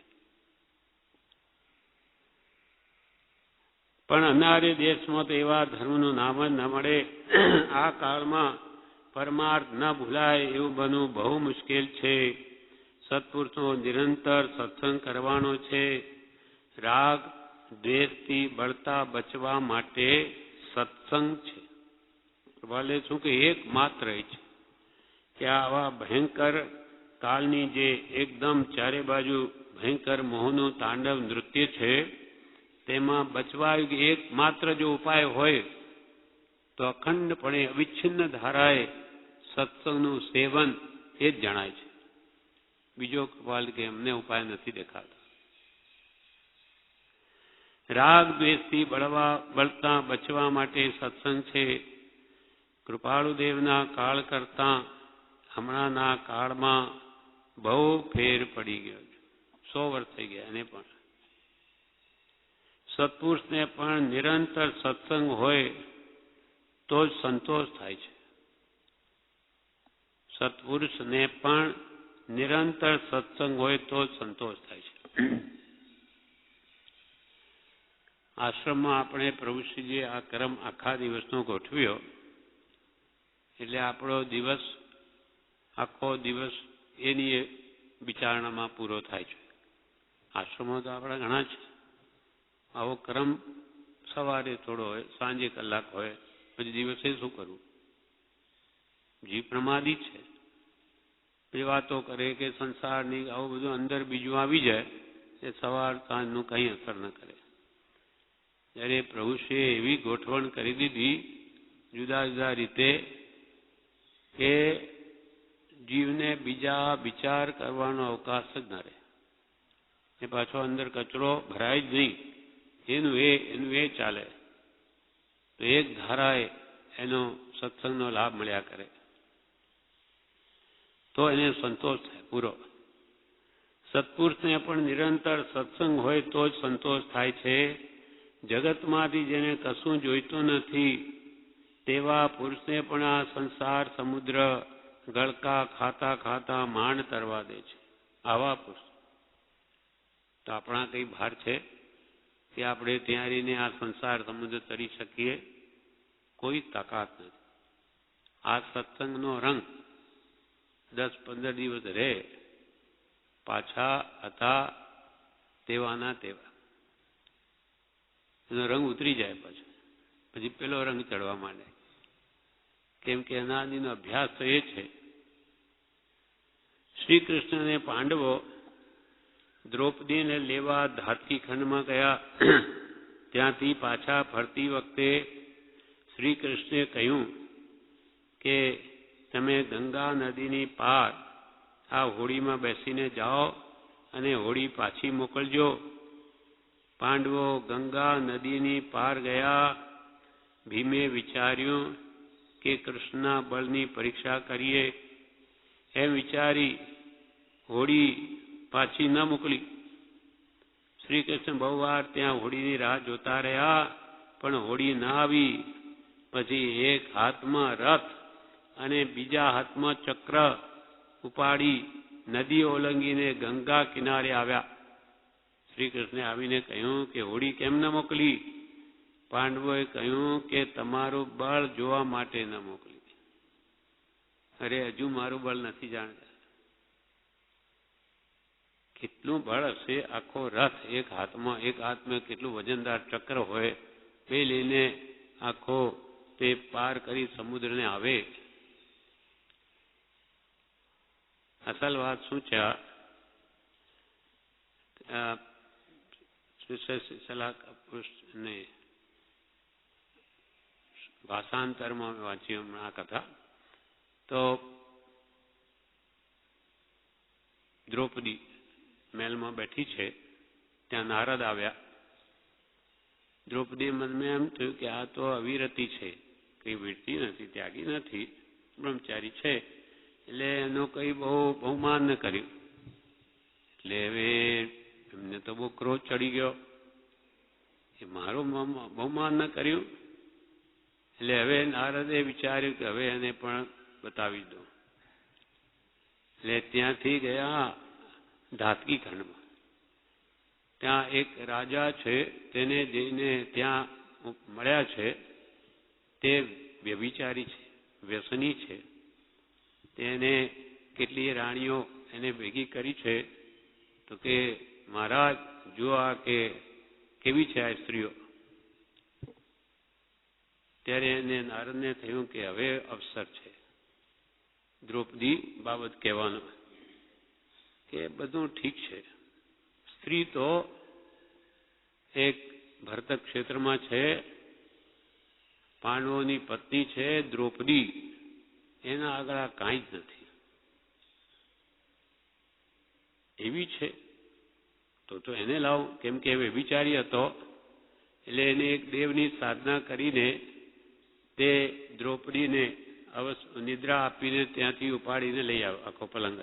[SPEAKER 1] પણ અનાર્ય દેશમાં તો એવા ધર્મનું નામ જ ન મળે. આ કાળમાં પરમાર્થ ન ભૂલાય એવું બનવું બહુ મુશ્કેલ છે. સત્પુરુષનો નિરંતર સત્સંગ કરવાનો છે. રાગ દ્વેષથી બળતા બચવા માટે સત્સંગ છે. ભલે શું કે એક માત્ર છે કે આવા ભયંકર કાળની જે એકદમ ચારે બાજુ ભયંકર મોહનું તાંડવ નૃત્ય છે, તેમાં બચવા એક માત્ર જો ઉપાય હોય તો અખંડપણે અવિચ્છિન્ન ધારાએ સત્સંગનું સેવન એ જ જણાય છે. બીજો કૃપાલ કે અમને ઉપાય નથી દેખાતો. રાગ દ્વેષથી બળતા બચવા માટે સત્સંગ છે. કૃપાળુદેવના કાળ કરતાં હમણાંના કાળમાં બહુ ફેર પડી ગયો છે. 100 વર્ષ થઈ ગયા. એને પણ સત્પુરુષને પણ નિરંતર સત્સંગ હોય તો જ સંતોષ થાય છે. સત્પુરુષને પણ નિરંતર સત્સંગ હોય તો જ સંતોષ થાય છે. આશ્રમમાં આપણે પ્રભુશ્રીજીએ આ ક્રમ આખા દિવસનો ગોઠવ્યો, એટલે આપણો દિવસ આખો દિવસ એની વિચારણામાં પૂરો થાય છે. આશ્રમો તો આપણા ઘણા છે. આવો ક્રમ સવારે થોડો હોય, સાંજે કલાક હોય, પછી દિવસે શું કરવું? જીવ પ્રમાદી છે. એ વાતો કરે કે સંસારની આવું બધું અંદર બીજું આવી જાય, એ સવાર સાંજનું કંઈ અસર ન કરે. જ્યારે પ્રભુશ્રીએ એવી ગોઠવણ કરી દીધી જુદા જુદા રીતે કે જીવને બીજા વિચાર કરવાનો અવકાશ જ ન રહે. એ પાછો અંદર કચરો ભરાય જ નહીં. એનું એ ચાલે તો એક ધારાએ એનો સત્સંગનો લાભ મળ્યા કરે તો એને સંતોષ થાય પૂરો. સત્પુરુષને પણ નિરંતર સત્સંગ હોય તો જ સંતોષ થાય છે. જગતમાંથી જેને કશું જોઈતું નથી તેવા પુરુષને પણ આ સંસાર સમુદ્ર ગળકા ખાતા ખાતા માંડ તરવા દે છે. આવા પુરુષ તો આપણા કઈ ભાર છે કે આપણે ત્યાં રહીને આ સંસાર સમુદ્ર તરી શકીએ? કોઈ તાકાત નથી. આ સત્સંગનો રંગ 10-15 દિવસ રહે, પાછા હતા તેવાના તેવા. એનો રંગ ઉતરી જાય પછી પેલો રંગ ચડવા માંડે. કેમ કે અનાદિનો અભ્યાસ તો એ છે. શ્રી કૃષ્ણને પાંડવો દ્રૌપદીને લેવા ધારતી ખંડમાં ગયા. ત્યાંથી પાછા ફરતી વખતે શ્રી કૃષ્ણે કહ્યું કે તમે ગંગા નદીની પાર આ હોડીમાં બેસીને જાઓ અને હોડી પાછી મોકલજો. પાંડવો ગંગા નદીની પાર ગયા. ભીમે વિચાર્યું કે કૃષ્ણના બળની પરીક્ષા કરીએ એમ વિચારી હોડી પાછી ન મોકલી. શ્રી કૃષ્ણ બહુ વાર ત્યાં હોડીની રાહ જોતા રહ્યા, પણ હોડી ના આવી. પછી એક હાથમાં રથ અને બીજા હાથમાં ચક્ર ઉપાડી નદી ઓલંગીને ગંગા કિનારે આવ્યા. શ્રી કૃષ્ણે આવીને કહ્યું કે હોડી કેમ ન મોકલી? પાંડવોએ કહ્યું કે તમારું બળ જોવા માટે ન મોકલી. અરે હજુ મારું બળ નથી જાણતા. કેટલું બળ હશે? આખો રથ એક હાથમાં કેટલું વજનદાર ચક્ર હોય, બે લઈને આખો તે પાર કરી સમુદ્રને આવે. અસલ વાત શું છે? ભાષાંતરમાં વાંચી હમણાં આ કથા. તો દ્રૌપદી મહેલમાં બેઠી છે, ત્યાં નારદ આવ્યા. દ્રૌપદી મનમાં એમ થયું કે આ તો અવિરતી છે, કઈ વીરતી નથી, ત્યાગી નથી, બ્રહ્મચારી છે, એટલે એનું કઈ બહુ બહુમાન ન કર્યું. એટલે હવે એમને તો બહુ ક્રોધ ચડી ગયો, એ મારું બહુમાન ન કર્યું. એટલે હવે નારદે વિચાર્યું કે હવે એને પણ બતાવી દો. એટલે ત્યાંથી ગયા ધાતકી ખંડમાં. ત્યાં એક રાજા છે, તેને જઈને ત્યાં મળ્યા છે. તે વ્યભિચારી છે, વ્યસની છે. તેને કેટલી રાણીઓ એને ભેગી કરી છે. તો કે મહારાજ જો આ કે કેવી છે આ સ્ત્રીઓ. ત્યારે એને નારદને થયું કે હવે અવસર છે દ્રૌપદી બાબત કહેવાનો, કે બધું ઠીક છે. સ્ત્રી તો એક ભરત ક્ષેત્રમાં છે, પાંડવોની પત્ની છે દ્રૌપદી, એના આગળ આ કાંઈ જ નથી. એવી છે તો એને લાવો, કેમ કે હવે વિચારી હતો. એટલે એને એક દેવની સાધના કરીને તે દ્રૌપદીને નિદ્રા આપીને ત્યાંથી ઉપાડીને લઈ આવ્યો આખો પલંગ.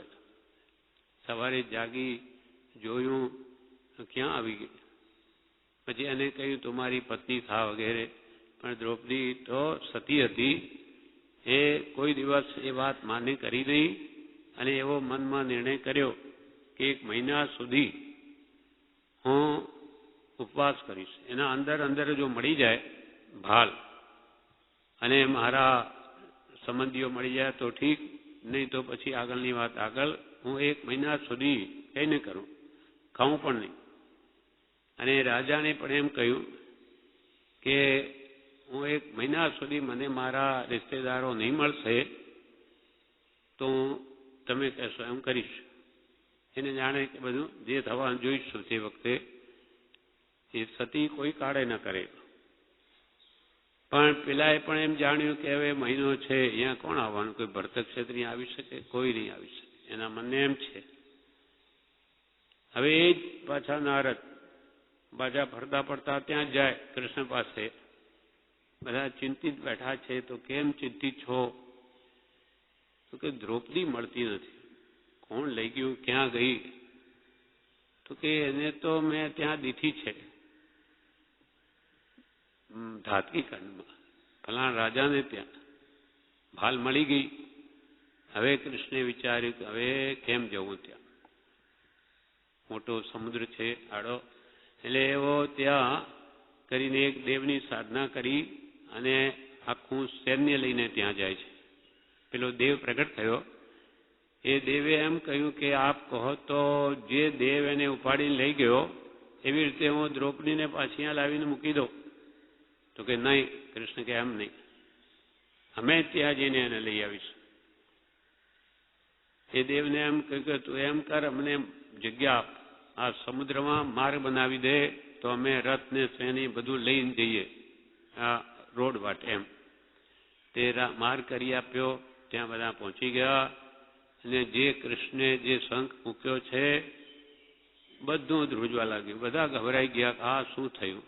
[SPEAKER 1] સવારે જાગી જોયું ક્યાં આવી ગઈ. પછી એને કહ્યું તમારી પત્ની થા વગેરે. પણ દ્રૌપદી તો સતી હતી, એ કોઈ દિવસ એ વાત માન્ય કરી નહીં. અને એવો મનમાં નિર્ણય કર્યો કે 1 મહિના સુધી હું ઉપવાસ કરીશ. એના અંદર જો મળી જાય ભાલ અને મારા સંબંધીઓ મળી જાય તો ઠીક, નહીં તો પછી આગળની વાત આગળ. હું 1 મહિના સુધી કંઈ નહીં કરું, ખાઉં પણ નહીં. અને રાજાને પણ એમ કહ્યું કે હું 1 મહિના સુધી મને મારા રિશ્તેદારો નહીં મળશે તો તમે કહેશો એમ કરીશ. એને જાણે કે બધું જે થવાનું જોઈશું તે વખતે એ સતી કોઈ કાળે ન કરે. પણ પેલાએ પણ એમ જાણ્યું કે હવે મહિનો છે, અહીંયા કોણ આવવાનું? કોઈ ભરત ક્ષેત્રી આવી શકે? કોઈ નહીં આવી શકે. એના મનને એમ છે. હવે એ જ પાછા નારદ પાછા ફરતા ફરતા ત્યાં જાય કૃષ્ણ પાસે. બધા ચિંતિત બેઠા છે. તો કેમ ચિંતિત છો? તો કે દ્રૌપદી મળતી નથી. કોણ લઈ ગયું? ક્યાં ગઈ? તો કે એને તો મેં ત્યાં દીઠી છે ધાતકી ખંડમાં, ફલાણા રાજાને ત્યાં ભાલ મળી ગઈ. હવે કૃષ્ણે વિચાર્યું કે હવે કેમ જવું? ત્યાં મોટો સમુદ્ર છે આડો. એટલે એવો ત્યાં કરીને એક દેવની સાધના કરી અને આખું સૈન્ય લઈને ત્યાં જાય છે. પેલો દેવ પ્રગટ થયો. એ દેવે એમ કહ્યું કે આપ કહો તો જે દેવ એને ઉપાડીને લઈ ગયો એવી રીતે હું દ્રૌપદીને પાછી અહીંયા લાવીને મૂકી દઉં. તો કે નહીં. કૃષ્ણ કે એમ નહીં, અમે ત્યાં જઈને એને લઈ આવીશું. એ દેવને એમ કહ્યું કે તું એમ કર, અમને જગ્યા આપ, આ સમુદ્રમાં માર્ગ બનાવી દે તો અમે રથને સેની બધું લઈને જઈએ આ રોડ વાટે. એમ તે માર્ગ કરી આપ્યો. ત્યાં બધા પહોંચી ગયા. અને જે કૃષ્ણે જે શંખ મૂક્યો છે બધું ધ્રુજવા લાગ્યું. બધા ગભરાઈ ગયા, આ શું થયું.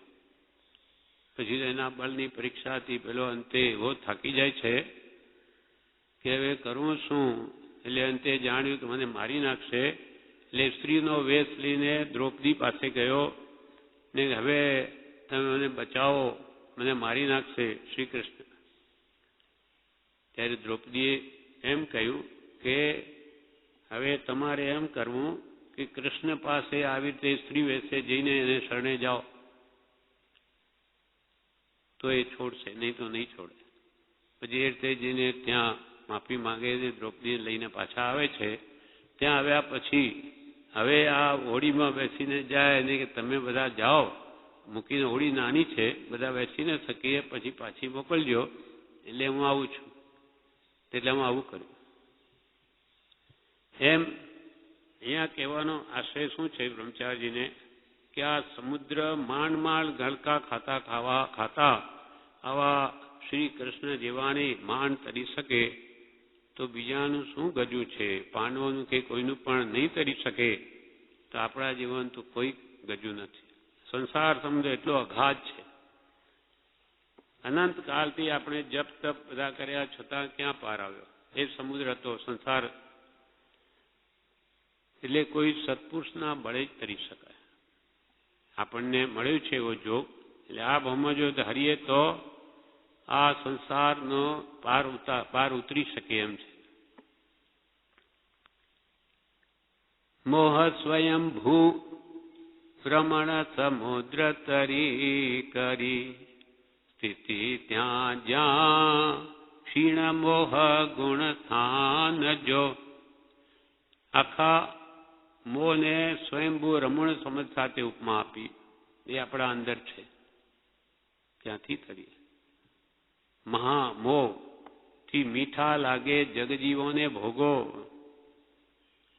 [SPEAKER 1] પછી એના બળની પરીક્ષાથી પેલો અંતે એવો થાકી જાય છે કે હવે કરવું શું. એટલે અંતે જાણ્યું કે મને મારી નાખશે. એટલે સ્ત્રીનો વેશ લઈને દ્રૌપદી પાસે ગયો ને હવે તમે મને બચાવો, મને મારી નાખશે શ્રી કૃષ્ણ. ત્યારે દ્રૌપદીએ એમ કહ્યું કે હવે તમારે એમ કરવું કે કૃષ્ણ પાસે આવી રીતે સ્ત્રી વેશે જઈને એને શરણે જાઓ તો એ છોડશે, નહીં તો નહીં છોડે. પછી એ રીતે જઈને ત્યાં માફી માંગે છે. દ્રૌપદીને લઈને પાછા આવે છે. ત્યાં આવ્યા પછી હવે આ હોડીમાં બેસીને જાય નહીં કે તમે બધા જાઓ, મૂકીને હોડી નાની છે, બધા બેસીને શકીએ, પછી પાછી મોકલજો, એટલે હું આવું છું. એટલે હું આવું કર્યું. એમ અહીંયા કહેવાનો આશય શું છે બ્રહ્મચારીજીને કે આ સમુદ્ર માંડ માંડ ગળકા ખાતા આવા શ્રી કૃષ્ણ જેવાની માંડ તરી શકે તો બીજાનું શું ગજું છે. પાંડવોનું કે કોઈનું પણ નહીં તરી શકે તો આપણા જીવન તો કોઈ ગજું નથી. સંસાર સમજો એટલો અઘાત છે. અનંત કાળથી આપણે જપ તપ બધા કર્યા છતાં ક્યાં પાર આવ્યો. એ સમુદ્ર હતો સંસાર. એટલે કોઈ સત્પુરુષના બળે જ તરી શકાય. આપણને મળ્યું છે એવો જોગ. એટલે આ ભાવમાં જો હરીએ તો આ સંસારનો પાર ઉતરી શકે એમ છે. મોહ સ્વયં ભૂ ભ્રમણ સમુદ્ર તરી કરી સ્થિતિ ત્યાં જ્યાં ક્ષીણ મોહ ગુણ સ્થાન જો. આખા મોહને સ્વયંભૂ રમણ સમજ સાથે ઉપમા આપી. એ આપણા અંદર છે, ત્યાંથી તરીએ. મહામોહ થી મીઠા લાગે જગજીવોને ભોગો.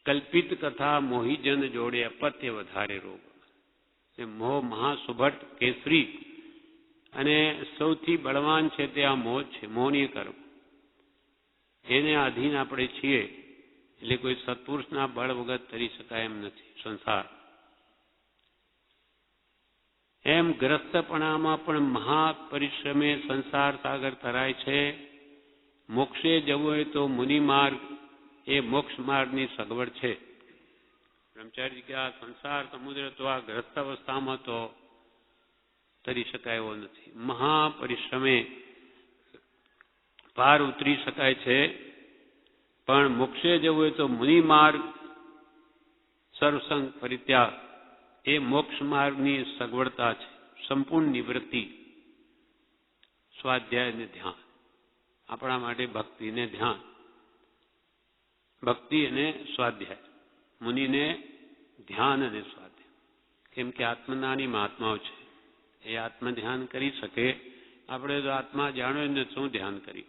[SPEAKER 1] કલ્પિત કથા મોહીજન જોડે અપત્ય વધારે રોગ. એ મોહ મહાસુભટ કેસરી અને સૌથી બળવાન છે તે આ મોહ છે. મોહની કર્મ એને આધીન આપણે છીએ. એટલે કોઈ સત્પુરુષના બળ વગર તરી શકાય એમ નથી સંસાર. એમ ગ્રસ્તપણામાં પણ મહાપરિશ્રમે સંસાર સાગર તરાય છે. મોક્ષે જવું હોય તો મુનિ માર્ગ એ મોક્ષ માર્ગની સગવડ છે. બ્રહ્મચારી કે આ સંસાર સમુદ્ર તો આ ગ્રસ્ત અવસ્થામાં તો તરી શકાય એવો નથી. મહાપરિશ્રમે પાર ઉતરી શકાય છે. પણ મોક્ષે જવું હોય તો મુનિ માર્ગ સર્વસંગ પરિત્યાગ એ મોક્ષ માર્ગની સગવડતા છે. સંપૂર્ણ નિવૃત્તિ, સ્વાધ્યાય અને ધ્યાન. આપણા માટે ભક્તિ ને ધ્યાન, ભક્તિ અને સ્વાધ્યાય. મુનિને ધ્યાન અને સ્વાધ્યાય. કેમ કે આત્મનાની મહાત્માઓ છે, એ આત્મ ધ્યાન કરી શકે. આપણે તો આત્મા જાણ્યો ને શું ધ્યાન કરી.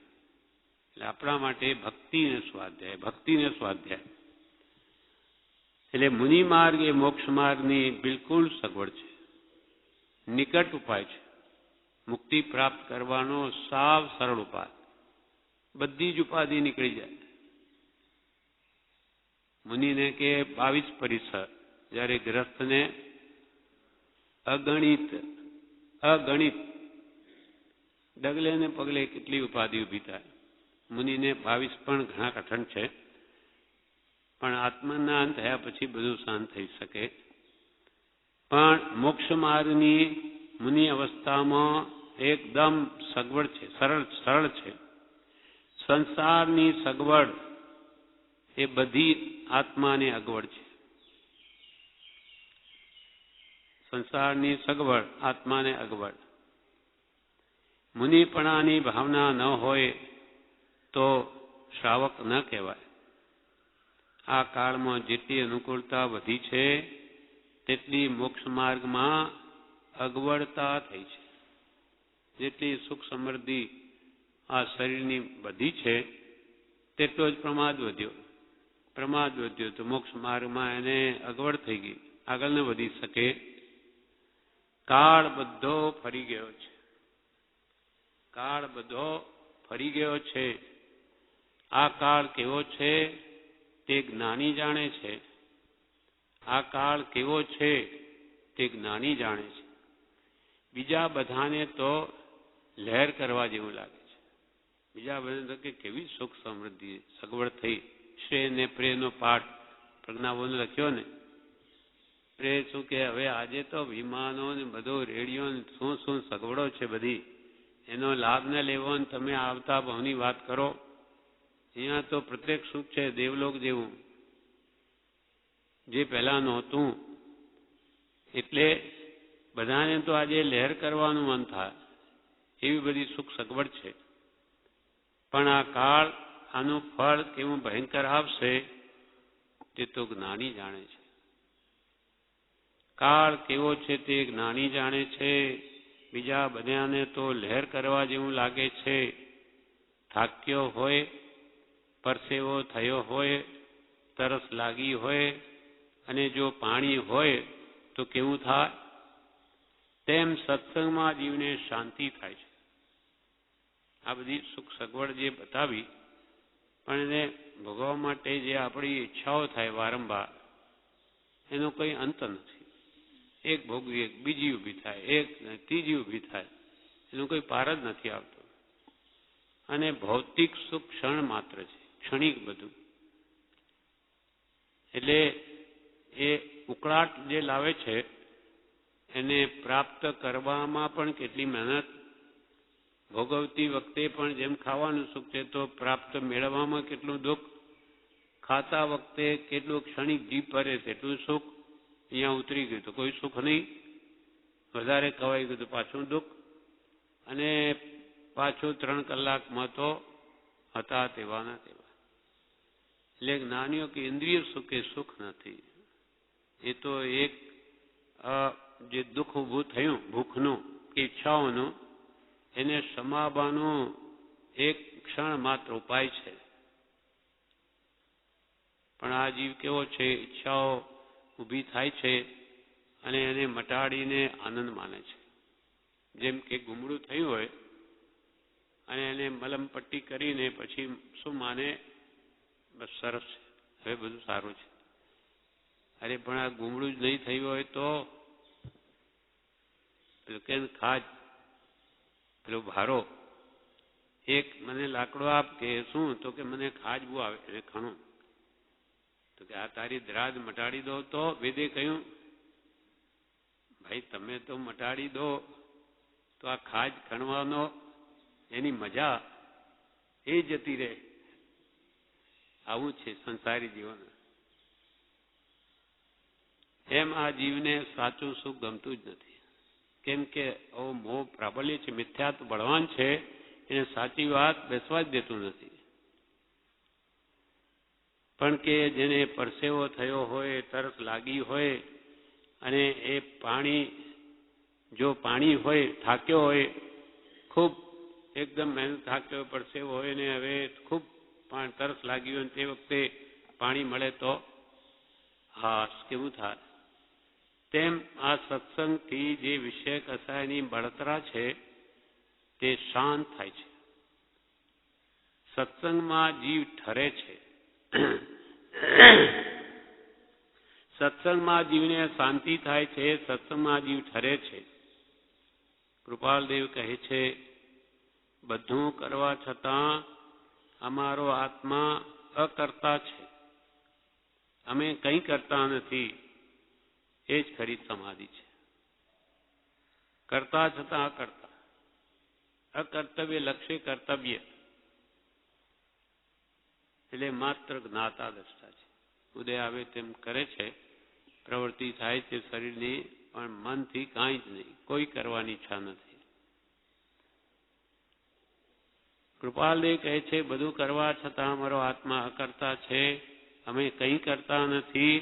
[SPEAKER 1] એટલે આપણા માટે ભક્તિ ને સ્વાધ્યાય, ભક્તિ ને સ્વાધ્યાય. એટલે મુનિ માર્ગ એ મોક્ષ માર્ગની બિલકુલ સગવડ છે, નિકટ ઉપાય છે. મુક્તિ પ્રાપ્ત કરવાનો સાવ સરળ ઉપાય. બધી જ ઉપાધિ નીકળી જાય. મુનિને કે 22 પરિસર, જ્યારે ગ્રસ્તને અગણિત ડગલે ને પગલે કેટલી ઉપાધિ ઉભી થાય. મુનિને 22 પણ ઘણા કઠણ છે. પણ આત્મજ્ઞાન થયા પછી બધું શાંત થઈ શકે. પણ મોક્ષ માર્ગની મુનિ અવસ્થામાં એકદમ સગવડ છે, સરળ છે. સંસારની સગવડ એ બધી આત્માને અગવડ છે. સંસારની સગવડ આત્માને અગવડ. મુનિપણાની ભાવના ન હોય તો શ્રાવક ન કહેવાય. આ કાળમાં જેટલી અનુકૂળતા વધી છે તેટલી મોક્ષ માર્ગમાં અગવડતા થઈ છે. જેટલી સુખ સમૃદ્ધિ આ શરીરની બધી છે તેટલો જ પ્રમાદ વધ્યો તો મોક્ષ માર્ગમાં એને અગવડ થઈ ગઈ, આગળ ન વધી શકે. કાળ બધો ફરી ગયો છે. આ કાળ કેવો છે તે જ્ઞાની જાણે છે. આ કાળ કેવો છે તે જ્ઞાની જાણે છે. બીજા બધાને તો લહેર કરવા જેવું લાગે છે. બીજા બધાને તો કે કેવી સુખ સમૃદ્ધિ સગવડ થઈ. શ્રેય ને પ્રેયનો પાઠ પ્રજ્ઞાબોધનો લખ્યો ને, પ્રેય શું કે હવે આજે તો વિમાનો ને બધો રેડિયો ને શું સગવડો છે બધી, એનો લાભ ન લેવો ને તમે આવતા ભાવની વાત કરો. અહીંયા તો પ્રત્યેક સુખ છે દેવલોક જેવું, જે પહેલા નહોતું. એટલે બધાને તો આજે લહેર કરવાનું મન થાય એવી બધી સુખ સગવડ છે. પણ આ કાળ આનું ફળ કેવું ભયંકર આવશે તે તો જ્ઞાની જાણે છે. કાળ કેવો છે તે જ્ઞાની જાણે છે. બીજા બધાને તો લહેર કરવા જેવું લાગે છે. થાક્યો હોય, પરસેવો થયો હોય, તરસ લાગી હોય અને જો પાણી હોય તો કેવું થાય? તેમ સત્સંગમાં જીવને શાંતિ થાય છે. આ બધી સુખ સગવડ જે બતાવી, પણ એને ભોગવવા માટે જે આપણી ઈચ્છાઓ થાય વારંવાર, એનો કોઈ અંત નથી. એક ભોગવી એક બીજી ઊભી થાય, એક ત્રીજી ઊભી થાય, એનો કોઈ પાર જ નથી આવતો. અને ભૌતિક સુખ ક્ષણ માત્ર છે, ક્ષણિક બધું. એટલે એ ઉકળાટ જે લાવે છે એને પ્રાપ્ત કરવામાં પણ કેટલી મહેનત, ભોગવતી વખતે પણ જેમ ખાવાનું સુખ છે તો પ્રાપ્ત મેળવવામાં કેટલું દુઃખ, ખાતા વખતે કેટલું ક્ષણિક જીભ ભરે તેટલું સુખ, અહીંયા ઉતરી ગયું તો કોઈ સુખ નહીં, વધારે ખવાઈ ગયું તો પાછું દુઃખ, અને પાછું 3 કલાકમાં તો હતા તેવાના તેવા. એટલે જ્ઞાનીઓ કે ઇન્દ્રિય સુખ એ સુખ નથી, એ તો એક જે દુઃખ ઊભું થયું ભૂખનું કે ઈચ્છાઓનું, એને સમાવવાનું એક ક્ષણ માત્ર ઉપાય છે. પણ આ જીવ કેવો છે, ઈચ્છાઓ ઊભી થાય છે અને એને મટાડીને આનંદ માને છે. જેમ કે ગુમડું થયું હોય અને એને મલમ પટ્ટી કરીને પછી શું માને, બસ સરસ છે, હવે બધું સારું છે. અરે પણ આ ગુમડું જ નહીં થયું હોય તો પેલું કે ખાજ, પેલો ભારો, એક મને લાકડો આપ, કે શું, તો કે મને ખાજ બહુ આવે એને ખણું, તો કે આ તારી દ્રાજ મટાડી દો. તો વેદે કહ્યું ભાઈ તમે તો મટાડી દો તો આ ખાજ ખણવાનો એની મજા એ જતી રહે. આવું છે સંસારી જીવન. એમ આ જીવને સાચું સુખ ગમતું જ નથી. કેમ કે આવો મોહ પ્રાબલ્ય છે, મિથ્યાત્વ બળવાન છે, એને સાચી વાત બેસવા જ દેતું નથી. પણ કે જેને પરસેવો થયો હોય, તરસ લાગી હોય અને એ પાણી, જો પાણી હોય, થાક્યો હોય, ખૂબ એકદમ મહેનત થાક્યો હોય, પરસેવો હોય ને હવે ખૂબ તરસ લાગી હોય, તે વખતે પાણી મળે તો હાશ કેવું થાય. તેમ આ સત્સંગથી જે વિષય કસાયની બળતરા છે તે શાંત થાય છે. સત્સંગમાં જીવ ઠરે છે. સત્સંગમાં જીવને શાંતિ થાય છે, સત્સંગમાં જીવ ઠરે છે. કૃપાલદેવ કહે છે, બધું કરવા છતાં અમારો આત્મા અકર્તા છે, અમે કંઈ કરતા નથી, એ જ ખરી સમાધિ છે. કરતા છતાં અકર્તા, અકર્તવ્ય લક્ષ્ય કર્તવ્ય, એટલે માત્ર જ્ઞાતા દ્રષ્ટા છે. ઉદય આવે તેમ કરે છે, પ્રવૃત્તિ થાય છે શરીરની, પણ મનથી કાંઈ જ નહીં, કોઈ કરવાની ઈચ્છા નથી. કૃપાલદેવ કહે છે, બધું કરવા છતાં અમારો આત્મા અકર્તા છે, અમે કંઈ કરતા નથી,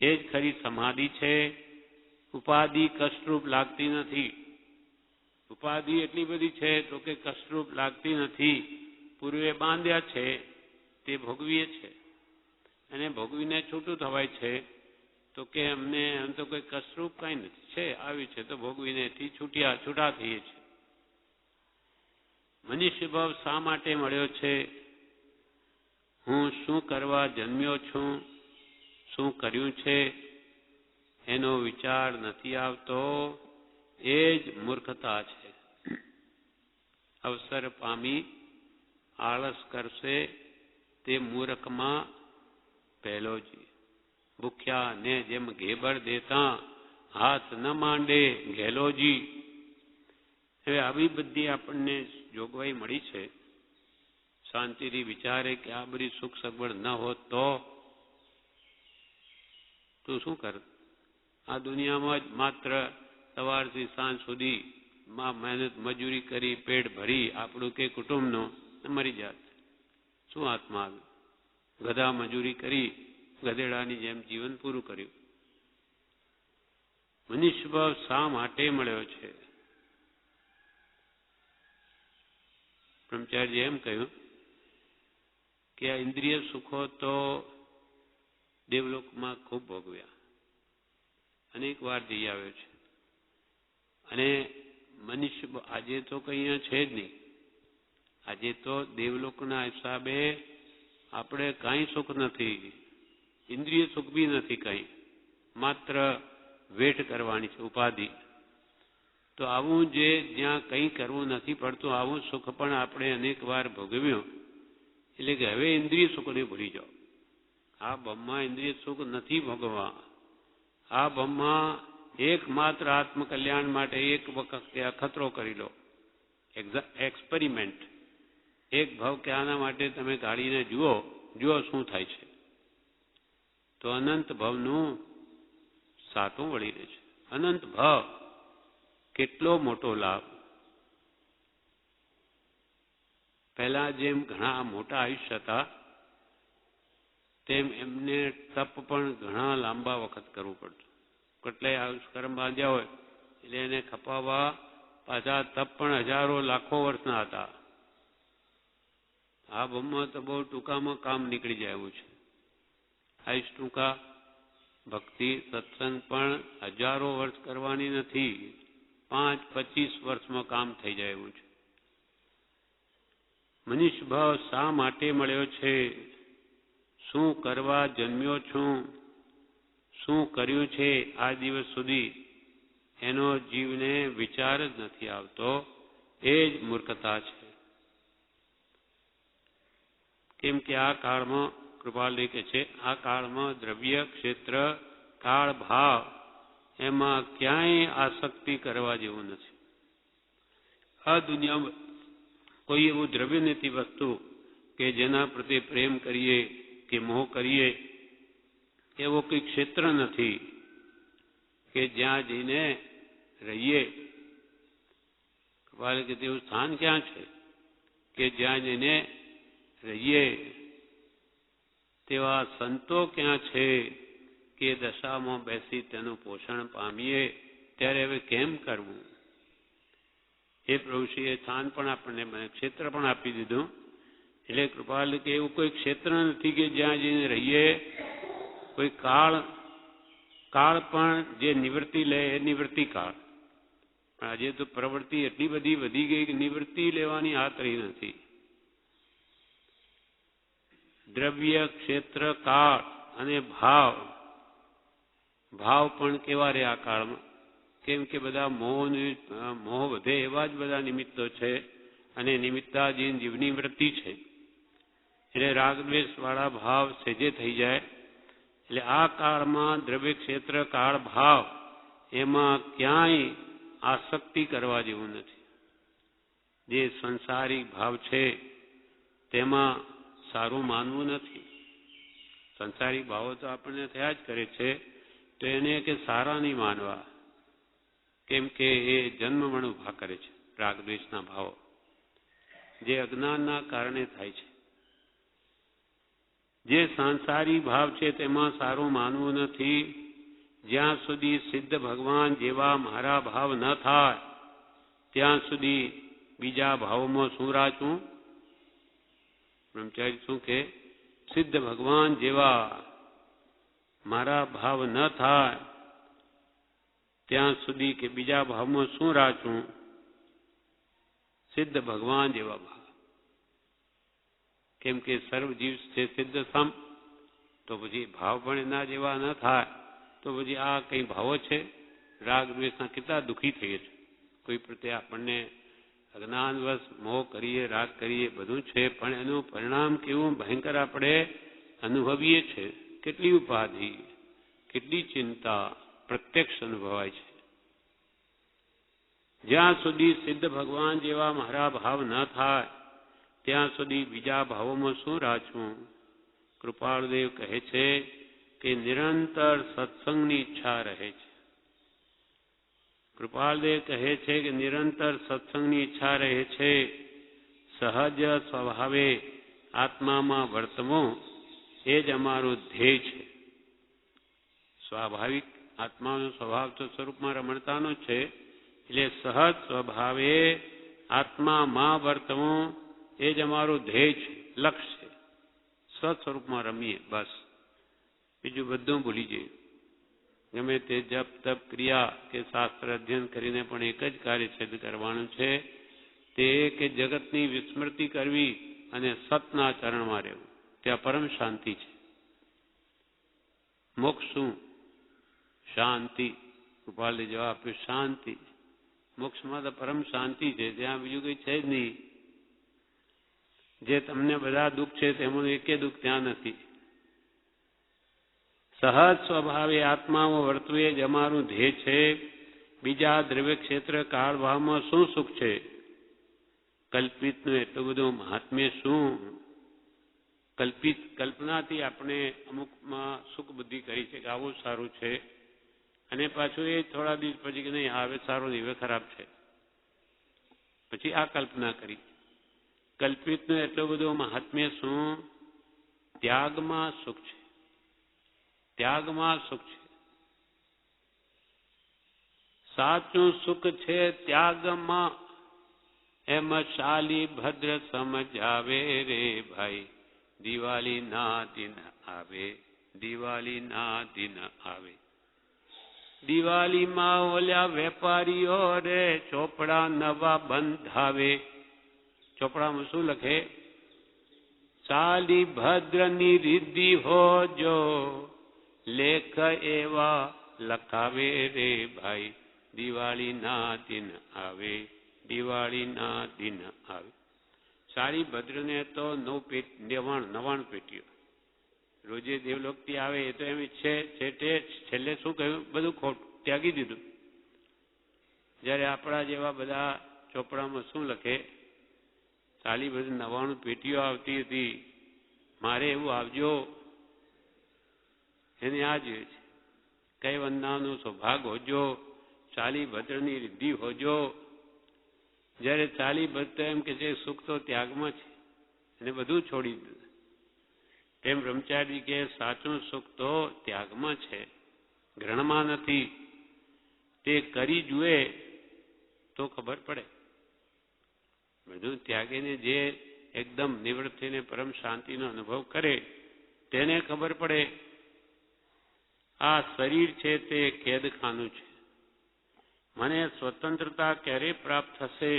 [SPEAKER 1] એ જ ખરી સમાધિ છે. ઉપાધિ કષ્ટરૂપ લાગતી નથી. ઉપાધિ એટલી બધી છે તો કે કષ્ટરૂપ લાગતી નથી. પૂર્વે બાંધ્યા છે તે ભોગવીએ છે, અને ભોગવીને છૂટું થવાય છે તો કે અમને એમ તો કોઈ કષ્ટરૂપ કાંઈ નથી, છે આવી છે તો ભોગવીને છૂટા થઈએ છીએ. મનુષ્ય ભાવ શા માટે મળ્યો છે? હું શું કરવા જન્મ્યો છું, શું કર્યું છે, એનો વિચાર નથી આવતો, એ જ મૂર્ખતા છે. અવસર પામી આળસ કરશે તે મૂર્ખમાં પહેલો જ. ભૂખ્યા ને જેમ ઘેબર દેતા હાથ ન માંડે ઘેલોજી. હવે આવી બધી આપણને જોગવાઈ મળી છે. શાંતિથી વિચારે કે આ બધી સુખ સગવડ ન હોત તો તું શું કર? આ દુનિયામાં જ માત્ર સવારથી સાંજ સુધી મહેનત મજૂરી કરી પેટ ભરી આપણું કે કુટુંબનું મરી જાત. શું હાથમાં આવ્યું? ગધા મજૂરી કરી ગધેડાની જેમ જીવન પૂરું કર્યું. મનુષ્ય ભાવ શા માટે મળ્યો છે? બ્રહ્મચારીએ એમ કહ્યું કે આ ઇન્દ્રિય સુખો તો દેવલોકમાં ખૂબ ભોગવ્યા, અનેક વાર જઈ આવ્યો છે. અને મનુષ્ય આજે તો કઈ અહીંયા છે જ નહીં. આજે તો દેવલોકના હિસાબે આપણે કાંઈ સુખ નથી, ઇન્દ્રિય સુખ બી નથી કાંઈ, માત્ર વેઠ કરવાની છે, ઉપાધિ. તો આવું જે જ્યાં કંઈ કરવું નથી પડતું આવું સુખ પણ આપણે અનેક વાર ભોગવ્યું. એટલે કે હવે ઇન્દ્રિય સુખને ભૂલી જાઓ. આ બ્રહ્મા ઇન્દ્રિય સુખ નથી ભોગવવા. આ બ્રહ્મા એકમાત્ર આત્મકલ્યાણ માટે એક વખત અખતરો કરી લો, એક્સપેરિમેન્ટ. એક ભાવ કે આના માટે તમે કાઢીને જુઓ શું થાય છે. તો અનંત ભાવનું સાતું વળી રહે છે. અનંત ભાવ કેટલો મોટો લાભ. પહેલા જેમ ઘણા મોટા આયુષ્ય હતા તેમ એમને તપ પણ ઘણા લાંબા વખત કરવું પડતું. કેટલાય આયુષ્ય કર્મ બાંધ્યા હોય એટલે એને ખપાવવા પાછા તપ પણ હજારો લાખો વર્ષના હતા. આ બ્રહ્મા તો બહુ ટૂંકામાં કામ નીકળી જાય એવું છે. આયુષ ટૂંકા, ભક્તિ સત્સંગ પણ હજારો વર્ષ કરવાની નથી, 5-25 વર્ષમાં કામ થઈ જાય એવું છે. મનુષ્ય ભાવ શા માટે મળ્યો છે? શું કરવા જન્મ્યો છું? શું કર્યું છે આ દિવસ સુધી? એનો જીવને વિચાર જ નથી આવતો. એ જ મૂર્ખતા છે. કેમ કે આ કાળમાં કૃપાલ કે છે, આ કાળમાં દ્રવ્ય ક્ષેત્ર કાળ ભાવ એમાં ક્યાંય આસક્તિ કરવા જેવું નથી. આ દુનિયામાં કોઈ એવું દ્રવ્ય નથી વસ્તુ કે જેના પ્રત્યે પ્રેમ કરીએ કે મોહ કરીએ. એવો કોઈ ક્ષેત્ર નથી કે જ્યાં જઈને રહીએ. કૃપાલ કે તેવું સ્થાન ક્યાં છે કે જ્યાં જઈને રહીએ? તેવા સંતો ક્યાં છે કે દશામાં બેસી તેનું પોષણ પામીએ? ત્યારે હવે કેમ કરવું? એ પ્રભુશ્રીએ સ્થાન પણ આપણને ક્ષેત્ર પણ આપી દીધું. એટલે કૃપાલ કે એવું કોઈ ક્ષેત્ર નથી કે જ્યાં જઈને રહીએ. કોઈ કાળ પણ જે નિવૃત્તિ લે એ નિવૃત્તિ કાળ. પણ આજે તો પ્રવૃત્તિ એટલી બધી વધી ગઈ કે નિવૃત્તિ લેવાની હાથ રહી નથી. દ્રવ્ય ક્ષેત્ર કાળ અને ભાવ પણ કેવા રહે આ કાળમાં? કેમ કે બધા મોહ વધે એવા જ બધા નિમિત્તો છે અને નિમિત્તાધીન જીવની વૃત્તિ છે. એટલે રાગદ્વેષ વાળા ભાવ સહેજે થઈ જાય. એટલે આ કાળમાં દ્રવ્ય ક્ષેત્ર કાળ ભાવ એમાં ક્યાંય આસક્તિ કરવા જેવું નથી. જે સંસારિક ભાવ છે તેમાં સારું માનવું નથી. સંસારિક ભાવો તો આપણને થયા જ કરે છે, તો એને કે સારા નહીં માનવા. કેમ કે એ જન્મમણ ઉભા કરે છે. રાગદ્વેષના ભાવો જે અજ્ઞાનના કારણે થાય છે. જે સાંસારિક ભાવ છે તેમાં સારું માનવું નથી. જ્યાં સુધી સિદ્ધ ભગવાન જેવા મારા ભાવ ન થાય ત્યાં સુધી બીજા ભાવમાં શું રાચવું? બ્રહ્મચારી શું કે સિદ્ધ ભગવાન જેવા મારા ભાવ ન થાય ત્યાં સુધી કે બીજા ભાવમાં શું રાચવું? સિદ્ધ ભગવાન જેવા ભાવ. કેમ કે સર્વ જીવ છે સિદ્ધ સમ, તો પછી ભાવ પણ એના જેવા ન થાય તો પછી આ કંઈ ભાવો છે? રાગ દ્વેષના કેટલા દુઃખી થઈએ છે. કોઈ પ્રત્યે આપણને અજ્ઞાનવશ મોહ કરીએ, રાગ કરીએ, બધું છે, પણ એનું પરિણામ કેવું ભયંકર આપણે અનુભવીએ છે. કેટલી ઉપાધિ, કેટલી ચિંતા પ્રત્યક્ષ અનુભવાય છે. જ્યાં સુધી સિદ્ધ ભગવાન જેવા મારા ભાવ ન થાય ત્યાં સુધી બીજા ભાવોમાં શું રાચવું? કૃપાળદેવ કહે છે કે નિરંતર સત્સંગની ઈચ્છા રહે છે. કૃપાળદેવ કહે છે કે નિરંતર સત્સંગની ઈચ્છા રહે છે. સહજ સ્વભાવે આત્મામાં વર્તવું એ જ અમારું ધ્યેય છે. સ્વાભાવિક આત્માનો સ્વભાવ તો સ્વરૂપમાં રમણતાનો છે, એટલે સહજ સ્વભાવે આત્મામાં વર્તવું એ જ અમારું ધ્યેય છે, લક્ષ્ય છે. સ્વસ્વરૂપમાં રમીએ બસ, બીજું બધું ભૂલી જઈએ. ગમે તે જપ તપ ક્રિયા કે શાસ્ત્ર અધ્યયન કરીને પણ એક જ કાર્ય સિદ્ધ કરવાનું છે, તે કે જગતની વિસ્મૃતિ કરવી અને સતના ચરણમાં રહેવું. ત્યાં પરમ શાંતિ છે. મોક્ષ શું? શાંતિ. કૃપાલે જવાબ આપ્યો, શાંતિ. મોક્ષમાં તો પરમ શાંતિ છે, ત્યાં બીજું કંઈ છે જ નહીં. જે તમને બધા દુઃખ છે તેમાંનું એકે દુઃખ ત્યાં નથી. સહજ સ્વભાવે આત્મામાં વર્તવું એ જ અમારું ધ્યેય છે. બીજા દ્રવ્ય ક્ષેત્ર કાળભાવમાં શું સુખ છે? કલ્પિતનું એટલું બધું મહાત્મ્ય શું? કલ્પનાથી આપણે અમુકમાં સુખ બુદ્ધિ કરી છે કે આવું સારું છે, અને પાછું એ થોડા દિવસ પછી કે નહીં હવે સારું નહીં, હવે ખરાબ છે, પછી આ કલ્પના કરી. કલ્પિતનું એટલું બધું મહાત્મ્ય શું? ત્યાગમાં સુખ છે. ત્યાગમાં સુખ છે. સાચું સુખ છે ત્યાગમાં. એમ શાલી ભદ્ર સમજાવે રે ભાઈ, દિવાળી ના દિન આવે, દિવાળી ના દિન આવે. દિવાળીમાં ઓલ્યા વેપારીઓ રે ચોપડા નવા બંધાવે. ચોપડામાં શું લખે? ચાલી ભદ્રની રિદ્ધિ હોજો, લેખ એવા લખાવે રે ભાઈ, દિવાળી ના દિન આવે, દિવાળી ના દિન આવે. સારી ભદ્રને તો 99 પેટીઓ રોજે દેવલોકથી આવે એ તો એમ છે, છેલ્લે શું કહ્યું? બધું ત્યાગી દીધું. જ્યારે આપણા જેવા બધા ચોપડામાં શું લખે? સાલી ભદ્ર 99 પેટીઓ આવતી હતી, મારે એવું આવજો. એને આ જોઈએ છે. કઈ વંદાનું સૌભાગ હોજો, ચાલી ભદ્રની રિદ્ધિ હોજો. જ્યારે ચાલી ભદ્ર એમ કે છે સુખ તો ત્યાગમાં છે, એને બધું છોડી દીધું. તેમ બ્રહ્મચારી કે સાચું સુખ તો ત્યાગમાં છે, ગ્રહણમાં નથી. તે કરી જુએ તો ખબર પડે. બધું ત્યાગીને જે એકદમ નિવૃત્ત થઈને પરમ શાંતિનો અનુભવ કરે તેને ખબર પડે. આ શરીર છે તે કેદખાનું છે. મને સ્વતંત્રતા ક્યારે પ્રાપ્ત થશે?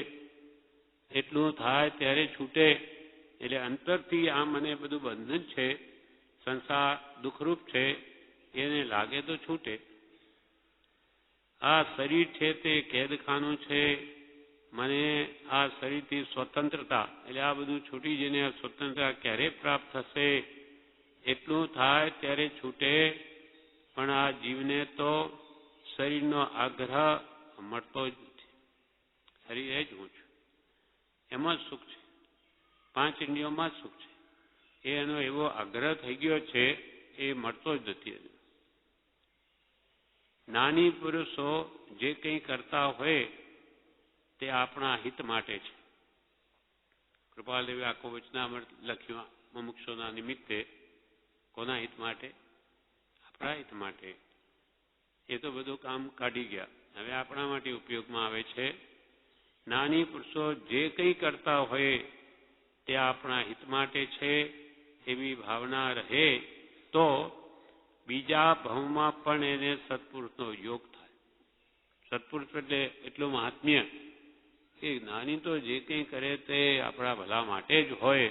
[SPEAKER 1] એટલું થાય ત્યારે છૂટે. એટલે અંતરથી આ મને બધું બંધન છે, સંસાર દુઃખરૂપ છે, એને લાગે તો છૂટે. આ શરીર છે તે કેદખાનું છે. મને આ શરીરથી સ્વતંત્રતા, એટલે આ બધું છૂટી જઈને સ્વતંત્રતા ક્યારે પ્રાપ્ત થશે? એટલું થાય ત્યારે છૂટે. પણ આ જીવને તો શરીરનો આગ્રહ મળતો જ નથી. શરીર એ જ હું છું, એમાં જ સુખ છે. 5 ઇન્દ્રિયોમાં જ સુખ છે. એનો એવો આગ્રહ થઈ ગયો છે, એ મળતો જ નથી. નાની પુરુષો જે કંઈ કરતા હોય તે આપણા હિત માટે છે. કૃપાલદેવે આખો વચનામૃત લખ્યું મુમુક્ષુના નિમિત્તે. કોના હિત માટે? આપણા હિત માટે. એ તો બધું કામ કાઢી ગયા, હવે આપણા માટે ઉપયોગમાં આવે છે. નાની પુરુષો જે કંઈ કરતા હોય તે આપણા હિત માટે છે, એવી ભાવના રહે તો બીજા ભાવમાં પણ એને સત્પુરુષનો યોગ થાય. સત્પુરુષ એટલે એટલું મહાત્મ્ય કે નાની તો જે કંઈ કરે તે આપણા ભલા માટે જ હોય.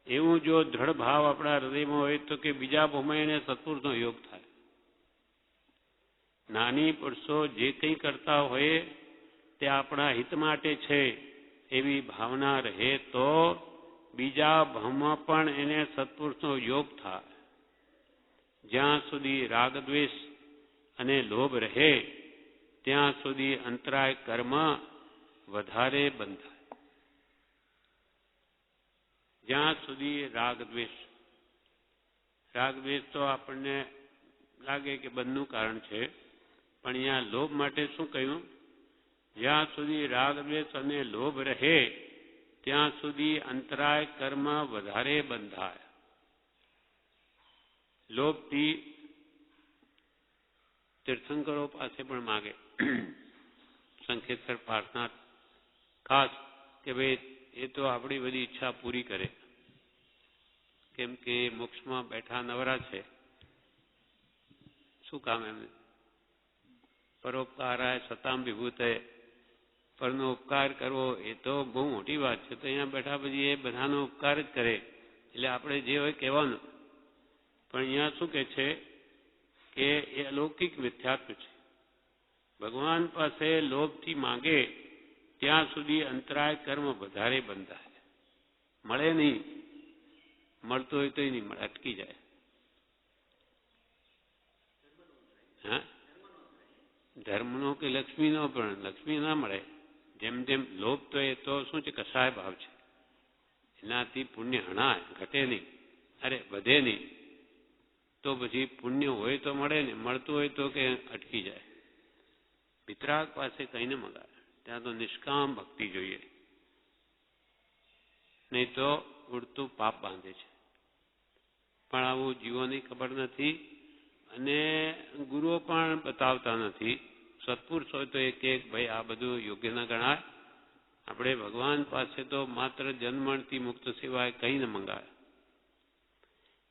[SPEAKER 1] એવું જો દ્રઢ ભાવ આપણા હૃદયમાં હોય તો કે બીજા ભાવમાં એને સત્પુરુષનો યોગ થાય. જ્ઞાની પુરુષો જે કંઈ કરતા હોય તે આપણા હિત માટે છે એવી ભાવના રહે તો બીજા ભાવમાં પણ એને સત્પુરુષનો યોગ થાય. જ્યાં સુધી રાગદ્વેષ અને લોભ રહે ત્યાં સુધી અંતરાય કર્મ વધારે બંધાય. જ્યાં સુધી રાગદ્વેષ તો આપણને લાગે કે બંધનું કારણ છે, પણ અહીંયા લોભ માટે શું કહ્યું? જ્યાં સુધી રાગદ્વેષ અને લોભ રહે ત્યાં સુધી અંતરાય કર્મ વધારે બંધાય. લોભથી તીર્થંકરો પાસે પણ માગે સંકેતસર પ્રાર્થના ખાસ કે ભાઈ એ તો આપણી બધી ઈચ્છા પૂરી કરે, કેમ કે મોક્ષમાં બેઠા નવરા છે, શું કામ એમને? પરોપકારાય સતામ વિભૂતે, પરનો ઉપકાર કરવો એ તો બહુ મોટી વાત છે. તો અહીંયા બેઠા પછી એ બધાનો ઉપકાર જ કરે, એટલે આપણે જે હોય કહેવાનું. પણ અહીંયા શું કહે છે કે એ અલૌકિક મિથ્યાત્વ છે. ભગવાન પાસે લોભથી માંગે ત્યાં સુધી અંતરાય કર્મ વધારે બંધાય. મળે નહીં, મળતો હોય તો નહીં મળે, અટકી જાય. હા, ધર્મનો કે લક્ષ્મીનો, પણ લક્ષ્મી ના મળે. જેમ જેમ લોભ તો એ તો શું છે? કસાય ભાવ છે. એનાથી પુણ્ય હણાય, ઘટે નહીં, અરે વધે નહીં. તો પછી પુણ્ય હોય તો મળે ને, મળતું હોય તો કે અટકી જાય. વિતરાગ પાસે કહીને મંગાવે, ત્યાં તો નિષ્કામ ભક્તિ જોઈએ, નહીં તો ઉડતું પાપ બાંધે છે. પણ આવું જીવોની ખબર નથી અને ગુરુઓ પણ બતાવતા નથી. સત્પુરુષ હોય તો એક ભાઈ આ બધું યોગ્ય ન ગણાય. આપણે ભગવાન પાસે તો માત્ર જન્મણથી મુક્ત સિવાય કંઈ ન મંગાવે.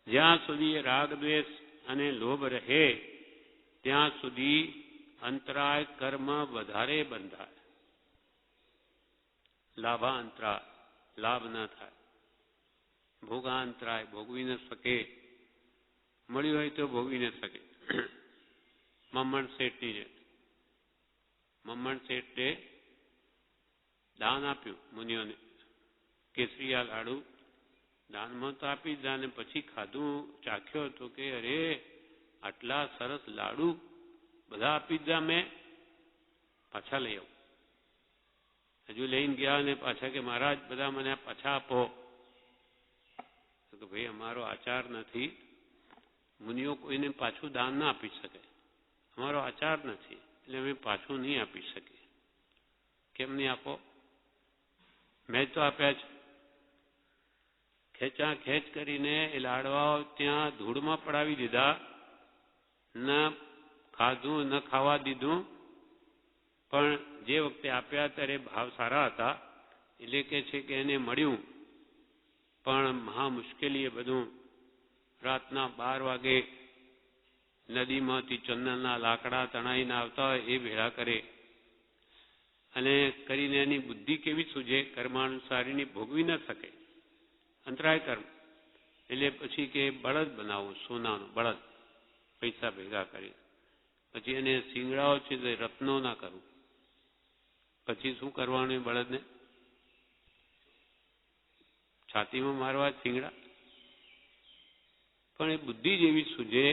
[SPEAKER 1] જ્યાં સુધી રાગ દ્વેષ અને લોભ રહે ત્યાં સુધી અંતરાય કર્મ વધારે બંધાય. લાભાંતરાય, લાભ ન થાય. ભોગાંતરાય, ભોગવી ન શકે. મળ્યું હોય તો ભોગવી ન શકે. મમ્મણ શેઠની છે. મમ્મણ શેઠે દાન આપ્યું મુનિઓને, કેસરીયા લાડુ દાનમાં તો આપી જ દાને. પછી ખાધું, ચાખ્યો તો કે અરે આટલા સરસ લાડુ બધા આપી દીધા, મેં પાછા લઈ આવું. હજુ લઈને ગયા ને પાછા કે મહારાજ બધા મને પાછા આપો. તો કે ભાઈ અમારો આચાર નથી, મુનિઓ કોઈને પાછું દાન ના આપી શકે, અમારો આચાર નથી, એટલે અમે પાછું નહીં આપી શકીએ. કેમ નહીં આપો? મેં તો આપ્યા છે. ખેંચા ખેંચ કરીને એ લાડવાઓ ત્યાં ધૂળમાં પડાવી દીધા, ન ખાધું ન ખાવા દીધું. પણ જે વખતે આપ્યા ત્યારે ભાવ સારા હતા, એટલે કે છે કે એને મળ્યું, પણ મહા મુશ્કેલી. એ બધું રાતના 12 વાગે નદીમાંથી ચંદનના લાકડા તણાઈને આવતા હોય એ ભેળા કરે, અને કરીને એની બુદ્ધિ કેવી સૂજે? કર્માનુસારીની ભોગવી ન શકે, અંતરાય કર્મ. એટલે પછી કે બળદ બનાવવું, સોનાનો બળદ, પૈસા ભેગા કરી. પછી એને શિંગડાઓ છે તે રત્નો ના કરવું. પછી શું કરવાનું? બળદને છાતીમાં મારવા શિંગડા. પણ એ બુદ્ધિ જેવી સૂજે,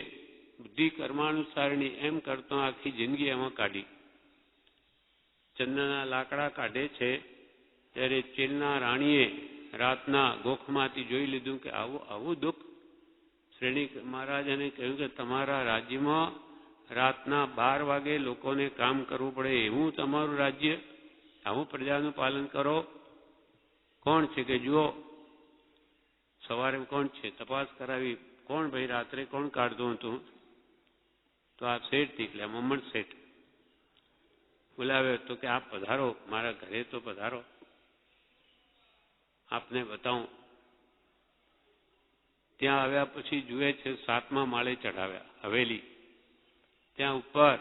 [SPEAKER 1] બુદ્ધિ કર્માનુસારની એમ કરતો આખી જિંદગી એમાં કાઢી. ચંદનના લાકડા કાઢે છે ત્યારે ચીલના રાણીએ રાતના ગોખમાંથી જોઈ લીધું કે આવું દુઃખ. શ્રેણી મહારાજાને કહ્યું કે તમારા રાજ્યમાં રાતના 12 વાગે લોકોને કામ કરવું પડે, એવું તમારું રાજ્ય? આવું પ્રજાનું પાલન કરો? કોણ છે કે જુઓ? સવારે કોણ છે? તપાસ કરાવી. કોણ ભાઈ રાત્રે કોણ કાઢતું હતું? તો આ શેઠ નીકળ્યા, મમ્મણ શેઠ. બોલાવ્યો તો કે આપ પધારો, મારા ઘરે તો પધારો, આપને બતાવું. ત્યાં આવ્યા પછી જુએ છે 7મા માળે ચઢાવ્યા હવેલી. ત્યાં ઉપર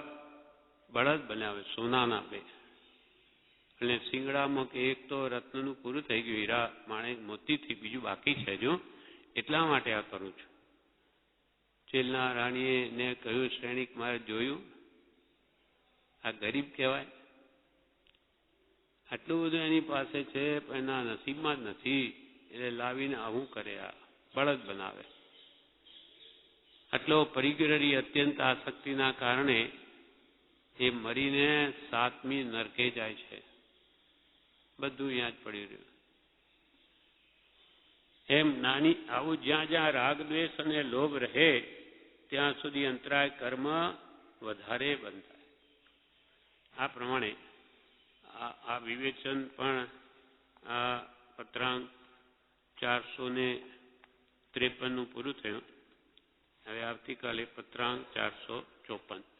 [SPEAKER 1] બળદ બનાવે સોનાના 2, અને શિંગડામાં કે એક તો રત્નનું પૂરું થઈ ગયું, હીરા માણેક મોતીથી, બીજું બાકી છે જો, એટલા માટે આ કરું છું. ચેલના રાણીએ ને કહ્યું, શ્રેણીક મારે જોયું આ ગરીબ કહેવાય? આટલું બધું એની પાસે છે પણ એના નસીબમાં જ નથી, એટલે લાવીને આવું કરે, આ બળદ બનાવે. આટલો પરિગ્રહી અત્યંત આસક્તિના કારણે એ મરીને 7મી નરકે જાય છે. બધું અહીંયા જ પડી રહ્યું. એમ નાની આવું જ્યાં જ્યાં રાગ દ્વેષ અને લોભ રહે ત્યાં સુધી અંતરાય કર્મ વધારે બંધાય. આ પ્રમાણે આ વિવેચન પણ આ પત્રાંક 453 પૂરું થયું. હવે આવતીકાલે પત્રાંક 454.